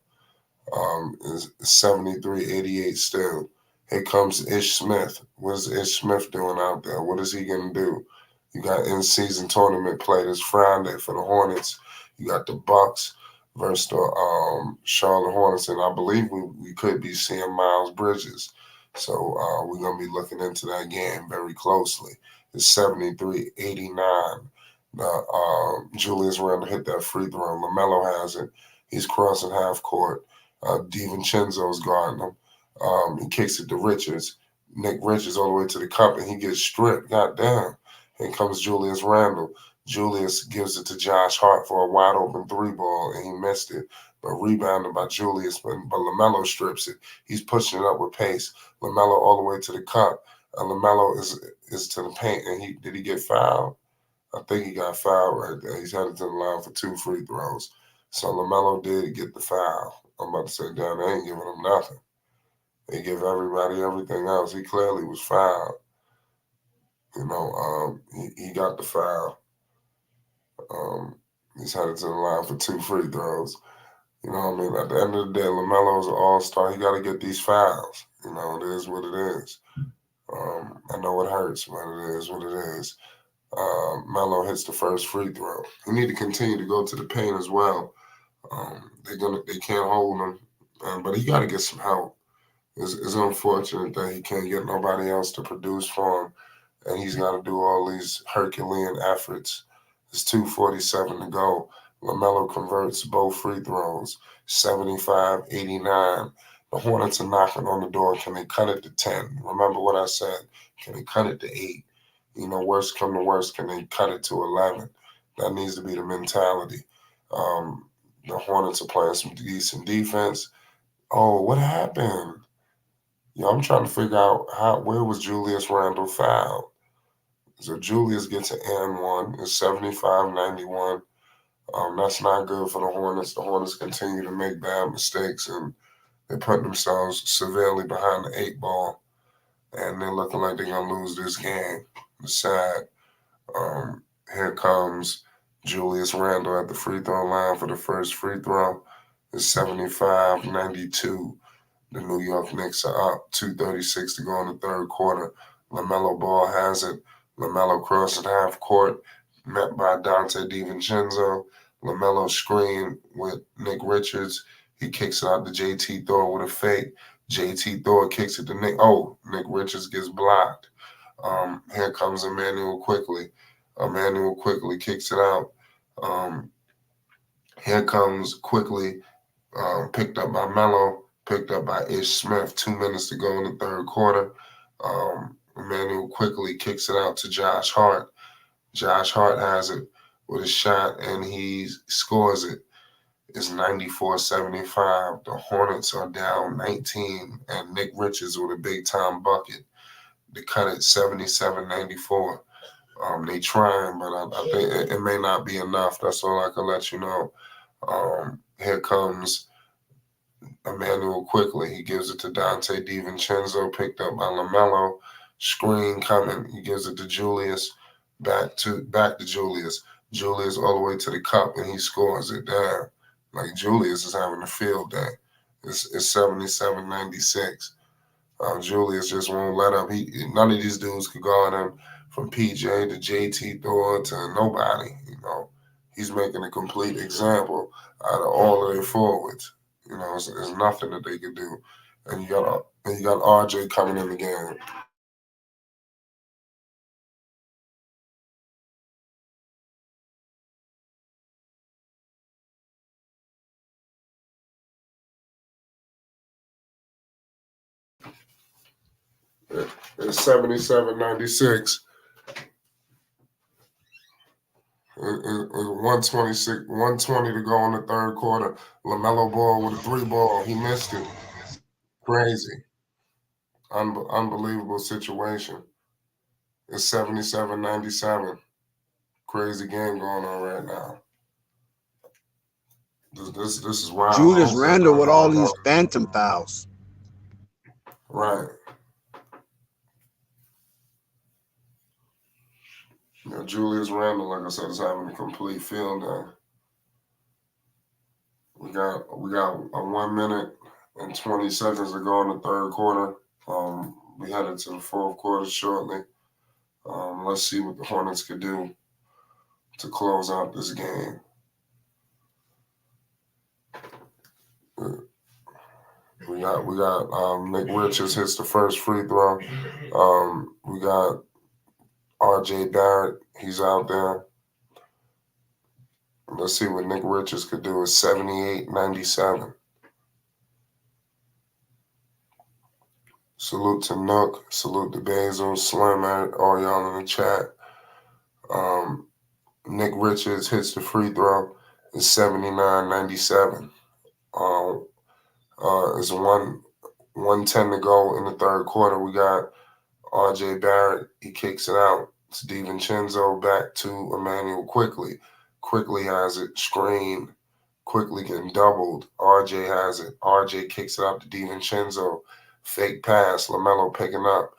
Speaker 3: Is 73-88 still. Here comes Ish Smith. What is Ish Smith doing out there? What is he going to do? You got in-season tournament play this Friday for the Hornets. You got the Bucks versus the Charlotte Hornets, and I believe we could be seeing Miles Bridges. So we're going to be looking into that game very closely. It's 73-89. Julius Randle hit that free throw. Lamelo has it. He's crossing half court. DiVincenzo's guarding him. He kicks it to Richards. Nick Richards all the way to the cup, and he gets stripped. Goddamn. Here comes Julius Randle. Julius gives it to Josh Hart for a wide-open 3-ball, and he missed it. But rebounded by Julius, but Lamelo strips it. He's pushing it up with pace. Lamelo all the way to the cup. Lamelo is to the paint, and did he get fouled? I think he got fouled right there. He's headed to the line for 2 free throws. So Lamelo did get the foul. I'm about to say, damn, they ain't giving him nothing. They give everybody everything else. He clearly was fouled. He got the foul. He's headed to the line for 2 free throws. You know what I mean? At the end of the day, LaMelo's an all-star. He got to get these fouls. It is what it is. I know it hurts, but it is what it is. Melo hits the first free throw. He need to continue to go to the paint as well. They can't hold him, but he got to get some help. It's unfortunate that he can't get nobody else to produce for him, and he's got to do all these Herculean efforts. It's 2:47 to go. LaMelo converts both free throws, 75-89. The Hornets are knocking on the door. Can they cut it to 10? Remember what I said. Can they cut it to 8? Worst come to worst, can they cut it to 11? That needs to be the mentality. The Hornets are playing some decent defense. Oh, what happened? I'm trying to figure out where was Julius Randle fouled. So Julius gets an and one. It's 75-91. That's not good for the Hornets. The Hornets continue to make bad mistakes, and they put themselves severely behind the 8 ball, and they're looking like they're going to lose this game. It's sad. Here comes Julius Randle at the free throw line for the first free throw. It's 75-92. The New York Knicks are up. 2:36 to go in the third quarter. LaMelo Ball has it. LaMelo crosses half court, met by Dante DiVincenzo. LaMelo screen with Nick Richards. He kicks it out to JT Thor with a fake. JT Thor kicks it to Nick. Oh, Nick Richards gets blocked. Here comes Emmanuel Quickly. Emmanuel Quickly kicks it out. Here comes Quickly, picked up by Melo, picked up by Ish Smith. 2 minutes to go in the third quarter. Emmanuel Quickly kicks it out to Josh Hart. Josh Hart has it with a shot, and he scores it. It's 94-75. The Hornets are down 19, and Nick Richards with a big-time bucket. They cut it 77-94. They trying, but I think it may not be enough. That's all I can let you know. Here comes Emmanuel Quickly. He gives it to Dante DiVincenzo, picked up by LaMelo. Screen coming. He gives it to Julius. Back to Julius. Julius all the way to the cup, and he scores it down. Like Julius is having a field day. It's 77-96. Julius just won't let up. None of these dudes could guard him, from PJ to JT Thor to nobody. He's making a complete example out of all of their forwards. There's nothing that they could do. And you got RJ coming in the game. It's 77-96. It's 120 to go in the third quarter. LaMelo Ball with a 3 ball. He missed it. Crazy. Unbelievable situation. It's 77-97. Crazy game going on right now. This is wild.
Speaker 5: Julius Randle with all these phantom fouls.
Speaker 3: Right. Julius Randle, like I said, is having a complete field day. We got a 1 minute and 20 seconds to go in the third quarter. We headed to the fourth quarter shortly. Let's see what the Hornets could do to close out this game. We got Nick Richards hits the first free throw. We got RJ Barrett, he's out there. Let's see what Nick Richards could do. It's 78-97. Salute to Nook, salute to Basil, Slim, all y'all in the chat. Nick Richards hits the free throw. It's 79-97. It's 1:10 to go in the third quarter. We got RJ Barrett, he kicks it out. It's DiVincenzo back to Emmanuel Quickly. Quickly has it, screen. Quickly getting doubled. RJ has it. RJ kicks it out to DiVincenzo. Fake pass. Lamelo picking up.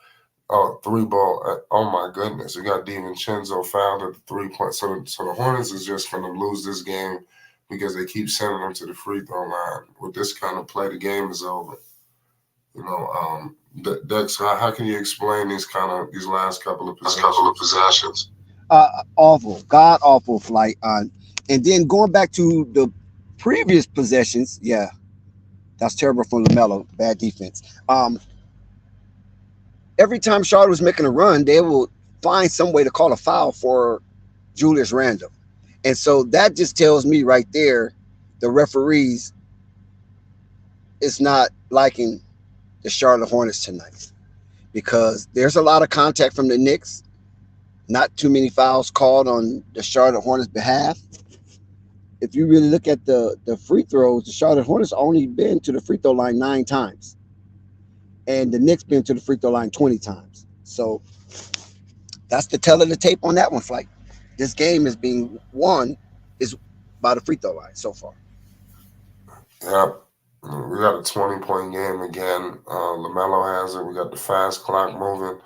Speaker 3: Oh, 3-ball. Oh, my goodness. We got DiVincenzo fouled at the 3-point. So the Hornets is just going to lose this game because they keep sending them to the free throw line. With this kind of play, the game is over. You know, Dex, how can you explain these last couple of possessions?
Speaker 5: Awful, god awful flight. And then going back to the previous possessions, yeah, that's terrible from Lamelo. Bad defense. Every time Charlotte was making a run, they will find some way to call a foul for Julius Randle. And so that just tells me right there, the referees is not liking the Charlotte Hornets tonight, because there's a lot of contact from the Knicks. Not too many fouls called on the Charlotte Hornets' behalf. If you really look at the free throws, the Charlotte Hornets only been to the free throw line 9 times. And the Knicks been to the free throw line 20 times. So that's the tell of the tape on that one, Flight. This game is being won is by the free throw line so far.
Speaker 3: Yep. We got a 20-point game again. Lamelo has it. We got the fast clock moving.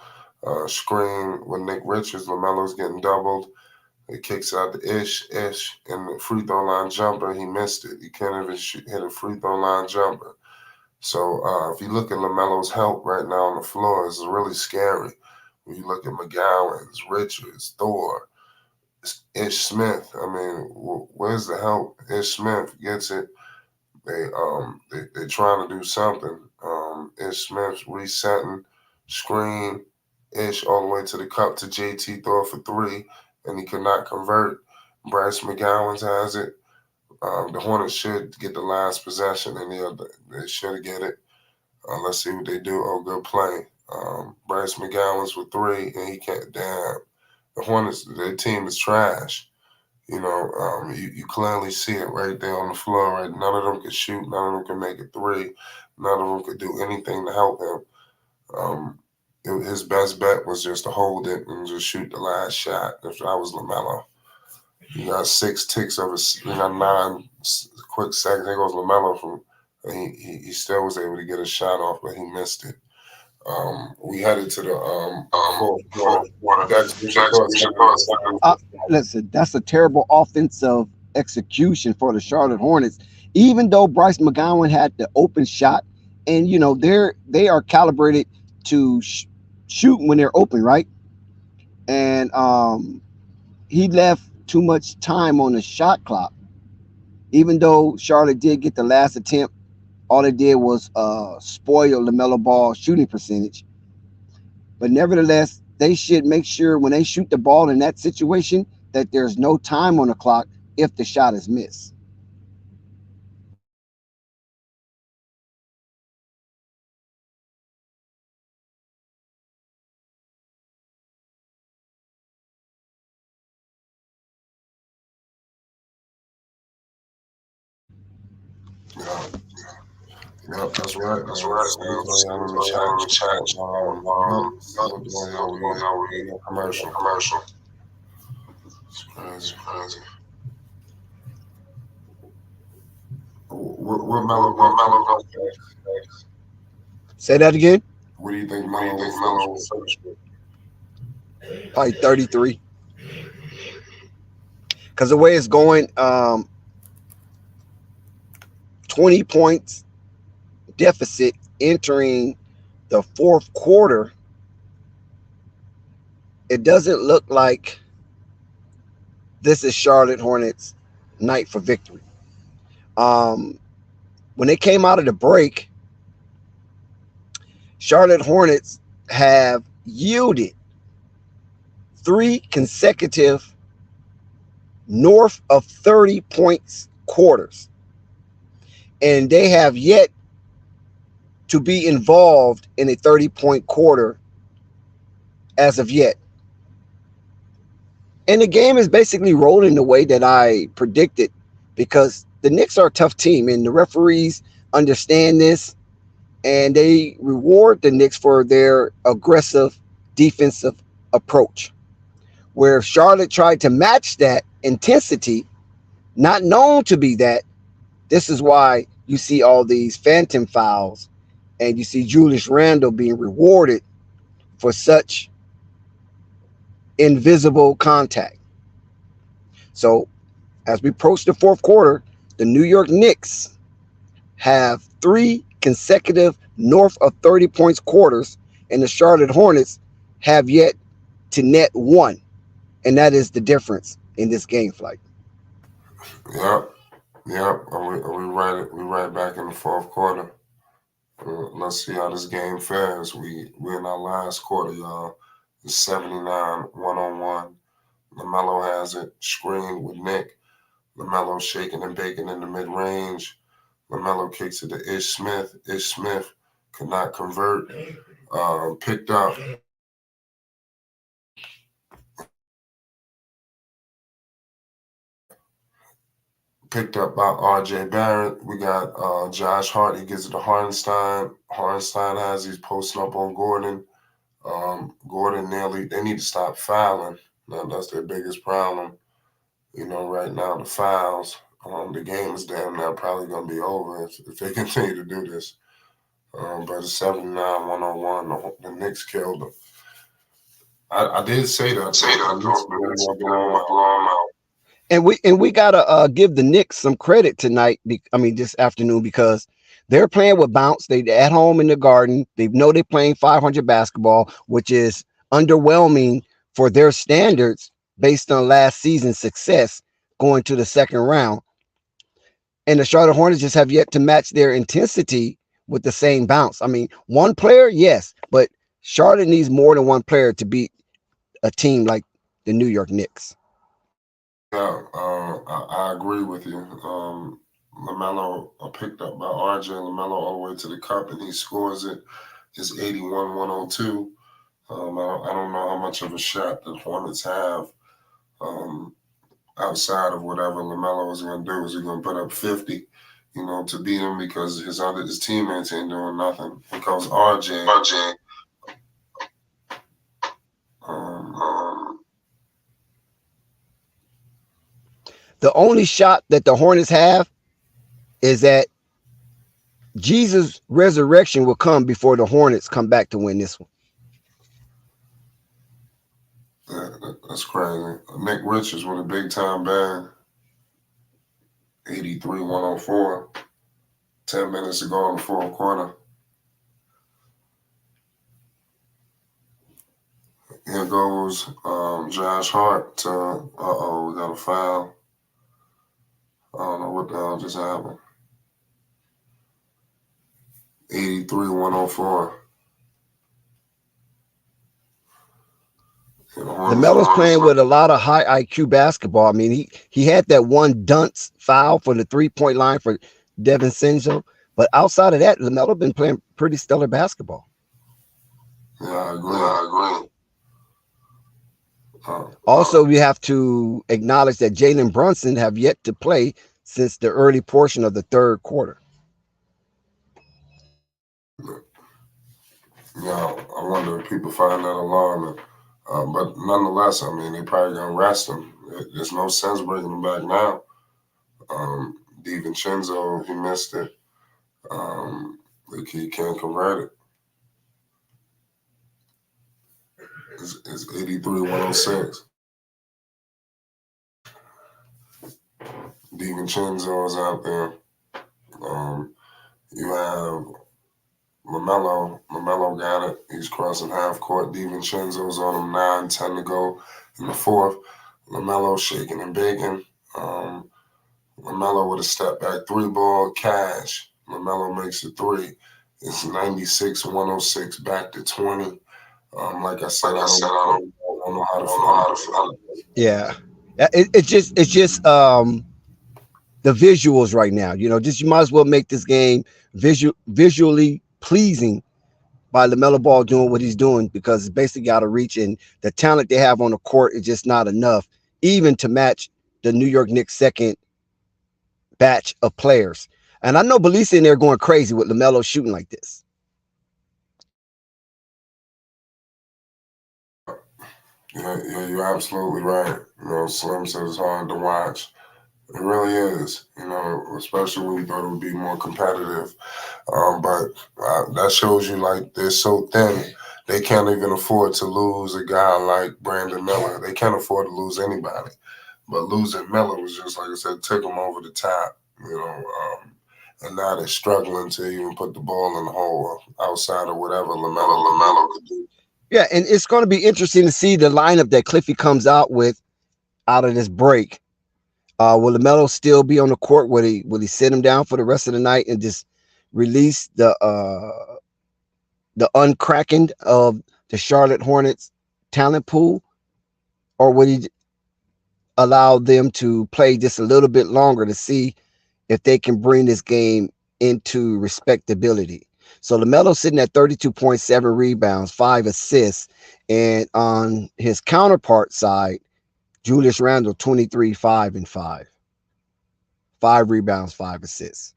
Speaker 3: Screen with Nick Richards. Lamelo's getting doubled. He kicks out the Ish, and the free throw line jumper. He missed it. He can't even hit a free throw line jumper. So if you look at Lamelo's help right now on the floor, it's really scary. When you look at McGowan's, Richards, Thor, Ish Smith. I mean, where's the help? Ish Smith gets it. They trying to do something. Ish Smith resetting, screen, Ish all the way to the cup to JT, throw for 3, and he could not convert. Bryce McGowan has it. The Hornets should get the last possession, and they should get it. Let's see what they do. Oh, good play. Bryce McGowan's with 3, and he can't. Damn. The Hornets, their team is trash. You know, you clearly see it right there on the floor. Right, none of them can shoot. None of them can make a 3. None of them could do anything to help him. His best bet was just to hold it and just shoot the last shot. If I was Lamelo, you got 6 ticks of it. You got 9 quick seconds. There goes Lamelo he still was able to get a shot off, but he missed it. We headed to the fourth quarter.
Speaker 5: Listen, that's a terrible offensive execution for the Charlotte Hornets. Even though Bryce McGowan had the open shot, and you know they are calibrated to shoot when they're open, right? And he left too much time on the shot clock. Even though Charlotte did get the last attempt, all they did was spoil LaMelo Ball shooting percentage. But nevertheless, they should make sure when they shoot the ball in that situation that there's no time on the clock if the shot is missed.
Speaker 3: Yep, that's right. Commercial. It's crazy. What Melo?
Speaker 5: Say that again.
Speaker 3: What do you think Melo will finish with?
Speaker 5: Probably 33. Because the way it's going, 20 points deficit entering the fourth quarter. It doesn't look like this is Charlotte Hornets' night for victory. When they came out of the break, Charlotte Hornets have yielded 3 consecutive north of 30 points quarters. And they have yet to be involved in a 30-point quarter as of yet. And the game is basically rolling the way that I predicted, because the Knicks are a tough team and the referees understand this, and they reward the Knicks for their aggressive defensive approach. Where Charlotte tried to match that intensity, not known to be that, this is why you see all these phantom fouls and you see Julius Randle being rewarded for such invisible contact. So as we approach the fourth quarter, the New York Knicks have 3 consecutive north of 30 points quarters, and the Charlotte Hornets have yet to net 1. And that is the difference in this game, Flight.
Speaker 3: Yep. Yep. We right back in the fourth quarter. Let's see how this game fares. We're in our last quarter, y'all. It's 79 1-on-1. Lamelo has it screened with Nick. Lamelo shaking and baking in the mid-range. Lamelo kicks it to Ish Smith. Ish Smith could not convert. Picked up. Picked up by R.J. Barrett. We got Josh Hart. He gives it to Hartenstein. Hartenstein has he's posting up on Gordon. Gordon they need to stop fouling. Now, that's their biggest problem. Right now, the fouls. The game is damn near probably going to be over if they continue to do this. But it's 79 1-on-1. The Knicks killed them. I did say that.
Speaker 5: And we gotta give the Knicks some credit tonight. This afternoon, because they're playing with bounce. They at home in the Garden. They know they're playing 500 basketball, which is underwhelming for their standards based on last season's success going to the second round. And the Charlotte Hornets just have yet to match their intensity with the same bounce. One player, yes, but Charlotte needs more than one player to beat a team like the New York Knicks.
Speaker 3: Yeah, I agree with you. Lamelo picked up by RJ. Lamelo all the way to the cup, and he scores it. It's 81-102. I don't know how much of a shot the Hornets have outside of whatever Lamelo is going to do. Is he going to put up 50, to beat him because his teammates ain't doing nothing? Because RJ
Speaker 5: the only shot that the Hornets have is that Jesus' resurrection will come before the Hornets come back to win this one.
Speaker 3: That's crazy. Nick Richards with a big-time bang. 83-104. 10 minutes to go in the fourth quarter. Here goes Josh Hart to, we got a foul. I don't know what the hell just happened. 83-104.
Speaker 5: Lamelo's playing with a lot of high IQ basketball. He had that one dunce foul for the 3-point line for Devin Sinjo. But outside of that, Lamelo been playing pretty stellar basketball.
Speaker 3: Yeah, I agree.
Speaker 5: Also, we have to acknowledge that Jalen Brunson have yet to play since the early portion of the third quarter.
Speaker 3: Yeah, I wonder if people find that alarming. But nonetheless, they probably going to rest him. There's no sense bringing him back now. DiVincenzo, he missed it. He can't convert it. It's 83-106. DiVincenzo is out there. You have Lamelo. Lamelo got it. He's crossing half court. DiVincenzo's on him. 9-10 to go in the fourth. Lamelo shaking and baking. Lamelo with a step back 3-ball. Cash. Lamelo makes a 3. It's 96-106 back to 20. Like I said, I don't know how to feel.
Speaker 5: Yeah, it's just the visuals right now. You might as well make this game visually pleasing by LaMelo Ball doing what he's doing, because it's basically out of reach, and the talent they have on the court is just not enough, even to match the New York Knicks' second batch of players. And I know Belize in there going crazy with LaMelo shooting like this.
Speaker 3: Yeah, you're absolutely right. Slim says it's hard to watch. It really is, especially when you thought it would be more competitive. But that shows you, like, they're so thin, they can't even afford to lose a guy like Brandon Miller. They can't afford to lose anybody. But losing Miller was just, like I said, took them over the top, and now they're struggling to even put the ball in the hole outside of whatever Lamelo could do.
Speaker 5: Yeah, and it's going to be interesting to see the lineup that Cliffy comes out with out of this break. Will LaMelo still be on the court? Will he sit him down for the rest of the night and just release the uncracking of the Charlotte Hornets talent pool, or would he allow them to play just a little bit longer to see if they can bring this game into respectability? So LaMelo sitting at 32.7 rebounds, 5 assists, and on his counterpart side, Julius Randle 23, 5 and 5. 5 rebounds, 5 assists.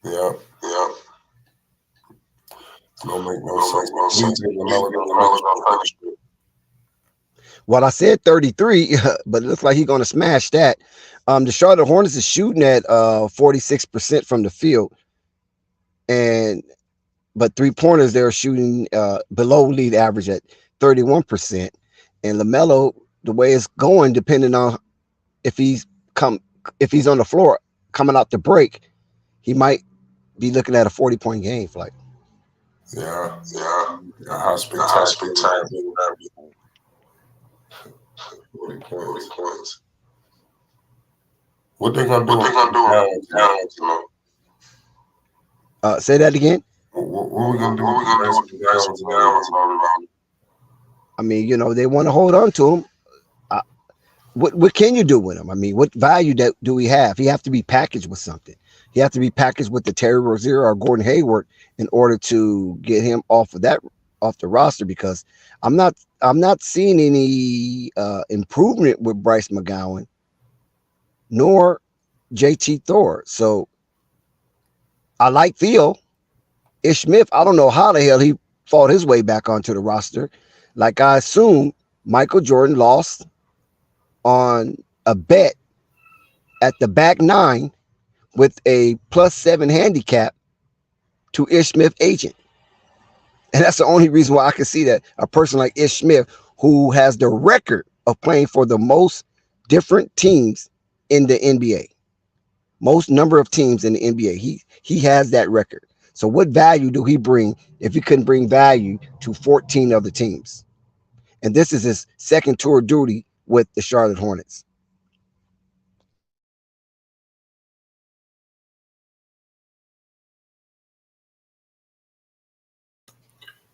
Speaker 3: Yeah. Don't make no sense.
Speaker 5: Well, I said 33, but it looks like he's going to smash that. The Charlotte Hornets is shooting at 46% from the field, but 3-pointers they're shooting below league average at 31%. And LaMelo, the way it's going, depending on if he's on the floor coming out the break, he might be looking at a 40-point game, Flight.
Speaker 3: Yeah. How spectacular. 40 points. What they gonna do?
Speaker 5: Say that again.
Speaker 3: What we gonna do?
Speaker 5: I mean, they want to hold on to him. What can you do with him? I mean, what value do we have? He have to be packaged with something. He have to be packaged with the Terry Rozier or Gordon Hayward in order to get him off the roster, because I'm not seeing any improvement with Bryce McGowan nor JT Thor. So I like Theo. Ish Smith, I don't know how the hell he fought his way back onto the roster. Like I assume Michael Jordan lost on a bet at the back nine with a +7 handicap to Ish Smith agent. And that's the only reason why I can see that a person like Ish Smith, who has the record of playing for the most different teams in the NBA, most number of teams in the NBA, he has that record. So what value do he bring if he couldn't bring value to 14 other teams? And this is his second tour duty with the Charlotte Hornets.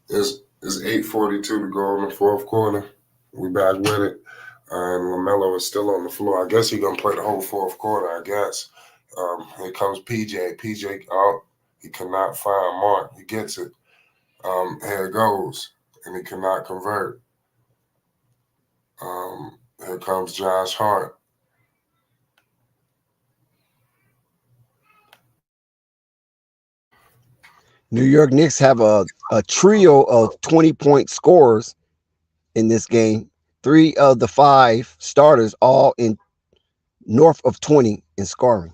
Speaker 3: It's 8:42 to go in the fourth quarter. We back with it. And LaMelo is still on the floor. I guess he's going to play the whole fourth quarter, I guess. Here comes PJ. PJ, he cannot find Mark. He gets it. Here it goes. And he cannot convert. Here comes Josh Hart.
Speaker 5: New York Knicks have a trio of 20-point scorers in this game. 3 of the 5 starters all in north of 20 in scoring.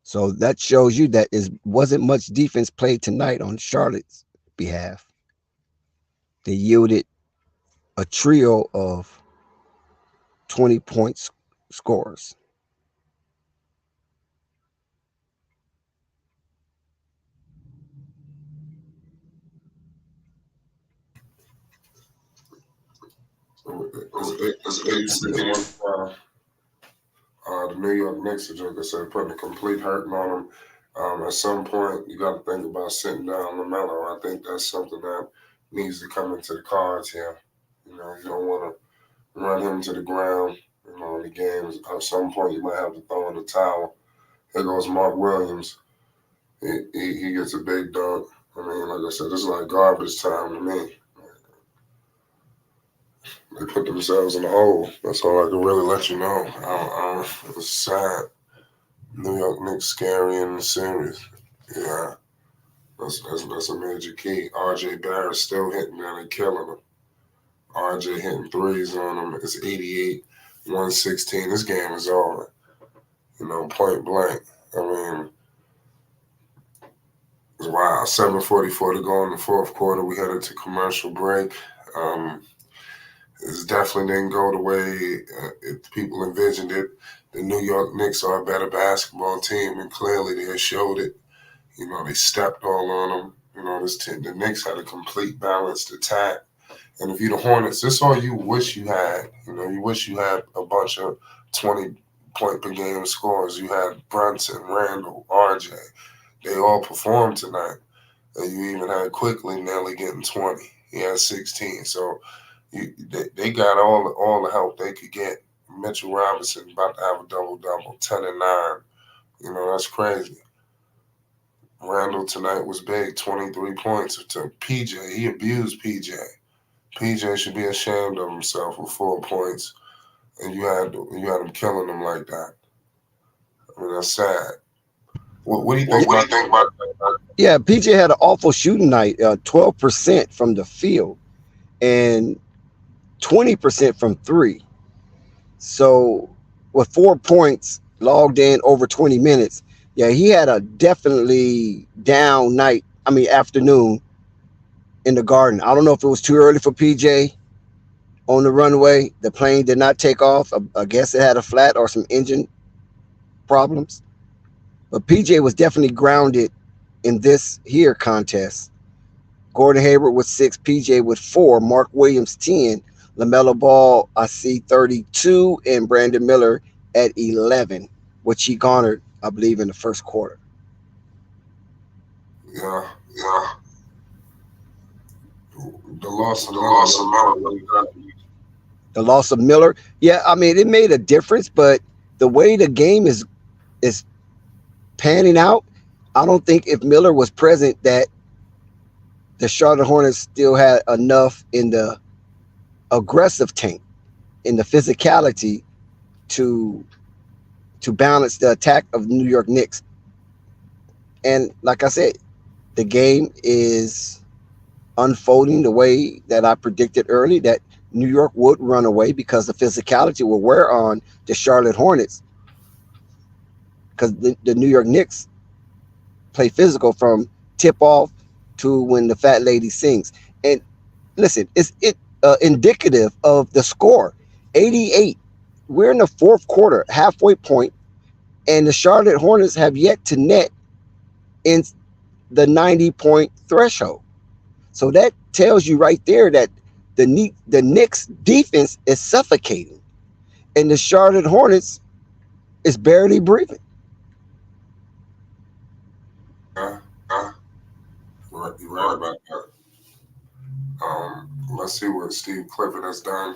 Speaker 5: So that shows you that wasn't much defense played tonight on Charlotte's behalf. They yielded a trio of 20-point scorers.
Speaker 3: The New York Knicks are, like I said, putting a complete hurting on them. At some point, you got to think about sitting down LaMelo. I think that's something that needs to come into the cards here. You don't want to run him to the ground. In the games, at some point, you might have to throw in the towel. Here goes Mark Williams. He gets a big dunk. I mean, like I said, this is like garbage time to me. They put themselves in a hole. That's all I can really let you know. It's sad. New York Knicks scary and serious. Yeah, that's a major key. R.J. Barrett's still hitting and they killing him. R.J. hitting threes on him. It's 88-116. This game is over. Point blank. I mean, wow. 7:44 to go in the fourth quarter. We headed to commercial break. It definitely didn't go the way people envisioned it. The New York Knicks are a better basketball team, and clearly they showed it. They stepped all on them. The Knicks had a complete balanced attack. And if you're the Hornets, this is all you wish you had. You wish you had a bunch of 20-point per game scores. You had Brunson, Randall, RJ. They all performed tonight. And you even had Quickly nearly getting 20. He had 16. So they got all the help they could get. Mitchell Robinson about to have a double-double, 10 and 9. That's crazy. Randall tonight was big, 23 points to PJ. He abused PJ. PJ should be ashamed of himself with 4 points, and you had him killing him like that. I mean, that's sad. What do you think about that?
Speaker 5: Yeah, PJ had an awful shooting night, 12% from the field and 20% from three. So with 4 points logged in over 20 minutes, yeah, he had a definitely down night, afternoon in the Garden. I don't know if it was too early for PJ on the runway. The plane did not take off. I guess it had a flat or some engine problems. But PJ was definitely grounded in this here contest. Gordon Hayward with 6, PJ with 4, Mark Williams 10, Lamelo Ball, I see 32, and Brandon Miller at 11, which he garnered, I believe, in the first quarter.
Speaker 3: Yeah. The loss of Miller.
Speaker 5: The loss of Miller, yeah, it made a difference, but the way the game is panning out, I don't think if Miller was present that the Charlotte Hornets still had enough in the aggressive tank, in the physicality to balance the attack of the New York Knicks. And like I said, the game is unfolding the way that I predicted early, that New York would run away because the physicality will wear on the Charlotte Hornets, because the New York Knicks play physical from tip-off to when the fat lady sings. And listen, it's indicative of the score. 88. We're in the fourth quarter, halfway point, and the Charlotte Hornets have yet to net in the 90-point threshold. So that tells you right there that the Knicks defense is suffocating, and the Charlotte Hornets is barely breathing.
Speaker 3: You're right about that. Let's see what Steve Clifford has done.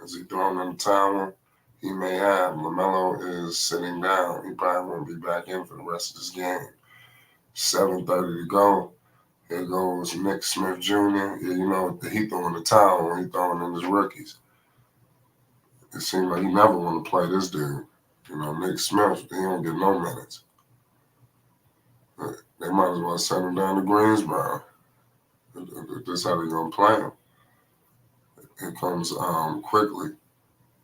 Speaker 3: Is he throwing in the towel? He may have. Lamelo is sitting down. He probably won't be back in for the rest of this game. 7:30 to go. Here goes Nick Smith Jr. He throwing the towel when he throwing in his rookies. It seems like he never want to play this dude. Nick Smith, he don't get no minutes. They might as well send him down to Greensboro. That's how they're going to play him. Here comes Quickly.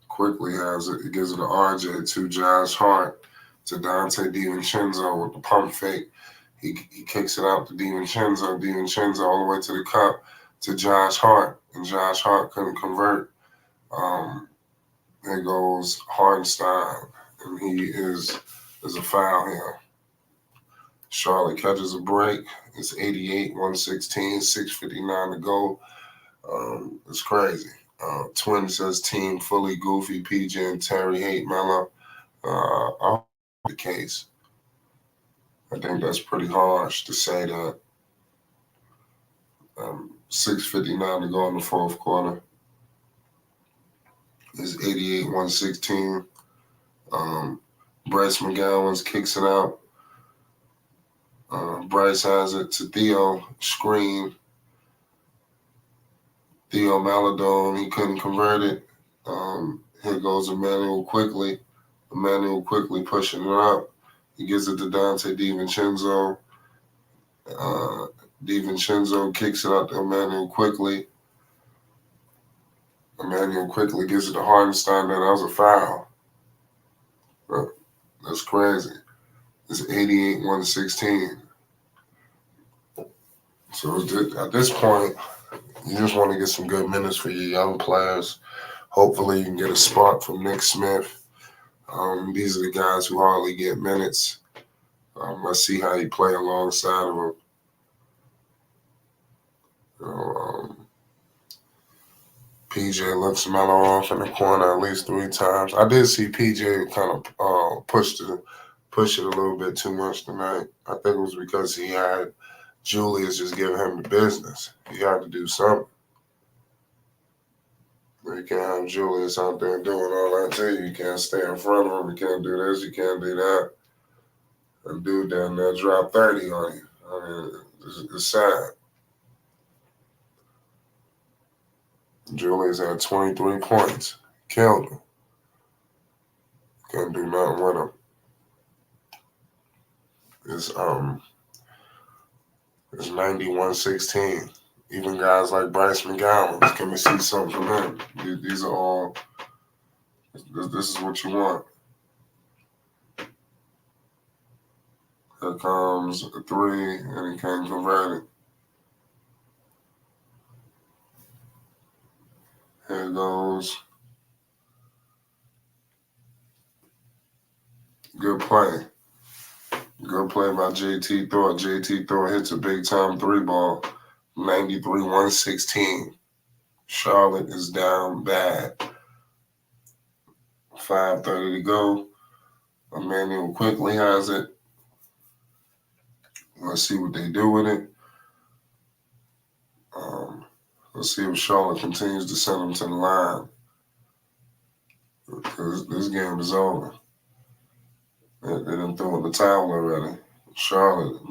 Speaker 3: Quickly has it. He gives it to RJ, to Josh Hart, to Dante DiVincenzo with the pump fake. He kicks it out to DiVincenzo. DiVincenzo all the way to the cup to Josh Hart. And Josh Hart couldn't convert. There goes Hartenstein. And he is a foul here. Charlotte catches a break. It's 88-116, 6:59 to go. It's crazy. Twin says team fully goofy. PJ and Terry hate Melo. I hope the case. I think that's pretty harsh to say that. 6:59 to go in the fourth quarter. It's 88-116. Bryce McGowan kicks it out. Bryce has it to Theo. Screen. Theo Maladon, he couldn't convert it. Here goes Emmanuel quickly. Emmanuel quickly pushing it up. He gives it to Dante DiVincenzo. DiVincenzo kicks it out to Emmanuel quickly. Emmanuel quickly gives it to Hardenstein. That was a foul. That's crazy. It's 88-116. So at this point, you just want to get some good minutes for your young players. Hopefully you can get a spark from Nick Smith. These are the guys who hardly get minutes. Let's see how you play alongside of them. PJ looks Melo off in the corner at least 3 times. I did see PJ kind of push it a little bit too much tonight. I think it was because he had Julius just giving him the business. He had to do something. You can't have Julius out there doing all that to you. You can't stay in front of him. You can't do this. You can't do that. And dude down there drop 30 on you. I mean, it's sad. Julius had 23 points. Killed him. Couldn't do nothing with him. It's 91-16. Even guys like Bryce McGowan, can we see something from him? These are all, this is what you want. Here comes a 3, and he can't convert it. Here goes. Good play. Good play by JT Thor. JT Thor hits a big-time 3-ball. 93-116. Charlotte is down bad. 5:30 to go. Emmanuel quickly has it. Let's see what they do with it. Let's see if Charlotte continues to send them to the line. Because this game is over. They done threw in the towel already. Charlotte,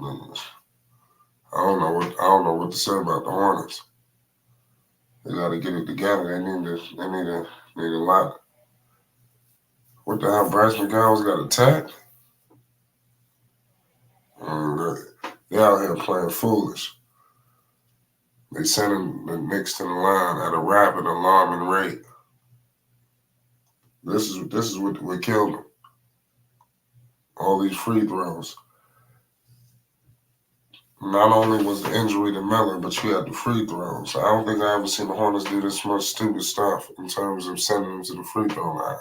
Speaker 3: I don't know what to say about the Hornets. They got to get it together. They need a lot. What the hell? Bryce McGowan's got attacked. They out here playing foolish. They sending the Knicks to the line at a rapid, alarming rate. This is what killed them. All these free throws. Not only was the injury to Miller, but you had the free throws. I don't think I ever seen the Hornets do this much stupid stuff in terms of sending them to the free throw line.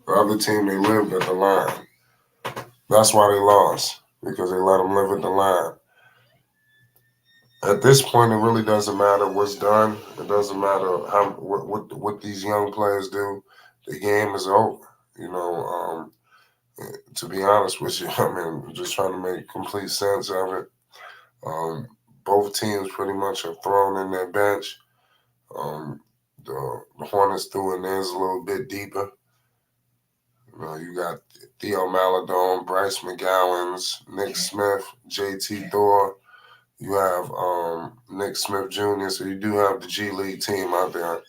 Speaker 3: The other team, they lived at the line. That's why they lost, because they let them live at the line. At this point, it really doesn't matter what's done. It doesn't matter what these young players do. The game is over. To be honest with you, I mean, just trying to make complete sense of it. Both teams pretty much have thrown in their bench. The Hornets threw in theirs a little bit deeper. You got Theo Maladon, Bryce McGowan's, Nick Smith, JT Thor. You have Nick Smith Jr., so you do have the G League team out there.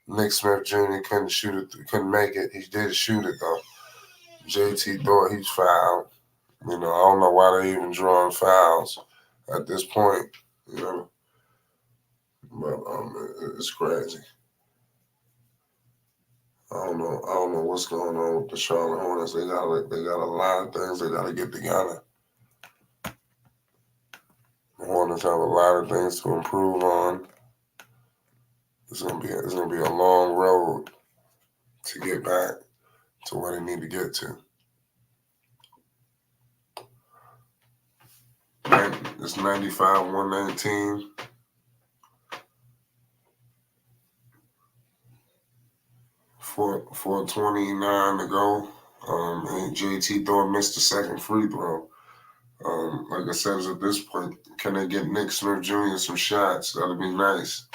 Speaker 3: Nick Smith Jr. couldn't shoot it, couldn't make it. He did shoot it, though. JT Thor, he's fouled. I don't know why they're even drawing fouls at this point, But it's crazy. I don't know what's going on with the Charlotte Hornets. They got a lot of things they got to get together. The Hornets have a lot of things to improve on. It's gonna be a long road to get back to where they need to get to. It's 95-119. For 4:29 to go. And JT Thor missed the second free throw. Like I said, at this point, can they get Nick Smith Jr. some shots? That'd be nice.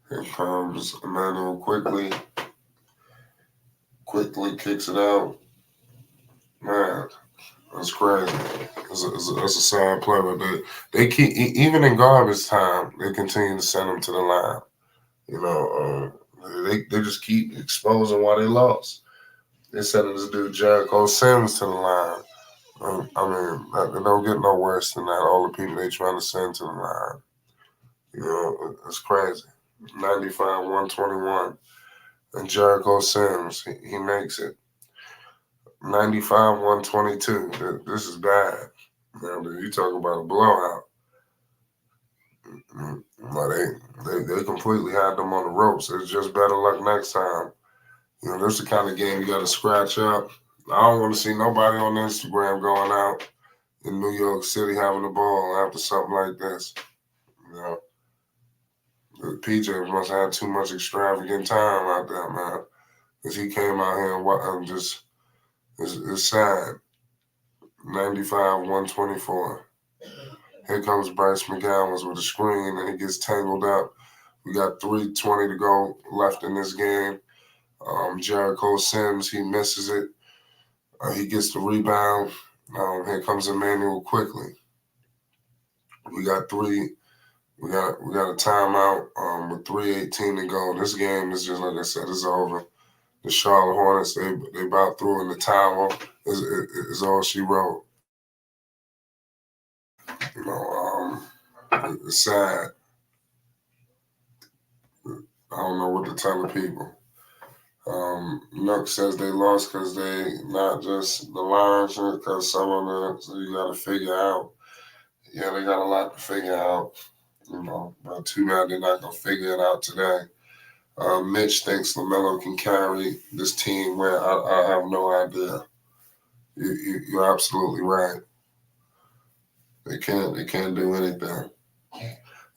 Speaker 3: Here comes Emmanuel quickly kicks it out. Man, that's crazy. That's a sad play, but they keep even in garbage time, they continue to send them to the line. You know, they just keep exposing why they lost. They sent this dude Jericho Sims to the line. I mean, it don't get no worse than that. All the people they trying to send to the line. You know, it's crazy. 95-121. And Jericho Sims, he makes it. 95-122. This is bad. Now, you talk about a blowout. Well, they completely had them on the ropes. It's just better luck next time. You know, this is the kind of game you got to scratch up. I don't want to see nobody on Instagram going out in New York City having the ball after something like this. You know, PJ must have had too much extravagant time out there, man. Because he came out here and just, it's sad. 95-124. Here comes Bryce McGowan with a screen, and he gets tangled up. We got 3:20 to go left in this game. Jericho Sims, he misses it. He gets the rebound. Here comes Emmanuel quickly. We got a timeout with 3:18 to go. This game is just like I said, it's over. The Charlotte Hornets, they about threw in the towel. Is all she wrote. You know, it's sad. I don't know what to tell the people. Nook says they lost because they not just the lines, because some of the, so you got to figure out. Yeah, they got a lot to figure out. You know, but too bad they're not going to figure it out today. Mitch thinks Lamelo can carry this team where I have no idea. You're absolutely right. They can't do anything.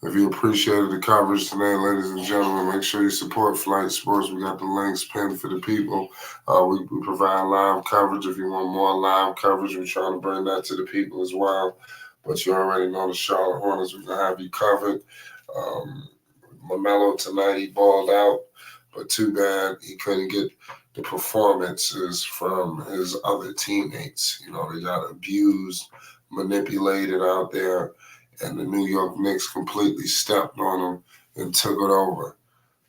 Speaker 3: If you appreciated the coverage today, ladies and gentlemen, make sure you support Flight Sports. We got the links pinned for the people. We provide live coverage. If you want more live coverage, we're trying to bring that to the people as well. But you already know the Charlotte Hornets. We're going to have you covered. Lamelo tonight, he balled out, but too bad he couldn't get the performances from his other teammates. You know, they got abused, manipulated out there, and the New York Knicks completely stepped on them and took it over.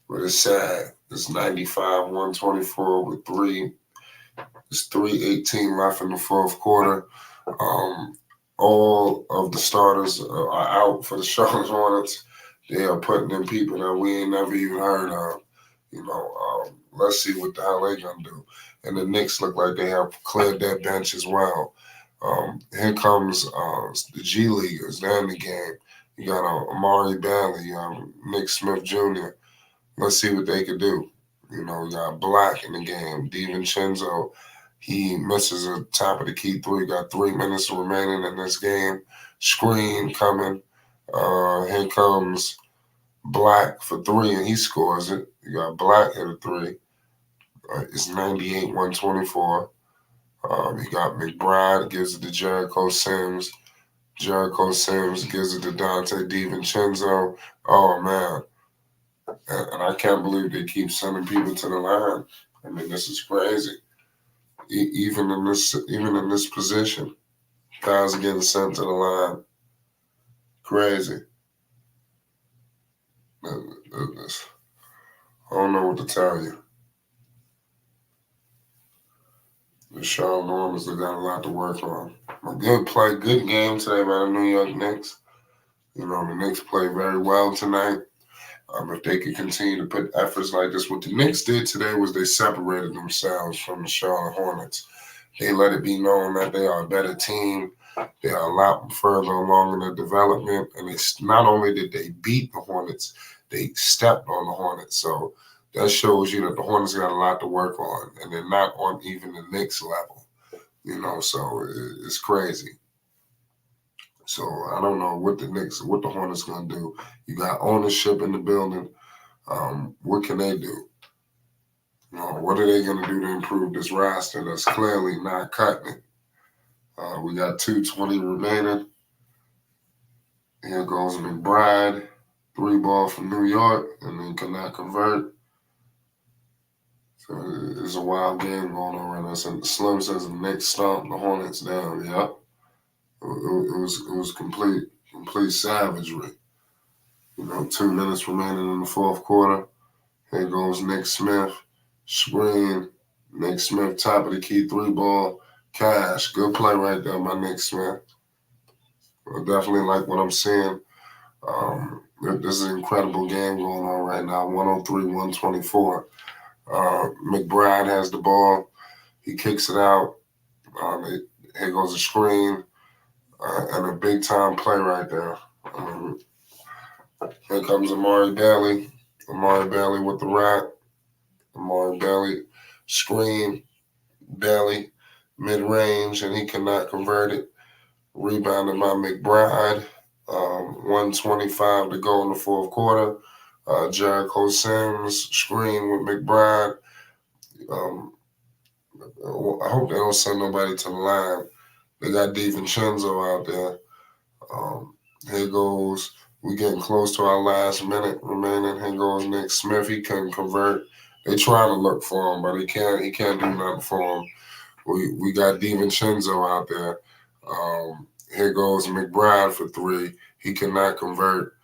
Speaker 3: But it's sad. It's 95-124 with it's 3:18 left in the fourth quarter. All of the starters are out for the Charlotte Hornets. They are putting in people that we ain't never even heard of. You know, let's see what the hell they gonna do. And the Knicks look like they have cleared their bench as well. Here comes the G Leaguers. They're in the game. You got Amari Bailey, Nick Smith Jr. Let's see what they could do. You know, you got Black in the game. DiVincenzo, he misses a top of the key three. Got 3 minutes remaining in this game. Screen coming. Here comes Black for 3, and he scores it. You got Black hit a 3. It's 98-124. You got McBride, gives it to Jericho Sims. Jericho Sims gives it to Dante DiVincenzo. Oh, man. And I can't believe they keep sending people to the line. I mean, this is crazy. Even in this position, guys are getting sent to the line. Crazy. I don't know what to tell you. The Charlotte Hornets, they got a lot to work on. A good game today by the New York Knicks. You know, the Knicks played very well tonight. If they could continue to put efforts like this, what the Knicks did today was they separated themselves from the Charlotte Hornets. They let it be known that they are a better team. They are a lot further along in their development. And not only did they beat the Hornets, they stepped on the Hornets. So that shows you that the Hornets got a lot to work on. And they're not on even the Knicks level. You know, so it's crazy. So I don't know what the Hornets going to do. You got ownership in the building. What can they do? You know, what are they going to do to improve this roster that's clearly not cutting it? We got 2:20 remaining. Here goes McBride. 3 ball from New York, and then cannot convert. So it's a wild game going on right now. So Slim says the Knicks stomp the Hornets down. Yep. It was complete savagery. 2 minutes remaining in the fourth quarter. Here goes Nick Smith. Screen. Nick Smith, top of the key, 3-ball. Cash. Good play right there by Nick Smith. I definitely like what I'm seeing. This is an incredible game going on right now. 103-124. McBride has the ball. He kicks it out. Here goes a screen. And a big-time play right there. Here comes Amari Bailey. Amari Bailey with the rack. Amari Bailey screen. Bailey mid-range, and he cannot convert it. Rebounded by McBride. 1:25 to go in the fourth quarter. Jericho Sims screen with McBride. I hope they don't send nobody to the line. They got DiVincenzo out there. Here goes. We getting close to our last minute remaining. Here goes Nick Smith. He couldn't convert. They trying to look for him, but he can't do nothing for him. We got DiVincenzo out there. Here goes McBride for 3. He cannot convert.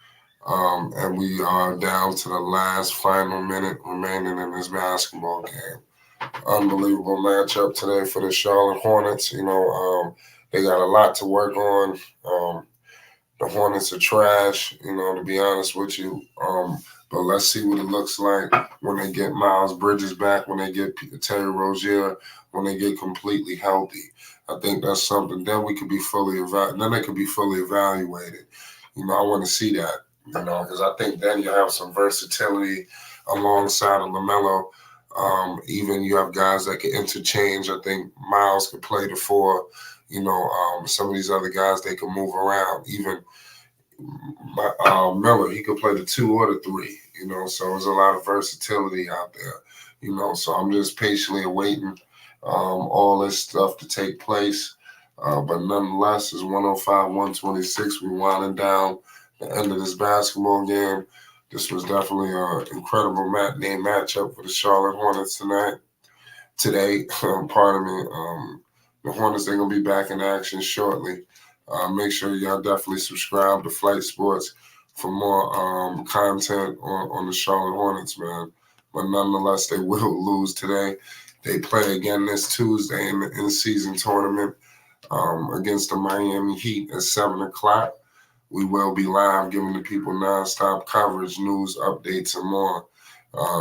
Speaker 3: And we are down to the last final minute remaining in this basketball game. Unbelievable matchup today for the Charlotte Hornets. They got a lot to work on. The Hornets are trash, to be honest with you. But let's see what it looks like when they get Miles Bridges back, when they get Terry Rozier, when they get completely healthy. I think that's something. Then we could be fully then they could be fully evaluated. I want to see that, because I think then you have some versatility alongside of Lamelo. Even you have guys that can interchange. I think Miles could play the 4. Some of these other guys, they can move around. Even Miller, he could play the 2 or the 3. So there's a lot of versatility out there. So I'm just patiently awaiting all this stuff to take place. But nonetheless, it's 105-126. We're winding down the end of this basketball game. This was definitely an incredible matinee matchup for the Charlotte Hornets today. Pardon me. The Hornets, they're going to be back in action shortly. Make sure y'all definitely subscribe to Flight Sports for more content on the Charlotte Hornets, man. But nonetheless, they will lose today. They play again this Tuesday in the in-season tournament against the Miami Heat at 7 o'clock. We will be live giving the people nonstop coverage, news, updates, and more.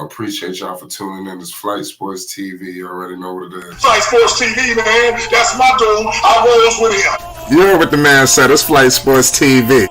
Speaker 3: Appreciate y'all for tuning in. It's Flight Sports TV. You already know what it is.
Speaker 2: Flight Sports TV, man. That's my dude. I rolls with him.
Speaker 7: You heard what the man said. It's Flight Sports TV.